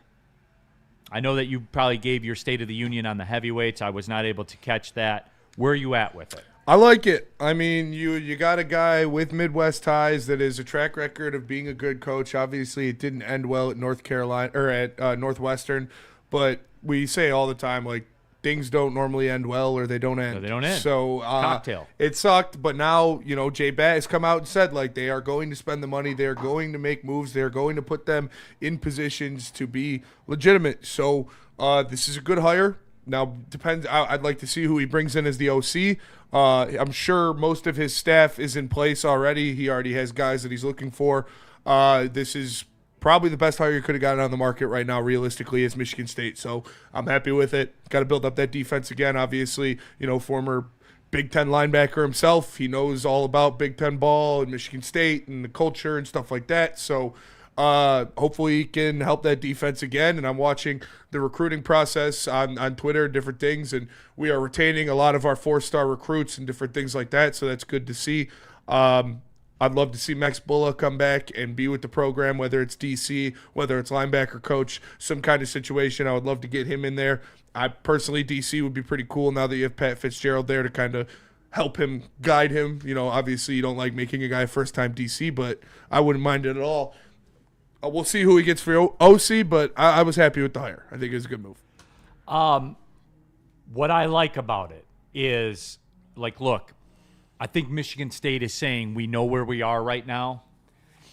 I know that you probably gave your State of the Union on the heavyweights. I was not able to catch that. Where are you at with it? I like it. I mean, you got a guy with Midwest ties that is a track record of being a good coach. Obviously, it didn't end well at North Carolina or at Northwestern, but we say all the time, like, things don't normally end well or they don't end. No, they don't end. So Cocktail. It sucked, but now, Jay Batt has come out and said, like, they are going to spend the money. They are going to make moves. They are going to put them in positions to be legitimate. So this is a good hire. Now, depends. I'd like to see who he brings in as the OC. I'm sure most of his staff is in place already. He already has guys that he's looking for. This is probably the best hire you could have gotten on the market right now, realistically, is Michigan State. So I'm happy with it. Got to build up that defense again. Obviously, former Big Ten linebacker himself. He knows all about Big Ten ball and Michigan State and the culture and stuff like that. So hopefully he can help that defense again. And I'm watching the recruiting process on Twitter and different things, and we are retaining a lot of our 4-star recruits and different things like that. So that's good to see. I'd love to see Max Bulla come back and be with the program, whether it's DC, whether it's linebacker coach, some kind of situation. I would love to get him in there. I personally, DC would be pretty cool now that you have Pat Fitzgerald there to kind of help him, guide him. Obviously you don't like making a guy first-time DC, but I wouldn't mind it at all. We'll see who he gets for OC, but I was happy with the hire. I think it was a good move. What I like about it is, look, I think Michigan State is saying we know where we are right now.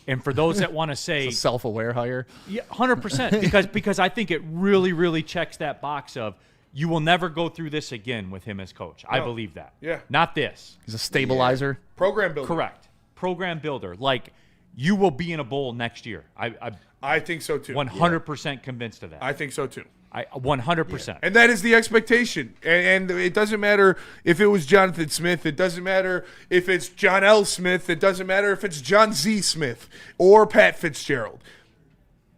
And for those that want to say It's a self-aware hire. Yeah, 100%. Because I think it really, really checks that box of you will never go through this again with him as coach. I believe that. Yeah. Not this. He's a stabilizer. Yeah. Program builder. Correct. Program builder. You will be in a bowl next year. I think so too. 100% convinced of that. I think so too. 100%. Yeah. And that is the expectation. And it doesn't matter if it was Jonathan Smith. It doesn't matter if it's John L. Smith. It doesn't matter if it's John Z. Smith or Pat Fitzgerald.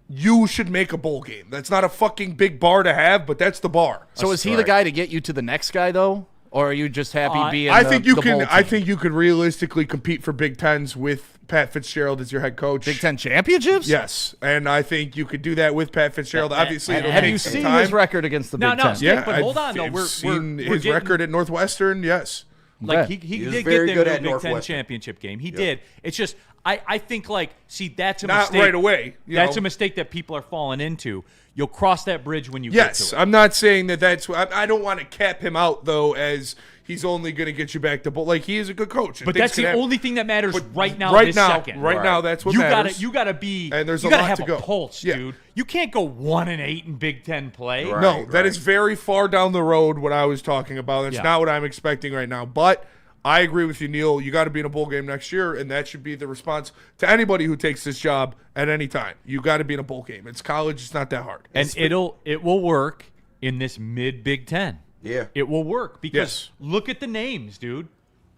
You should make a bowl game. That's not a fucking big bar to have, but that's the bar. So is he the guy to get you to the next guy, though? Or are you just happy being I think you the can. bowl team? I think you could realistically compete for Big Tens with Pat Fitzgerald as your head coach. Big Ten championships? Yes, and I think you could do that with Pat Fitzgerald. Obviously, it'll have take you some seen time. his record against the Big Ten? Yeah, but hold on, though. I've We're seen we're his getting, record at Northwestern. Yes, he was did very get good there at to a Big Ten Northwestern. championship game. He did. It's just I think that's a not mistake. right away. That's a mistake that people are falling into. You'll cross that bridge when you get Yes, to it. I'm not saying that's. I don't want to cap him out though, as he's only going to get you back to bowl. He is a good coach. But that's the only thing that matters right now. Right this now, second. right now, that's what matters. You gotta be. And there's you a gotta lot have to a go. pulse, Yeah. dude. You can't go 1-8 in Big Ten play. Right. No, that is very far down the road. What I was talking about. That's Yeah. not what I'm expecting right now. But I agree with you, Neal. You got to be in a bowl game next year, and that should be the response to anybody who takes this job at any time. You got to be in a bowl game. It's college. It's not that hard. And it will work in this mid Big Ten. Yeah. It will work because Yes. look at the names, dude.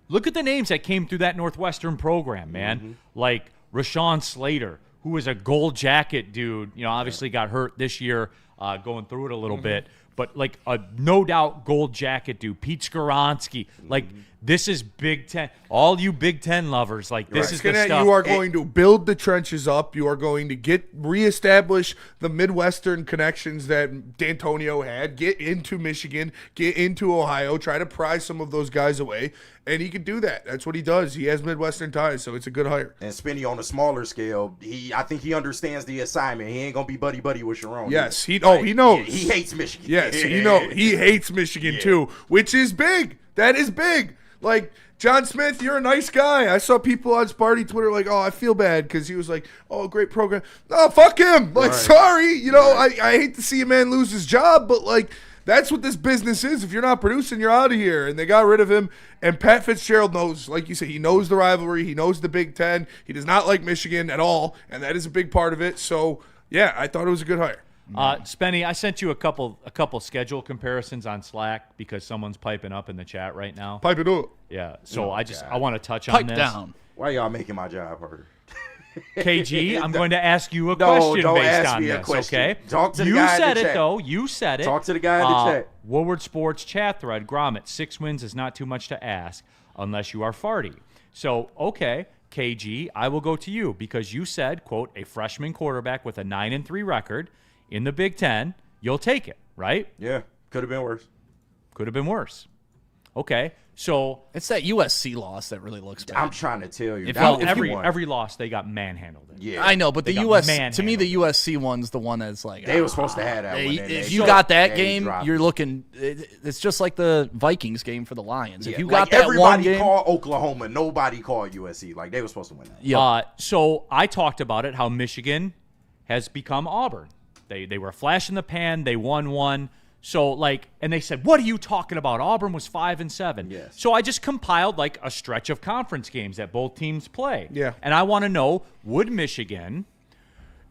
Look at the names that came through that Northwestern program, man. Like Rashawn Slater, who was a gold jacket dude. Obviously got hurt this year, going through it a little bit. But a no doubt gold jacket dude, Pete Skoronski. This is Big Ten. All you Big Ten lovers, this is the stuff. You are going to build the trenches up. You are going to reestablish the Midwestern connections that D'Antonio had. Get into Michigan, get into Ohio, try to pry some of those guys away, and he can do that. That's what he does. He has Midwestern ties, so it's a good hire. And Spinny on a smaller scale, I think he understands the assignment. He ain't gonna be buddy with Sharon. Yes, he knows. He hates Michigan. Yes, he hates Michigan too, which is big. That is big. John Smith, you're a nice guy. I saw people on Sparty Twitter oh, I feel bad because he was oh, great program. No, fuck him. Sorry. I hate to see a man lose his job, but that's what this business is. If you're not producing, you're out of here. And they got rid of him. And Pat Fitzgerald knows, like you said, he knows the rivalry. He knows the Big Ten. He does not like Michigan at all, and that is a big part of it. So, yeah, I thought it was a good hire. Spenny, I sent you a couple schedule comparisons on Slack because someone's piping up in the chat right now. Pipe it up. Yeah, so I want to touch on Pipe this. down. Why y'all making my job harder? KG, I'm going to ask you a question don't based ask on me a this, question. okay? Talk to the you guy in said the it, chat. though. You said it. Talk to the guy in the chat. Woodward Sports chat thread, Gromit, 6 wins is not too much to ask unless you are farty. So, okay, KG, I will go to you because you said, quote, a freshman quarterback with a 9-3 record in the Big Ten, you'll take it, right? Yeah, could have been worse. Could have been worse. Okay, so It's that USC loss that really looks bad. I'm trying to tell you. If that you- was every one. every loss they got manhandled. Yeah, I know, but They the got to me, the manhandled. USC one's the one that's They were supposed to have that one. and If they- you got that they game, dropped you're it. looking. It's just like the Vikings game for the Lions. If Yeah, you got that everybody one game, called Oklahoma, nobody called USC. They were supposed to win that. yeah, So I talked about it, how Michigan has become Auburn. They were a flash in the pan. They won one. So, and they said, what are you talking about? Auburn was 5-7. Yes. So I just compiled, a stretch of conference games that both teams play. Yeah. And I want to know, would Michigan,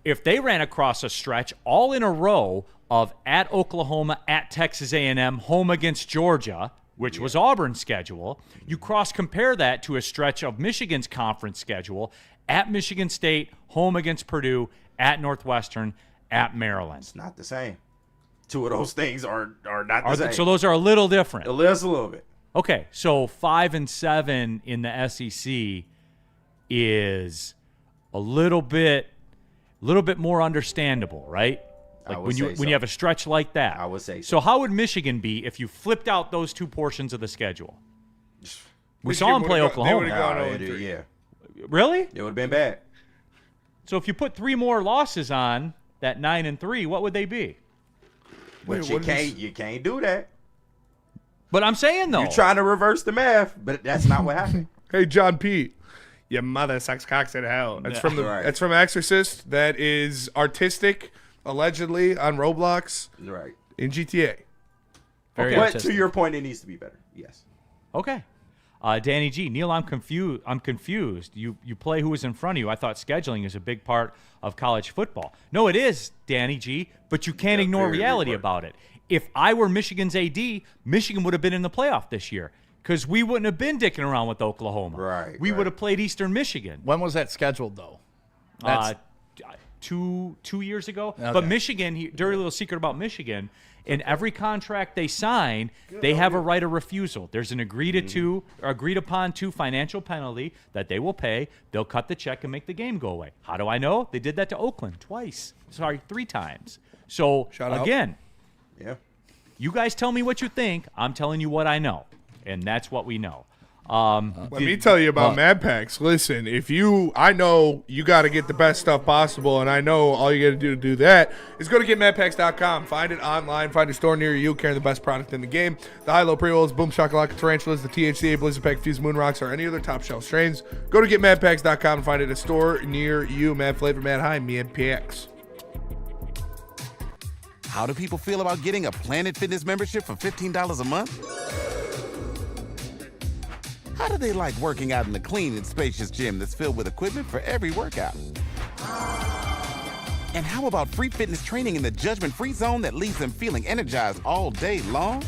if they ran across a stretch all in a row of at Oklahoma, at Texas A&M, home against Georgia, which was Auburn's schedule, you cross-compare that to a stretch of Michigan's conference schedule, at Michigan State, home against Purdue, at Northwestern, at Maryland. It's not the same. Two of those things are not the same. So those are a little different. A little bit. Okay, so 5-7 in the SEC is a little bit more understandable, right? Like when you have a stretch like that. I would say so. So how would Michigan be if you flipped out those two portions of the schedule? We saw them play Oklahoma. Yeah. Really? It would have been bad. So if you put 3 more losses on that 9-3, what would they be? But you can't do that. But I'm saying, though. You're trying to reverse the math, but that's not what happened. Hey, John P., your mother sucks cocks in hell. That's from that's from Exorcist. That is artistic, allegedly, on Roblox. Right. In GTA. But to your point, it needs to be better. Yes. Okay. Danny G. Neal, I'm confused. You play who is in front of you. I thought scheduling is a big part of college football. No, it is, Danny G., but you can't ignore reality about it. If I were Michigan's AD, Michigan would have been in the playoff this year because we wouldn't have been dicking around with Oklahoma. Right. We would have played Eastern Michigan. When was that scheduled, though? That's 2 years ago. Okay. But Michigan, dirty little secret about Michigan, in every contract they sign, they have a right of refusal. There's an agreed upon to financial penalty that they will pay. They'll cut the check and make the game go away. How do I know? They did that to Oakland 3 times. So, again, you guys tell me what you think. I'm telling you what I know, and that's what we know. Let me tell you about Mad Packs. Listen, I know you got to get the best stuff possible, and I know all you got to do to do that is go to getmadpacks.com. Find it online. Find a store near you carrying the best product in the game. The high-low pre-rolls, boom shakalaka tarantulas, the THCA, Blizzard Pack, Fused Moon Rocks, or any other top-shelf strains. Go to getmadpacks.com and find it a store near you. Mad Flavor, Mad High, Mad Packs. How do people feel about getting a Planet Fitness membership for $15 a month? How do they like working out in a clean and spacious gym that's filled with equipment for every workout? And how about free fitness training in the judgment-free zone that leaves them feeling energized all day long?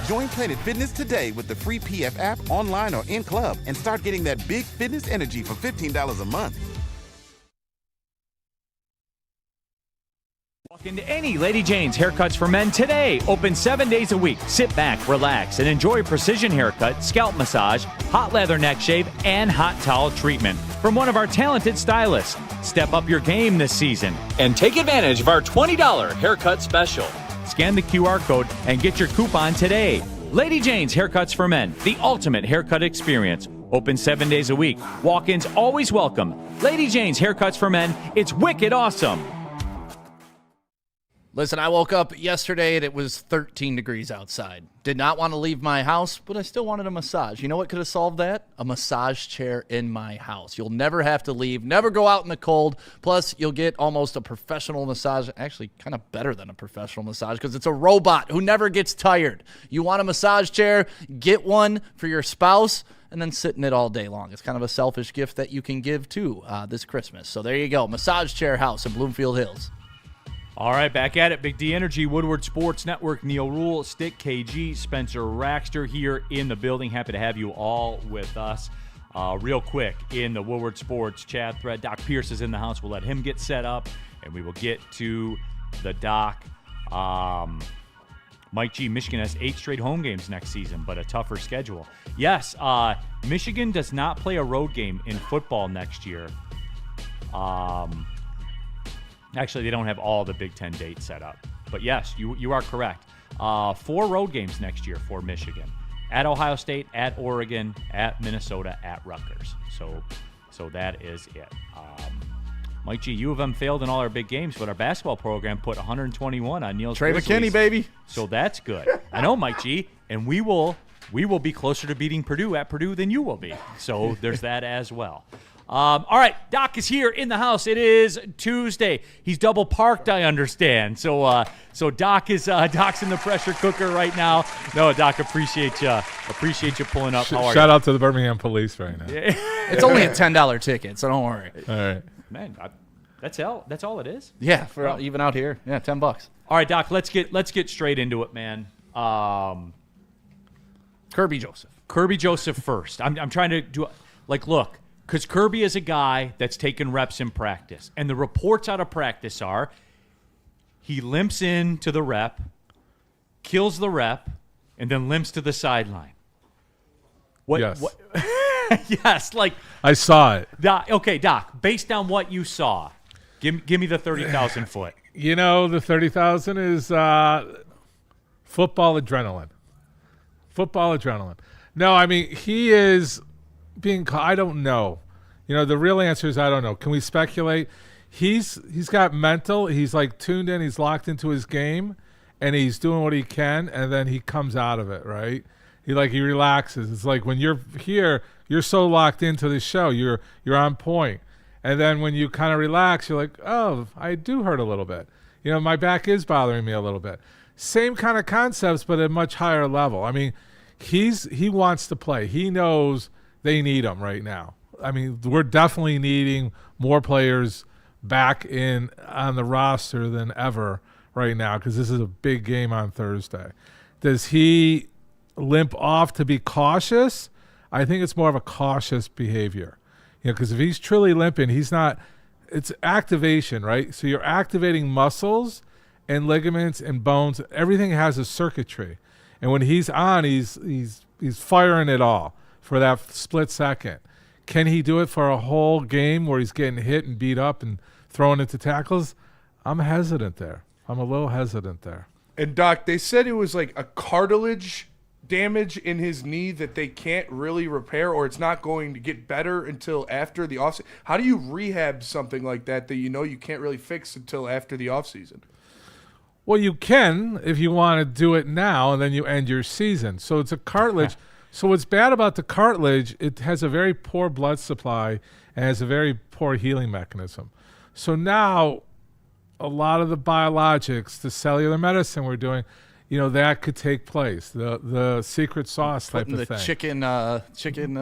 Join Planet Fitness today with the free PF app, online or in club, and start getting that big fitness energy for $15 a month. Walk into any Lady Jane's Haircuts for Men today. Open 7 days a week. Sit back, relax, and enjoy precision haircut, scalp massage, hot leather neck shave, and hot towel treatment from one of our talented stylists. Step up your game this season and take advantage of our $20 haircut special. Scan the QR code and get your coupon today. Lady Jane's Haircuts for Men, the ultimate haircut experience. Open 7 days a week. Walk-ins always welcome. Lady Jane's Haircuts for Men. It's wicked awesome. Listen, I woke up yesterday and it was 13 degrees outside. Did not want to leave my house, but I still wanted a massage. You know what could have solved that? A massage chair in my house. You'll never have to leave, never go out in the cold. Plus, you'll get almost a professional massage, actually kind of better than a professional massage because it's a robot who never gets tired. You want a massage chair? Get one for your spouse and then sit in it all day long. It's kind of a selfish gift that you can give too this Christmas. So there you go, Massage Chair House in Bloomfield Hills. All right, back at it. Big D Energy, Woodward Sports Network, Neal Ruhl, Stick KG, Spencer Raxter here in the building. Happy to have you all with us. Real quick, in the Woodward Sports chat thread, Doc Pierce is in the house. We'll let him get set up, and we will get to the Doc. Mike G, Michigan has 8 straight home games next season, but a tougher schedule. Yes, Michigan does not play a road game in football next year. Actually, they don't have all the Big Ten dates set up. But yes, you are correct. 4 road games next year for Michigan. At Ohio State, at Oregon, at Minnesota, at Rutgers. So that is it. Mike G, U of M failed in all our big games, but our basketball program put 121 on Neal's Trey Grizzlies. McKinney, baby. So that's good. I know, Mike G, and we will be closer to beating Purdue at Purdue than you will be. So there's that as well. All right, Doc is here in the house. It is Tuesday. He's double parked, I understand. So Doc is Doc's in the pressure cooker right now. No, Doc, appreciate you pulling up. How are Shout you? out to the Birmingham police right now. It's only a $10 ticket, so don't worry. All right. Man, that's all it is. Yeah, for even out here. Yeah, $10. All right, Doc, let's get straight into it, man. Kerby Joseph. Kerby Joseph first. I'm trying to do look, because Kerby is a guy that's taken reps in practice, and the reports out of practice are he limps into the rep, kills the rep, and then limps to the sideline. Yes. What? Yes, like I saw it. Okay, Doc. Based on what you saw, give me the 30,000 foot. You know, the 30,000 is football adrenaline. Football adrenaline. No, I mean, he is being I don't know. You know, the real answer is I don't know. Can we speculate? He's got mental. He's like tuned in. He's locked into his game, and he's doing what he can, and then he comes out of it, right? He relaxes. It's like when you're here, you're so locked into the show. You're on point. And then when you kind of relax, you're like, oh, I do hurt a little bit. You know, my back is bothering me a little bit. Same kind of concepts, but at a much higher level. I mean, he wants to play. He knows they need him right now. I mean, we're definitely needing more players back on the roster than ever right now because this is a big game on Thursday. Does he limp off to be cautious? I think it's more of a cautious behavior. You know, because if he's truly limping, he's not. It's activation, right? So you're activating muscles and ligaments and bones. Everything has a circuitry, and when he's on, he's firing it all for that split second. Can he do it for a whole game where he's getting hit and beat up and thrown into tackles? I'm hesitant there. I'm a little hesitant there. And Doc, they said it was like a cartilage damage in his knee that they can't really repair, or it's not going to get better until after the offseason. How do you rehab something like that you know you can't really fix until after the offseason? Well, you can if you want to do it now, and then you end your season. So it's a cartilage. So what's bad about the cartilage, it has a very poor blood supply and has a very poor healing mechanism. So now a lot of the biologics, the cellular medicine we're doing, you know, that could take place. The secret sauce type of the thing. chicken fiber chicken in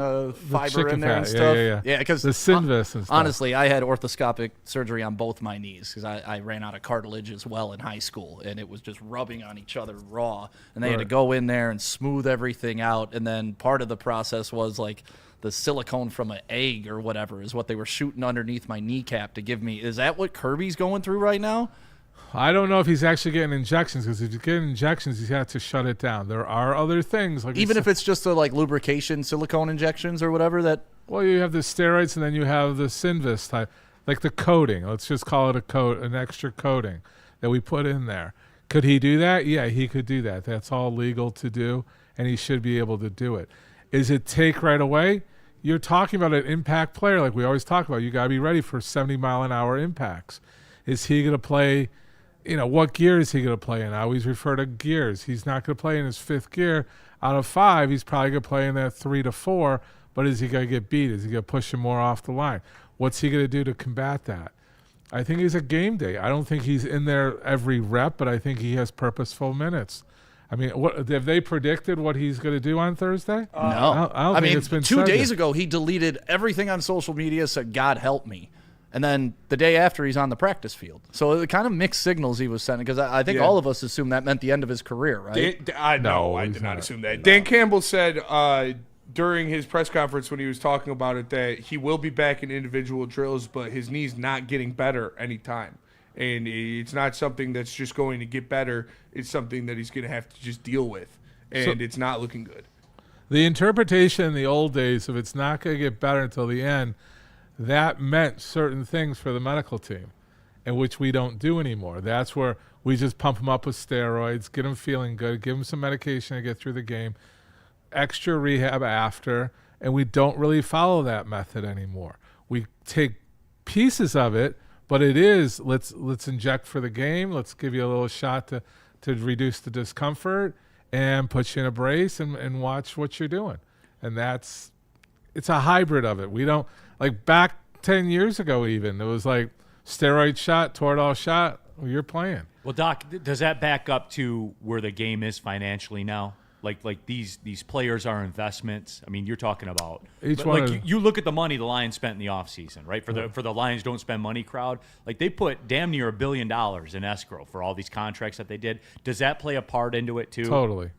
there and fat, stuff. Yeah, because the Synvis and stuff. honestly, I had orthoscopic surgery on both my knees because I ran out of cartilage as well in high school, and it was just rubbing on each other raw. And they had to go in there and smooth everything out. And then part of the process was like the silicone from an egg or whatever is what they were shooting underneath my kneecap to give me. Is that what Kerby's going through right now? I don't know if he's actually getting injections, because if he's getting injections, he's had to shut it down. There are other things. Like even if it's just a lubrication silicone injections or whatever that. Well, you have the steroids, and then you have the Synvis type, like the coating. Let's just call it an extra coating that we put in there. Could he do that? Yeah, he could do that. That's all legal to do, and he should be able to do it. Is it take right away? You're talking about an impact player, like we always talk about. You got to be ready for 70-mile-an-hour impacts. Is he going to play? You know, what gear is he going to play in? I always refer to gears. He's not going to play in his fifth gear. Out of 5, he's probably going to play in that 3 to 4, but is he going to get beat? Is he going to push him more off the line? What's he going to do to combat that? I think he's a game day. I don't think he's in there every rep, but I think he has purposeful minutes. I mean, have they predicted what he's going to do on Thursday? No. I don't think it's been 2 days ago, he deleted everything on social media, said, God help me. And then the day after, he's on the practice field. So it kind of mixed signals he was sending, because I think all of us assumed that meant the end of his career, right? I did not assume that. Dan Campbell said during his press conference when he was talking about it that he will be back in individual drills, but his knee's not getting better anytime. And it's not something that's just going to get better. It's something that he's going to have to just deal with. And it's not looking good. The interpretation in the old days of it's not going to get better until the end, that meant certain things for the medical team, and which we don't do anymore. That's where we just pump them up with steroids, get them feeling good, give them some medication to get through the game, extra rehab after, and we don't really follow that method anymore. We take pieces of it, but it is let's inject for the game, let's give you a little shot to reduce the discomfort and put you in a brace and watch what you're doing. And it's a hybrid of it. Like back 10 years ago, even it was like steroid shot, Toradol shot. Well, you're playing. Well, Doc, does that back up to where the game is financially now? Like these players are investments. I mean, you're talking about Each one like of- you look at the money the Lions spent in the offseason, right? For the Lions don't spend money crowd. Like they put damn near $1 billion in escrow for all these contracts that they did. Does that play a part into it too? Totally.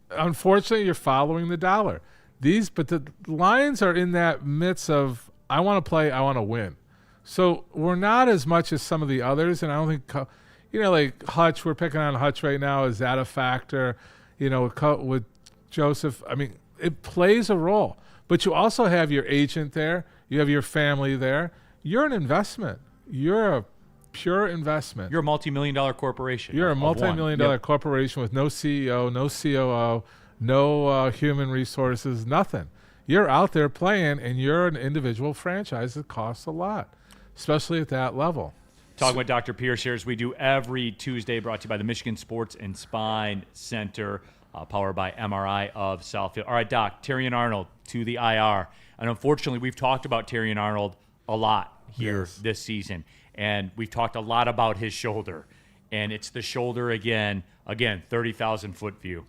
Unfortunately, you're following the dollar. But the Lions are in that midst of I want to play, I want to win. So we're not as much as some of the others, and I don't think, like Hutch. We're picking on Hutch right now. Is that a factor? With Joseph. I mean, it plays a role. But you also have your agent there. You have your family there. You're an investment. You're a pure investment. You're a multi-million-dollar corporation. You're a of one. multi-million-dollar Yep. corporation with no CEO, no COO, no human resources, nothing. You're out there playing, and you're an individual franchise that costs a lot, especially at that level. Talking with Dr. Pierce here, as we do every Tuesday, brought to you by the Michigan Sports and Spine Center, powered by MRI of Southfield. All right, Doc, Terrion Arnold to the IR. And unfortunately, we've talked about Terrion Arnold a lot here this season. And we've talked a lot about his shoulder. And it's the shoulder again, 30,000-foot view.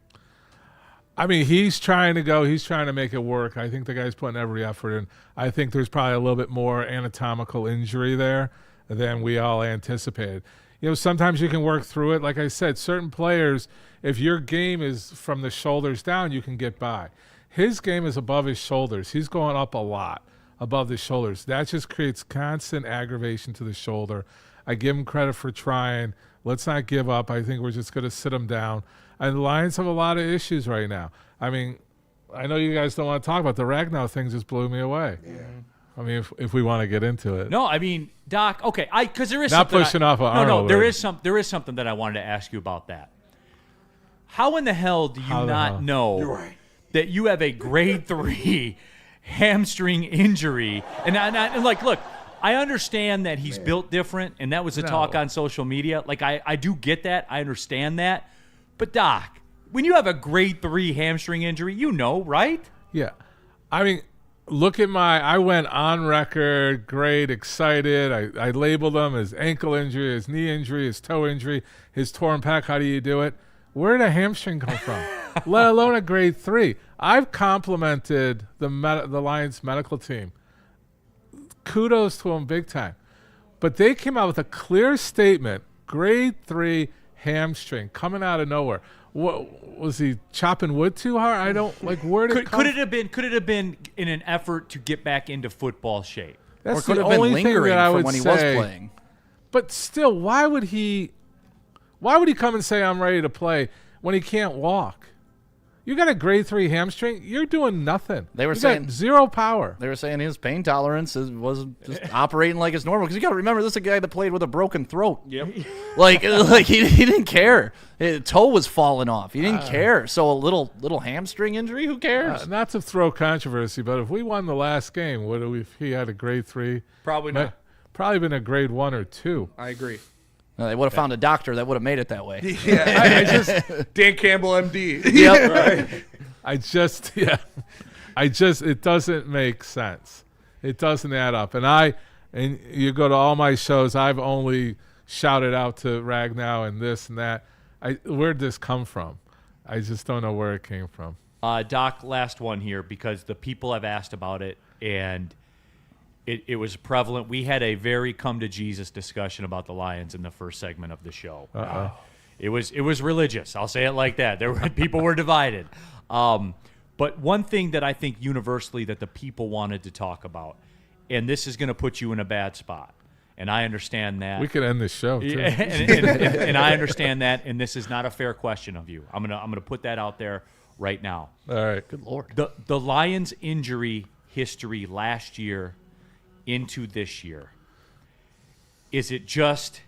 I mean, he's trying to go. He's trying to make it work. I think the guy's putting every effort in. I think there's probably a little bit more anatomical injury there than we all anticipated. Sometimes you can work through it. Like I said, certain players, if your game is from the shoulders down, you can get by. His game is above his shoulders. He's going up a lot above the shoulders. That just creates constant aggravation to the shoulder. I give him credit for trying. Let's not give up. I think we're just going to sit him down. And the Lions have a lot of issues right now. I mean, I know you guys don't want to talk about the Ragnow thing. Just blew me away. Yeah. I mean, if we want to get into it. No, I mean, Doc. Okay, because there is not something pushing off. No, there is something that I wanted to ask you about that. How in the hell do you not know that you have a grade 3 hamstring injury? And like, look, I understand that he's built different, and that was a talk on social media. Like, I do get that. I understand that. But, Doc, when you have a grade 3 hamstring injury, right? Yeah. I mean, look at I went on record, great, excited. I labeled him his ankle injury, his knee injury, his toe injury, his torn pec. How do you do it? Where did a hamstring come from? Let alone a grade 3. I've complimented the Lions medical team. Kudos to them big time. But they came out with a clear statement, grade 3 hamstring coming out of nowhere. What was he chopping wood too hard? I don't like. Where did could it have been in an effort to get back into football shape? Or could have been lingering from when he was playing. But still, why would he come and say I'm ready to play when he can't walk? You got a grade 3 hamstring. You're doing nothing. They were you saying got zero power. They were saying his pain tolerance was just operating like it's normal. Because you got to remember, this is a guy that played with a broken throat. Yep. like he didn't care. His toe was falling off. He didn't care. So a little hamstring injury, who cares? Not to throw controversy, but if we won the last game, if he had a grade 3? Probably not. Probably been a grade 1 or 2. I agree. No, they would have found a doctor that would have made it that way. Yeah, Dan Campbell, MD. Yep. Right. It doesn't make sense. It doesn't add up. And you go to all my shows, I've only shouted out to Ragnow and this and that. Where'd this come from? I just don't know where it came from. Doc, last one here, because the people have asked about it, and it was prevalent. We had a very come to Jesus discussion about the Lions in the first segment of the show. It was religious. I'll say it like that. People were divided. But one thing that I think universally that the people wanted to talk about, and this is going to put you in a bad spot, and I understand that. We could end this show too. and I understand that, and this is not a fair question of you. I'm gonna put that out there right now. All right. Good Lord. The Lions' injury history last year into this year, is it just,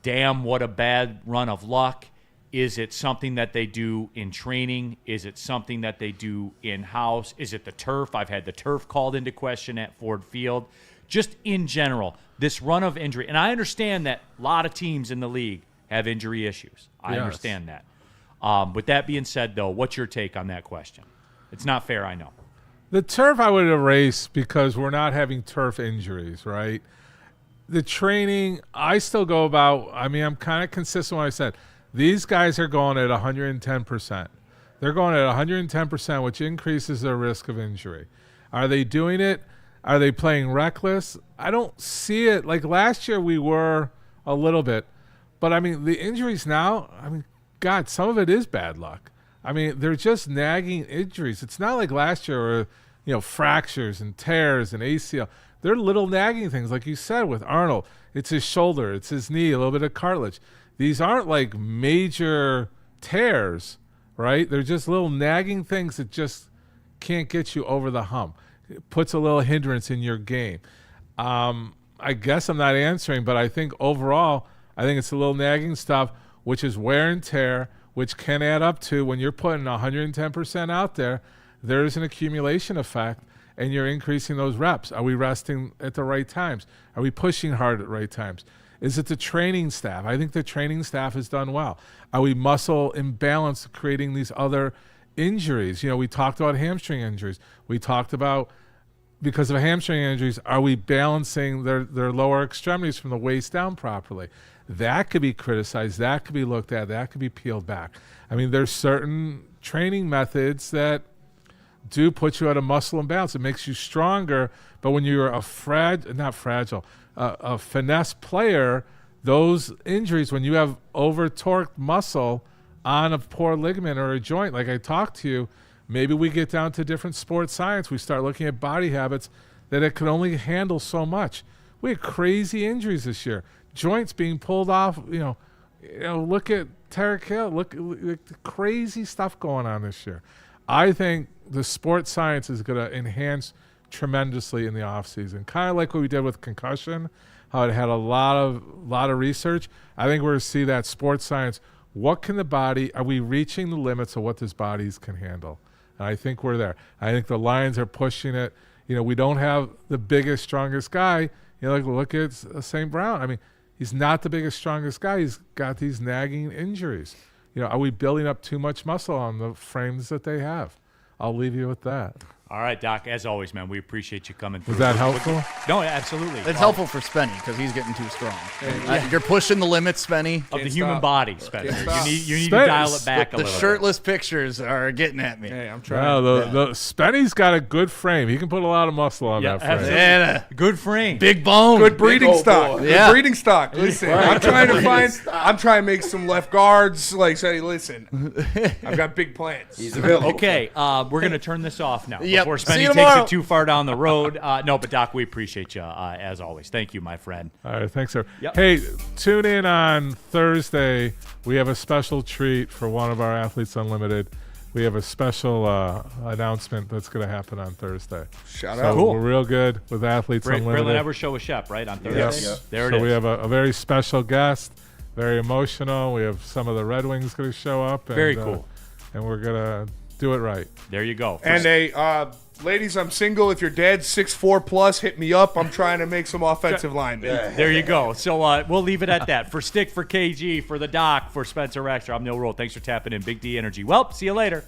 damn, what a bad run of luck? Is it something that they do in training? Is it something that they do in-house? Is it the turf? I've had the turf called into question at Ford Field. Just in general, this run of injury. And I understand that a lot of teams in the league have injury issues. I understand that. With that being said, though, what's your take on that question? It's not fair, I know. The turf I would erase because we're not having turf injuries, right? The training, I still go about, I mean, I'm kind of consistent with what I said. These guys are going at 110%. They're going at 110%, which increases their risk of injury. Are they doing it? Are they playing reckless? I don't see it. Like last year we were a little bit. But, I mean, the injuries now, I mean, God, some of it is bad luck. I mean, they're just nagging injuries. It's not like last year where, you know, fractures and tears and ACL. They're little nagging things, like you said with Arnold. It's his shoulder, it's his knee, a little bit of cartilage. These aren't like major tears, right? They're just little nagging things that just can't get you over the hump. It puts a little hindrance in your game. I guess I'm not answering, but I think overall, I think it's a little nagging stuff, which is wear and tear, which can add up to when you're putting 110% out there, there's an accumulation effect, and you're increasing those reps. Are we resting at the right times? Are we pushing hard at right times? Is it the training staff? I think the training staff has done well. Are we muscle imbalance creating these other injuries? You know, we talked about hamstring injuries. We talked about, because of hamstring injuries, are we balancing their lower extremities from the waist down properly? That could be criticized. That could be looked at. That could be peeled back. I mean, there's certain training methods that do put you at a muscle imbalance. It makes you stronger, but when you're a finesse player, those injuries, when you have over-torqued muscle on a poor ligament or a joint, like I talked to you, maybe we get down to different sports science. We start looking at body habits that it can only handle so much. We had crazy injuries this year. Joints being pulled off, you know, look at Tarek Hill. Look at the crazy stuff going on this year. I think the sports science is going to enhance tremendously in the offseason. Kind of like what we did with concussion, how it had a lot of research. I think we're going to see that sports science. What can the body, are we reaching the limits of what this bodies can handle? And I think we're there. I think the Lions are pushing it. You know, we don't have the biggest, strongest guy. You know, like look at St. Brown. I mean, he's not the biggest, strongest guy. He's got these nagging injuries. You know, are we building up too much muscle on the frames that they have? I'll leave you with that. All right, Doc, as always, man, we appreciate you coming through. Was that helpful? No, absolutely. It's helpful for Spenny because he's getting too strong. You're pushing the limits, Spenny. Of the human body, Spencer. You need to dial it back a little bit. The shirtless pictures are getting at me. Hey, I'm trying. No, Spenny's got a good frame. He can put a lot of muscle on that frame. Yeah, good frame. Big bone. Good breeding stock. Yeah. Good breeding stock. Listen, I'm trying to make some left guards. Like, say, listen, I've got big plans. He's available. Okay, we're going to turn this off now Yep. before See Spenny you takes tomorrow. it too far down the road. No, but Doc, we appreciate you as always. Thank you, my friend. All right, thanks, sir. Yep. Hey, tune in on Thursday. We have a special treat for one of our Athletes Unlimited. We have a special announcement that's going to happen on Thursday. Shout out. Cool. We're real good with Athletes Unlimited. Braylon Ever Show with Shep, right, on Thursday? Yes. There it so is. we have a very special guest, very emotional. We have some of the Red Wings going to show up. Very cool. And we're going to do it right. There you go. And ladies, I'm single. If your dad's 6'4 plus, hit me up. I'm trying to make some offensive linemen. There you go. So we'll leave it at that. For Stick, for KG, for the Doc, for Spencer Raxter, I'm Neal Ruhl. Thanks for tapping in. Big D Energy. Well, see you later.